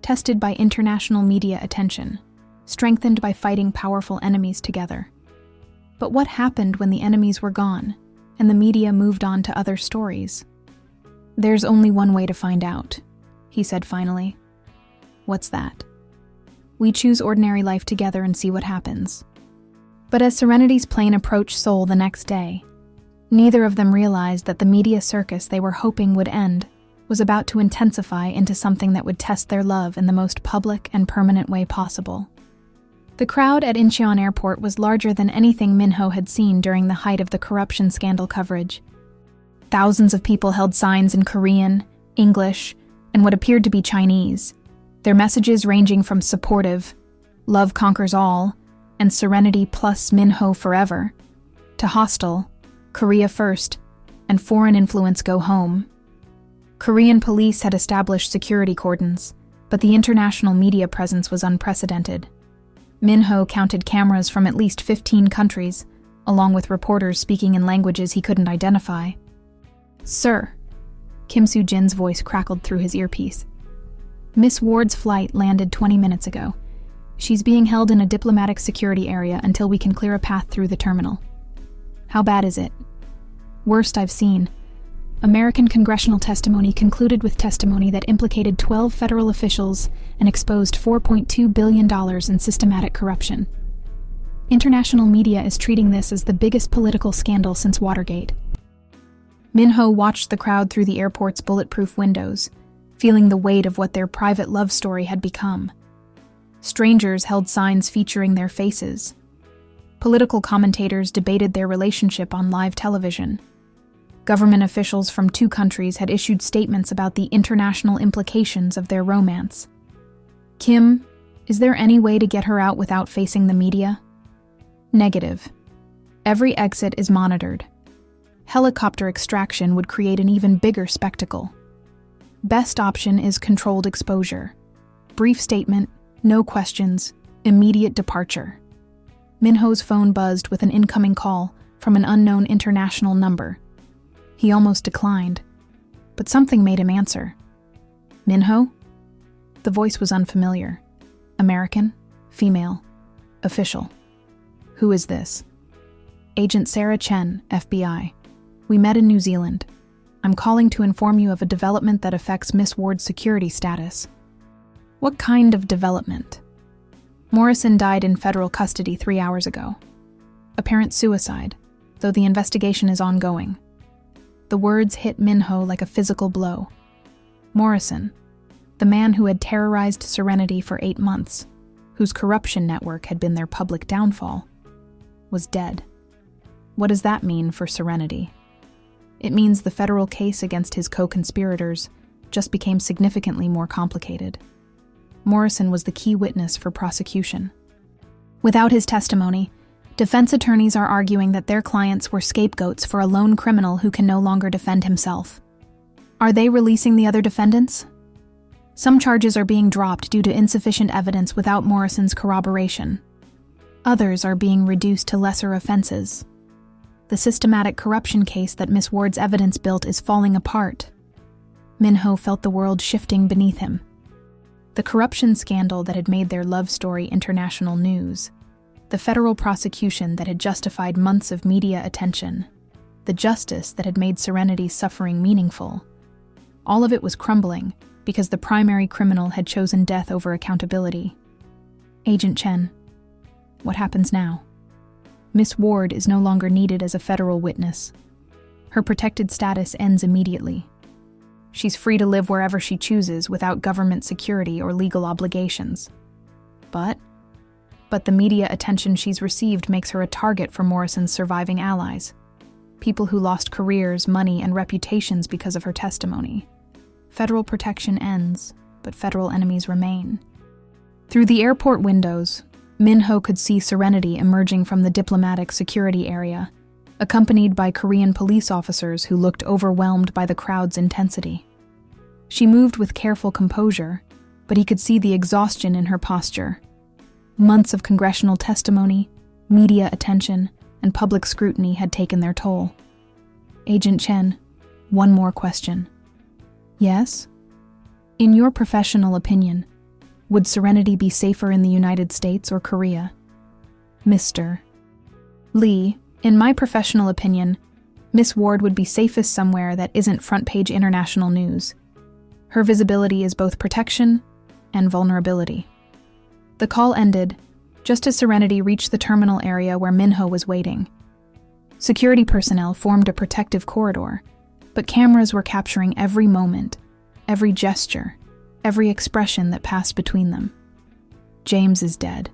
tested by international media attention, strengthened by fighting powerful enemies together. But what happened when the enemies were gone, and the media moved on to other stories? There's only one way to find out, he said finally. What's that? We choose ordinary life together and see what happens. But as Serenity's plane approached Seoul the next day, neither of them realized that the media circus they were hoping would end was about to intensify into something that would test their love in the most public and permanent way possible. The crowd at Incheon Airport was larger than anything Min-ho had seen during the height of the corruption scandal coverage. Thousands of people held signs in Korean, English, and what appeared to be Chinese, their messages ranging from supportive, love conquers all, and serenity plus Min-ho forever, to hostile, Korea first, and foreign influence go home. Korean police had established security cordons, but the international media presence was unprecedented. Min-ho counted cameras from at least 15 countries, along with reporters speaking in languages he couldn't identify. Sir, Kim Soo-jin's voice crackled through his earpiece. Miss Ward's flight landed 20 minutes ago. She's being held in a diplomatic security area until we can clear a path through the terminal. How bad is it? Worst I've seen. American congressional testimony concluded with testimony that implicated 12 federal officials and exposed $4.2 billion in systematic corruption. International media is treating this as the biggest political scandal since Watergate. Min-ho watched the crowd through the airport's bulletproof windows, feeling the weight of what their private love story had become. Strangers held signs featuring their faces. Political commentators debated their relationship on live television. Government officials from 2 countries had issued statements about the international implications of their romance. Kim, is there any way to get her out without facing the media? Negative. Every exit is monitored. Helicopter extraction would create an even bigger spectacle. Best option is controlled exposure. Brief statement, no questions, immediate departure. Minho's phone buzzed with an incoming call from an unknown international number. He almost declined, but something made him answer. Minho? The voice was unfamiliar. American, female, official. Who is this? Agent Sarah Chen, FBI. We met in New Zealand. I'm calling to inform you of a development that affects Miss Ward's security status. What kind of development? Morrison died in federal custody 3 hours ago. Apparent suicide, though the investigation is ongoing. The words hit Minho like a physical blow. Morrison, the man who had terrorized Serenity for 8 months, whose corruption network had been their public downfall, was dead. What does that mean for Serenity? It means the federal case against his co-conspirators just became significantly more complicated. Morrison was the key witness for prosecution. Without his testimony, defense attorneys are arguing that their clients were scapegoats for a lone criminal who can no longer defend himself. Are they releasing the other defendants? Some charges are being dropped due to insufficient evidence without Morrison's corroboration. Others are being reduced to lesser offenses. The systematic corruption case that Miss Ward's evidence built is falling apart. Minho felt the world shifting beneath him. The corruption scandal that had made their love story international news, the federal prosecution that had justified months of media attention, the justice that had made Serenity's suffering meaningful. All of it was crumbling because the primary criminal had chosen death over accountability. Agent Chen, what happens now? Miss Ward is no longer needed as a federal witness. Her protected status ends immediately. She's free to live wherever she chooses without government security or legal obligations. But the media attention she's received makes her a target for Morrison's surviving allies, people who lost careers, money, and reputations because of her testimony. Federal protection ends, but federal enemies remain. Through the airport windows, Minho could see Serenity emerging from the diplomatic security area, accompanied by Korean police officers who looked overwhelmed by the crowd's intensity. She moved with careful composure, but he could see the exhaustion in her posture. Months of congressional testimony, media attention, and public scrutiny had taken their toll. Agent Chen, one more question. Yes? In your professional opinion, would Serenity be safer in the United States or Korea? Mr. Lee, in my professional opinion, Miss Ward would be safest somewhere that isn't front-page international news. Her visibility is both protection and vulnerability. The call ended just as Serenity reached the terminal area where Minho was waiting. Security personnel formed a protective corridor, but cameras were capturing every moment, every gesture, every expression that passed between them. James is dead,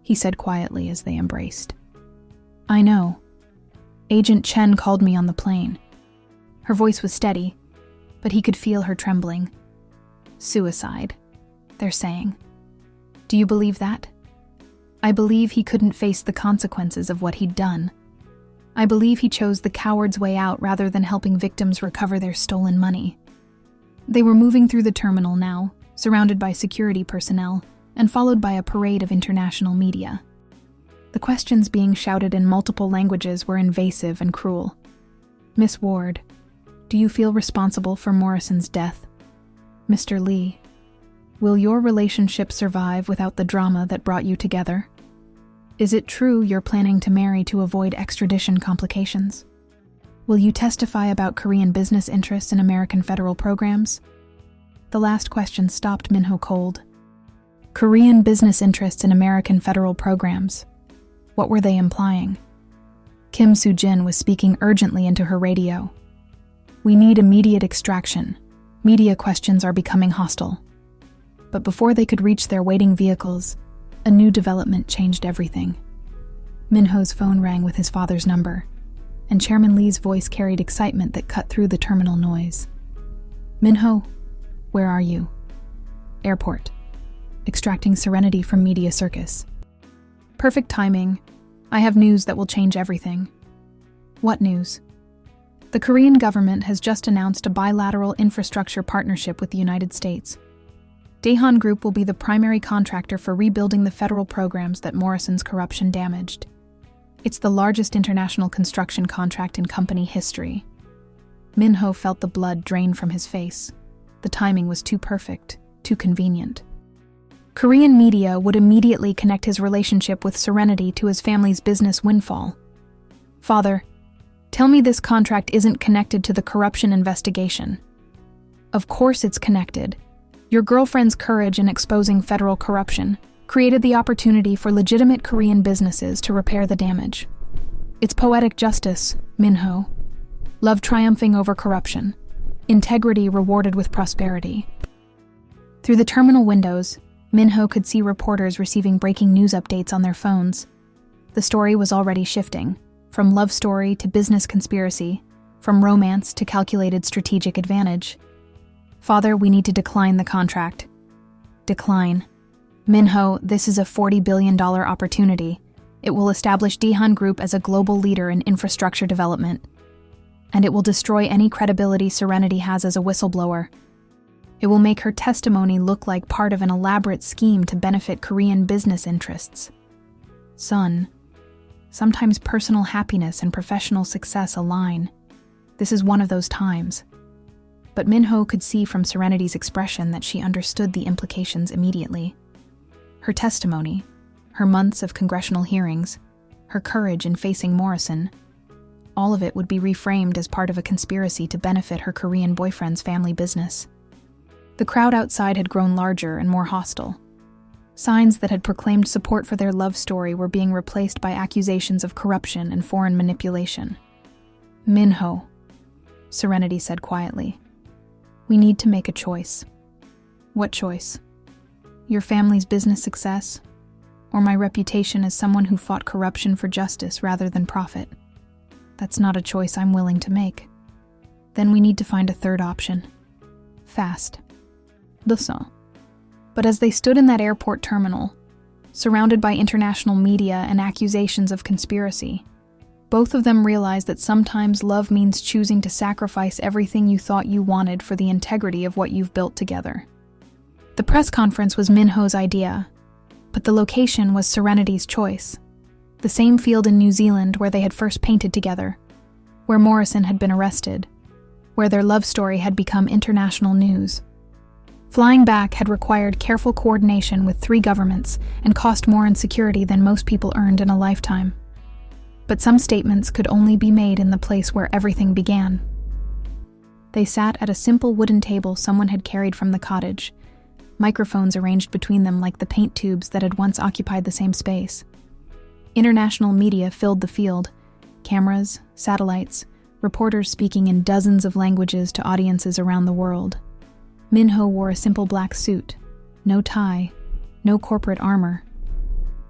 he said quietly as they embraced. I know. Agent Chen called me on the plane. Her voice was steady, but he could feel her trembling. Suicide, they're saying. Do you believe that? I believe he couldn't face the consequences of what he'd done. I believe he chose the coward's way out rather than helping victims recover their stolen money. They were moving through the terminal now, surrounded by security personnel, and followed by a parade of international media. The questions being shouted in multiple languages were invasive and cruel. Miss Ward, do you feel responsible for Morrison's death? Mr. Lee, will your relationship survive without the drama that brought you together? Is it true you're planning to marry to avoid extradition complications? Will you testify about Korean business interests in American federal programs? The last question stopped Minho cold. Korean business interests in American federal programs. What were they implying? Kim Soo-jin was speaking urgently into her radio. We need immediate extraction. Media questions are becoming hostile. But before they could reach their waiting vehicles, a new development changed everything. Minho's phone rang with his father's number, and Chairman Lee's voice carried excitement that cut through the terminal noise. Minho, where are you? Airport. Extracting Serenity from Media Circus. Perfect timing. I have news that will change everything. What news? The Korean government has just announced a bilateral infrastructure partnership with the United States. Daehan Group will be the primary contractor for rebuilding the federal programs that Morrison's corruption damaged. It's the largest international construction contract in company history. Minho felt the blood drain from his face. The timing was too perfect, too convenient. Korean media would immediately connect his relationship with Serenity to his family's business windfall. Father, tell me this contract isn't connected to the corruption investigation. Of course it's connected. Your girlfriend's courage in exposing federal corruption created the opportunity for legitimate Korean businesses to repair the damage. It's poetic justice, Minho. Love triumphing over corruption. Integrity rewarded with prosperity. Through the terminal windows, Minho could see reporters receiving breaking news updates on their phones. The story was already shifting, from love story to business conspiracy, from romance to calculated strategic advantage. Father, we need to decline the contract. Decline. Minho, this is a $40 billion opportunity. It will establish Daehan Group as a global leader in infrastructure development. And it will destroy any credibility Serenity has as a whistleblower. It will make her testimony look like part of an elaborate scheme to benefit Korean business interests. Son, sometimes personal happiness and professional success align. This is one of those times. But Minho could see from Serenity's expression that she understood the implications immediately. Her testimony, her months of congressional hearings, her courage in facing Morrison, all of it would be reframed as part of a conspiracy to benefit her Korean boyfriend's family business. The crowd outside had grown larger and more hostile. Signs that had proclaimed support for their love story were being replaced by accusations of corruption and foreign manipulation. Minho, Serenity said quietly, we need to make a choice. What choice? Your family's business success, or my reputation as someone who fought corruption for justice rather than profit? That's not a choice I'm willing to make. Then we need to find a third option. Fast. Listen. But as they stood in that airport terminal, surrounded by international media and accusations of conspiracy, both of them realized that sometimes love means choosing to sacrifice everything you thought you wanted for the integrity of what you've built together. The press conference was Minho's idea, but the location was Serenity's choice. The same field in New Zealand where they had first painted together, where Morrison had been arrested, where their love story had become international news. Flying back had required careful coordination with 3 governments and cost more in security than most people earned in a lifetime. But some statements could only be made in the place where everything began. They sat at a simple wooden table someone had carried from the cottage, microphones arranged between them like the paint tubes that had once occupied the same space. International media filled the field, cameras, satellites, reporters speaking in dozens of languages to audiences around the world. Minho wore a simple black suit, no tie, no corporate armor.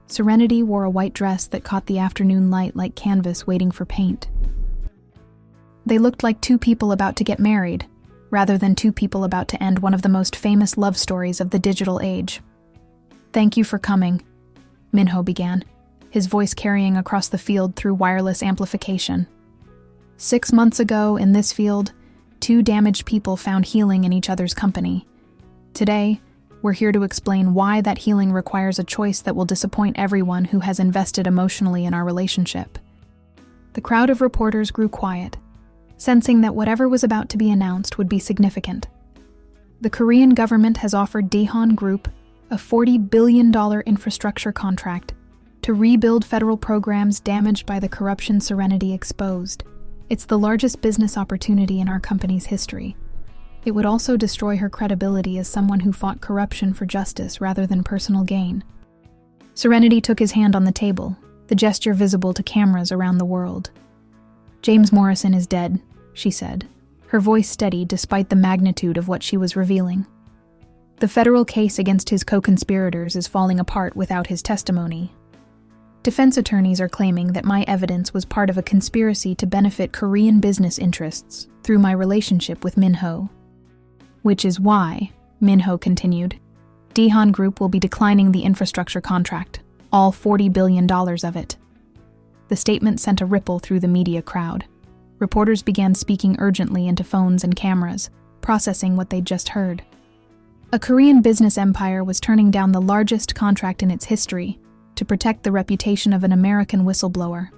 Serenity wore a white dress that caught the afternoon light like canvas waiting for paint. They looked like 2 people about to get married, rather than 2 people about to end one of the most famous love stories of the digital age. Thank you for coming, Minho began, his voice carrying across the field through wireless amplification. 6 months ago, in this field, 2 damaged people found healing in each other's company. Today, we're here to explain why that healing requires a choice that will disappoint everyone who has invested emotionally in our relationship. The crowd of reporters grew quiet, sensing that whatever was about to be announced would be significant. The Korean government has offered Daehan Group a $40 billion infrastructure contract to rebuild federal programs damaged by the corruption Serenity exposed. It's the largest business opportunity in our company's history. It would also destroy her credibility as someone who fought corruption for justice rather than personal gain. Serenity took his hand on the table, the gesture visible to cameras around the world. James Morrison is dead, she said, her voice steady despite the magnitude of what she was revealing. The federal case against his co-conspirators is falling apart without his testimony. Defense attorneys are claiming that my evidence was part of a conspiracy to benefit Korean business interests through my relationship with Minho. Which is why, Minho continued, Daehan Group will be declining the infrastructure contract, all $40 billion of it. The statement sent a ripple through the media crowd. Reporters began speaking urgently into phones and cameras, processing what they'd just heard. A Korean business empire was turning down the largest contract in its history to protect the reputation of an American whistleblower.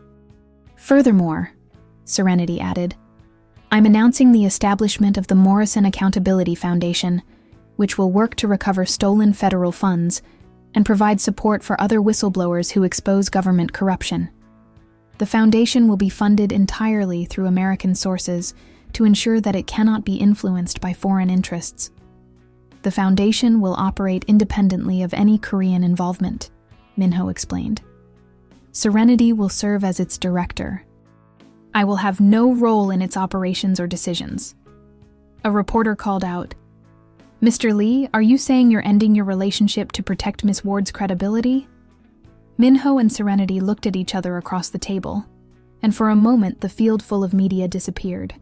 Furthermore, Serenity added, I'm announcing the establishment of the Morrison Accountability Foundation, which will work to recover stolen federal funds and provide support for other whistleblowers who expose government corruption. The foundation will be funded entirely through American sources to ensure that it cannot be influenced by foreign interests. The foundation will operate independently of any Korean involvement, Minho explained. Serenity will serve as its director. I will have no role in its operations or decisions. A reporter called out, Mr. Lee, are you saying you're ending your relationship to protect Miss Ward's credibility? Minho and Serenity looked at each other across the table, and for a moment the field full of media disappeared.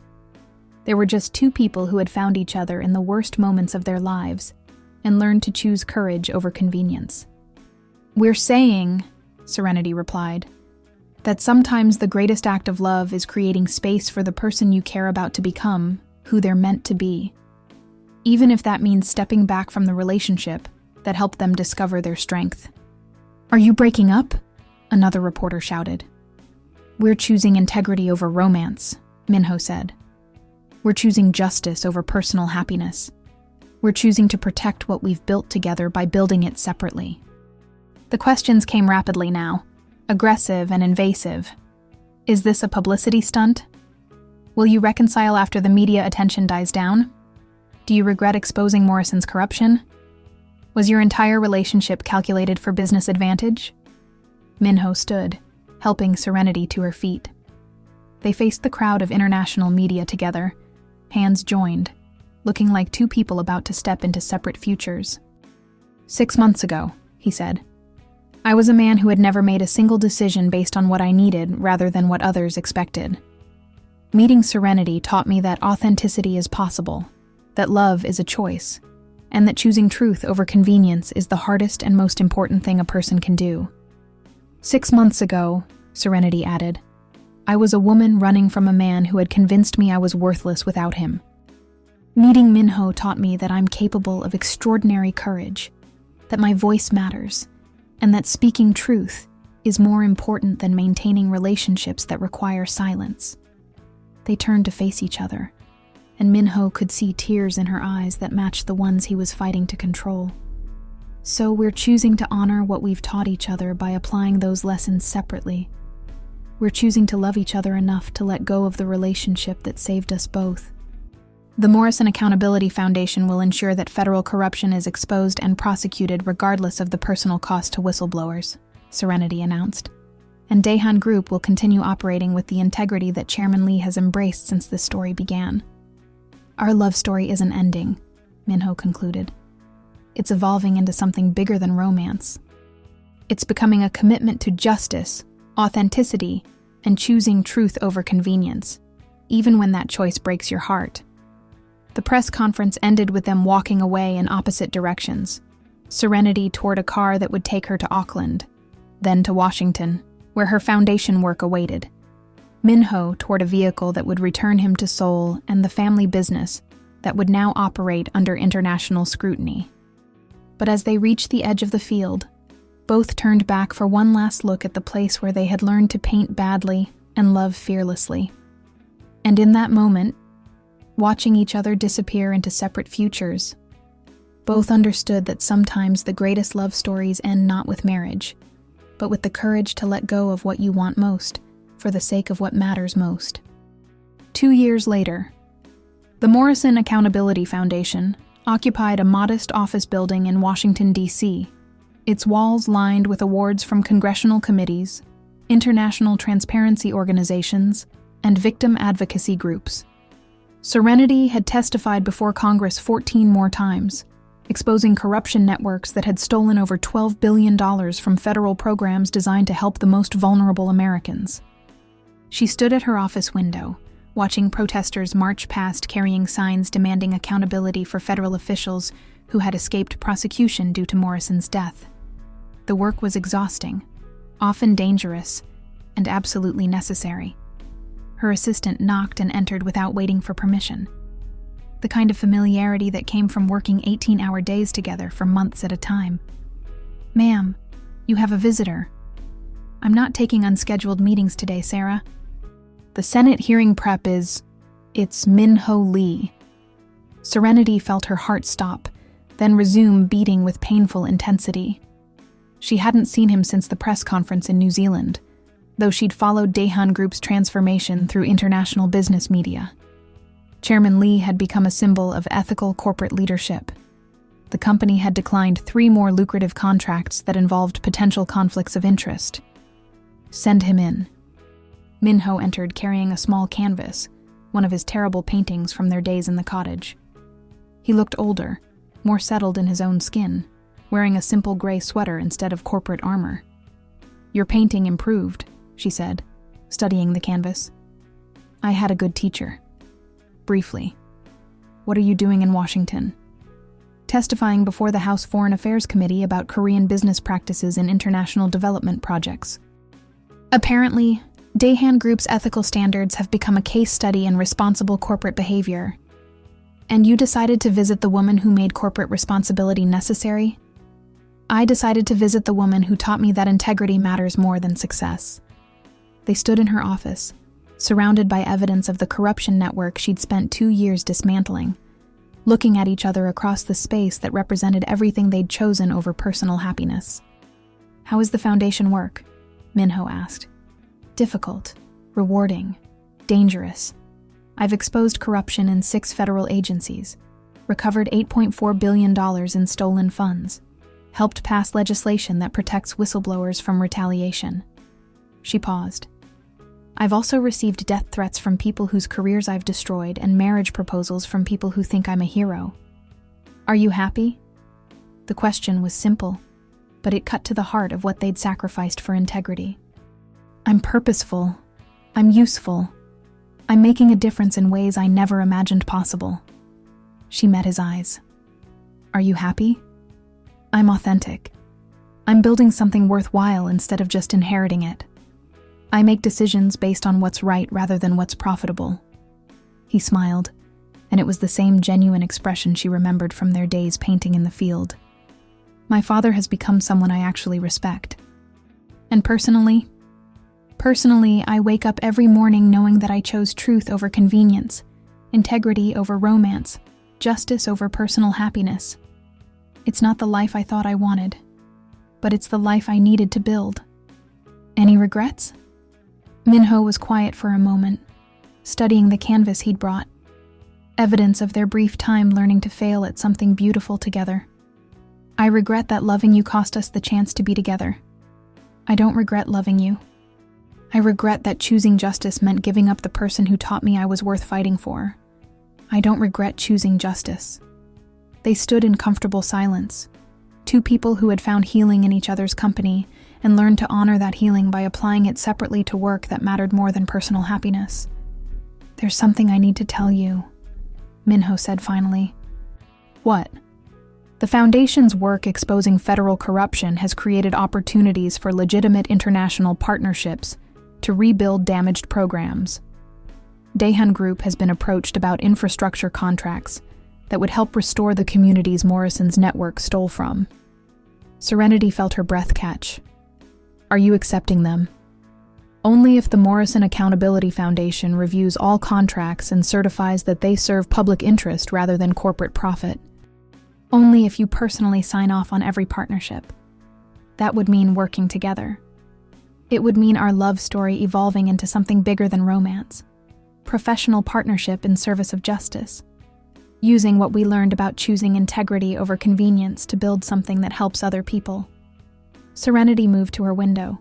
There were just two people who had found each other in the worst moments of their lives and learned to choose courage over convenience. We're saying, Serenity replied, that sometimes the greatest act of love is creating space for the person you care about to become who they're meant to be, even if that means stepping back from the relationship that helped them discover their strength. Are you breaking up? Another reporter shouted. We're choosing integrity over romance, Minho said. We're choosing justice over personal happiness. We're choosing to protect what we've built together by building it separately. The questions came rapidly now, aggressive and invasive. Is this a publicity stunt? Will you reconcile after the media attention dies down? Do you regret exposing Morrison's corruption? Was your entire relationship calculated for business advantage? Minho stood, helping Serenity to her feet. They faced the crowd of international media together, hands joined, looking like two people about to step into separate futures. 6 months ago, he said, I was a man who had never made a single decision based on what I needed rather than what others expected. Meeting Serenity taught me that authenticity is possible, that love is a choice, and that choosing truth over convenience is the hardest and most important thing a person can do. 6 months ago, Serenity added, I was a woman running from a man who had convinced me I was worthless without him. Meeting Minho taught me that I'm capable of extraordinary courage, that my voice matters, and that speaking truth is more important than maintaining relationships that require silence. They turned to face each other, and Minho could see tears in her eyes that matched the ones he was fighting to control. So we're choosing to honor what we've taught each other by applying those lessons separately. We're choosing to love each other enough to let go of the relationship that saved us both. The Morrison Accountability Foundation will ensure that federal corruption is exposed and prosecuted regardless of the personal cost to whistleblowers, Serenity announced. And Daehan Group will continue operating with the integrity that Chairman Lee has embraced since this story began. Our love story isn't ending, Minho concluded. It's evolving into something bigger than romance. It's becoming a commitment to justice, authenticity, and choosing truth over convenience, even when that choice breaks your heart. The press conference ended with them walking away in opposite directions. Serenity toward a car that would take her to Auckland, then to Washington, where her foundation work awaited. Minho toward a vehicle that would return him to Seoul and the family business that would now operate under international scrutiny. But as they reached the edge of the field, both turned back for one last look at the place where they had learned to paint badly and love fearlessly. And in that moment, watching each other disappear into separate futures, both understood that sometimes the greatest love stories end not with marriage, but with the courage to let go of what you want most for the sake of what matters most. 2 years later, the Morrison Accountability Foundation occupied a modest office building in Washington, D.C., its walls lined with awards from congressional committees, international transparency organizations, and victim advocacy groups. Serenity had testified before Congress 14 more times, exposing corruption networks that had stolen over $12 billion from federal programs designed to help the most vulnerable Americans. She stood at her office window, watching protesters march past carrying signs demanding accountability for federal officials who had escaped prosecution due to Morrison's death. The work was exhausting, often dangerous, and absolutely necessary. Her assistant knocked and entered without waiting for permission. The kind of familiarity that came from working 18-hour days together for months at a time. "Ma'am, you have a visitor." "I'm not taking unscheduled meetings today, Sarah." "The Senate hearing prep it's Min-ho Lee." Serenity felt her heart stop, then resume beating with painful intensity. She hadn't seen him since the press conference in New Zealand, though she'd followed Daehan Group's transformation through international business media. Chairman Lee had become a symbol of ethical corporate leadership. The company had declined 3 more lucrative contracts that involved potential conflicts of interest. "Send him in." Min-ho entered carrying a small canvas, one of his terrible paintings from their days in the cottage. He looked older, more settled in his own skin, wearing a simple gray sweater instead of corporate armor. "Your painting improved," she said, studying the canvas. "I had a good teacher." Briefly. "What are you doing in Washington?" "Testifying before the House Foreign Affairs Committee about Korean business practices in international development projects." Apparently, Daehan Group's ethical standards have become a case study in responsible corporate behavior. "And you decided to visit the woman who made corporate responsibility necessary?" "I decided to visit the woman who taught me that integrity matters more than success." They stood in her office, surrounded by evidence of the corruption network she'd spent 2 years dismantling, looking at each other across the space that represented everything they'd chosen over personal happiness. "How is the foundation work?" Min-ho asked. "Difficult, rewarding, dangerous. I've exposed corruption in 6 federal agencies, recovered $8.4 billion in stolen funds, helped pass legislation that protects whistleblowers from retaliation." She paused. "I've also received death threats from people whose careers I've destroyed and marriage proposals from people who think I'm a hero. Are you happy?" The question was simple, but it cut to the heart of what they'd sacrificed for integrity. "I'm purposeful. I'm useful. I'm making a difference in ways I never imagined possible." She met his eyes. "Are you happy?" "I'm authentic. I'm building something worthwhile instead of just inheriting it. I make decisions based on what's right rather than what's profitable." He smiled, and it was the same genuine expression she remembered from their days painting in the field. "My father has become someone I actually respect. And personally, I wake up every morning knowing that I chose truth over convenience, integrity over romance, justice over personal happiness. It's not the life I thought I wanted, but it's the life I needed to build." "Any regrets?" Min-ho was quiet for a moment, studying the canvas he'd brought, evidence of their brief time learning to fail at something beautiful together. "I regret that loving you cost us the chance to be together. I don't regret loving you. I regret that choosing justice meant giving up the person who taught me I was worth fighting for. I don't regret choosing justice." They stood in comfortable silence, 2 people who had found healing in each other's company and learned to honor that healing by applying it separately to work that mattered more than personal happiness. "There's something I need to tell you," Min-ho said finally. "What?" "The Foundation's work exposing federal corruption has created opportunities for legitimate international partnerships to rebuild damaged programs. Daehan Group has been approached about infrastructure contracts that would help restore the communities Morrison's network stole from." Serenity felt her breath catch. "Are you accepting them?" "Only if the Morrison Accountability Foundation reviews all contracts and certifies that they serve public interest rather than corporate profit. Only if you personally sign off on every partnership. That would mean working together. It would mean our love story evolving into something bigger than romance. Professional partnership in service of justice. Using what we learned about choosing integrity over convenience to build something that helps other people." Serenity moved to her window,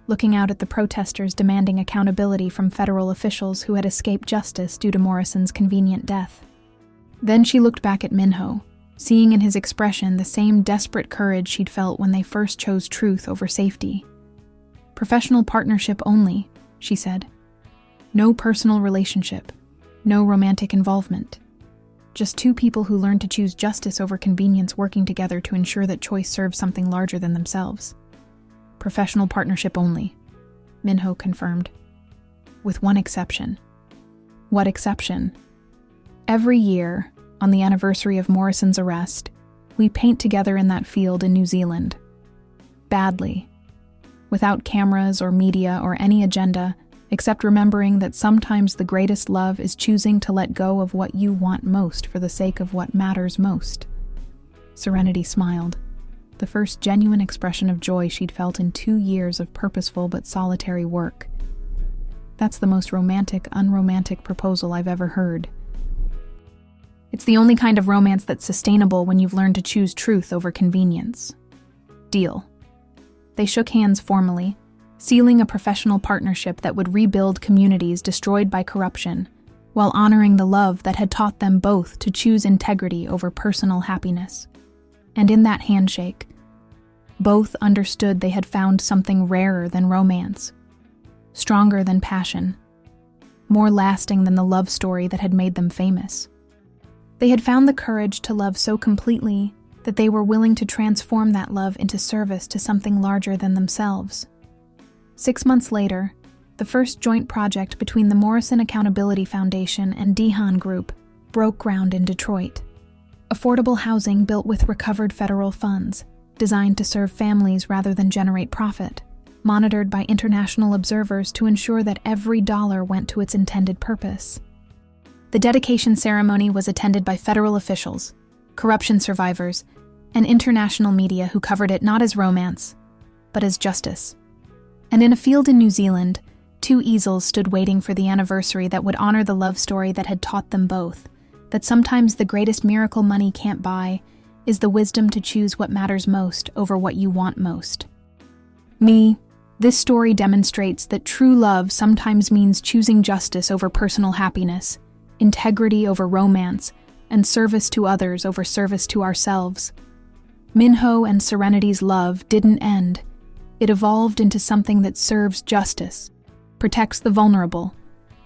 looking out at the protesters demanding accountability from federal officials who had escaped justice due to Morrison's convenient death. Then she looked back at Min-ho, seeing in his expression the same desperate courage she'd felt when they first chose truth over safety. "Professional partnership only," she said. "No personal relationship, no romantic involvement. Just two people who learn to choose justice over convenience working together to ensure that choice serves something larger than themselves." "Professional partnership only," Minho confirmed. "With one exception." "What exception?" "Every year, on the anniversary of Morrison's arrest, we paint together in that field in New Zealand. Badly. Without cameras or media or any agenda, except remembering that sometimes the greatest love is choosing to let go of what you want most for the sake of what matters most." Serenity smiled, the first genuine expression of joy she'd felt in 2 years of purposeful but solitary work. "That's the most romantic, unromantic proposal I've ever heard. It's the only kind of romance that's sustainable when you've learned to choose truth over convenience. Deal." They shook hands formally, sealing a professional partnership that would rebuild communities destroyed by corruption, while honoring the love that had taught them both to choose integrity over personal happiness. And in that handshake, both understood they had found something rarer than romance, stronger than passion, more lasting than the love story that had made them famous. They had found the courage to love so completely that they were willing to transform that love into service to something larger than themselves. 6 months later, the first joint project between the Morrison Accountability Foundation and Dehan Group broke ground in Detroit. Affordable housing built with recovered federal funds, designed to serve families rather than generate profit, monitored by international observers to ensure that every dollar went to its intended purpose. The dedication ceremony was attended by federal officials, corruption survivors, and international media who covered it not as romance, but as justice. And in a field in New Zealand, 2 easels stood waiting for the anniversary that would honor the love story that had taught them both, that sometimes the greatest miracle money can't buy is the wisdom to choose what matters most over what you want most. This story demonstrates that true love sometimes means choosing justice over personal happiness, integrity over romance, and service to others over service to ourselves. Minho and Serenity's love didn't end. It evolved into something that serves justice, protects the vulnerable,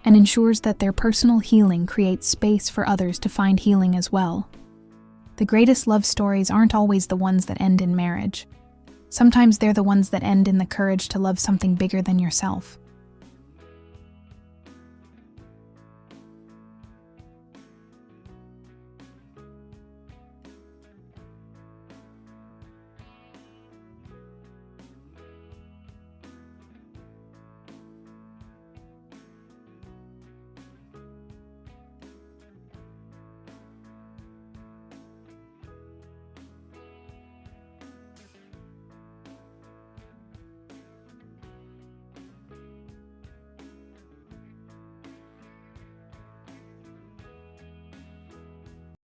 and ensures that their personal healing creates space for others to find healing as well. The greatest love stories aren't always the ones that end in marriage. Sometimes they're the ones that end in the courage to love something bigger than yourself.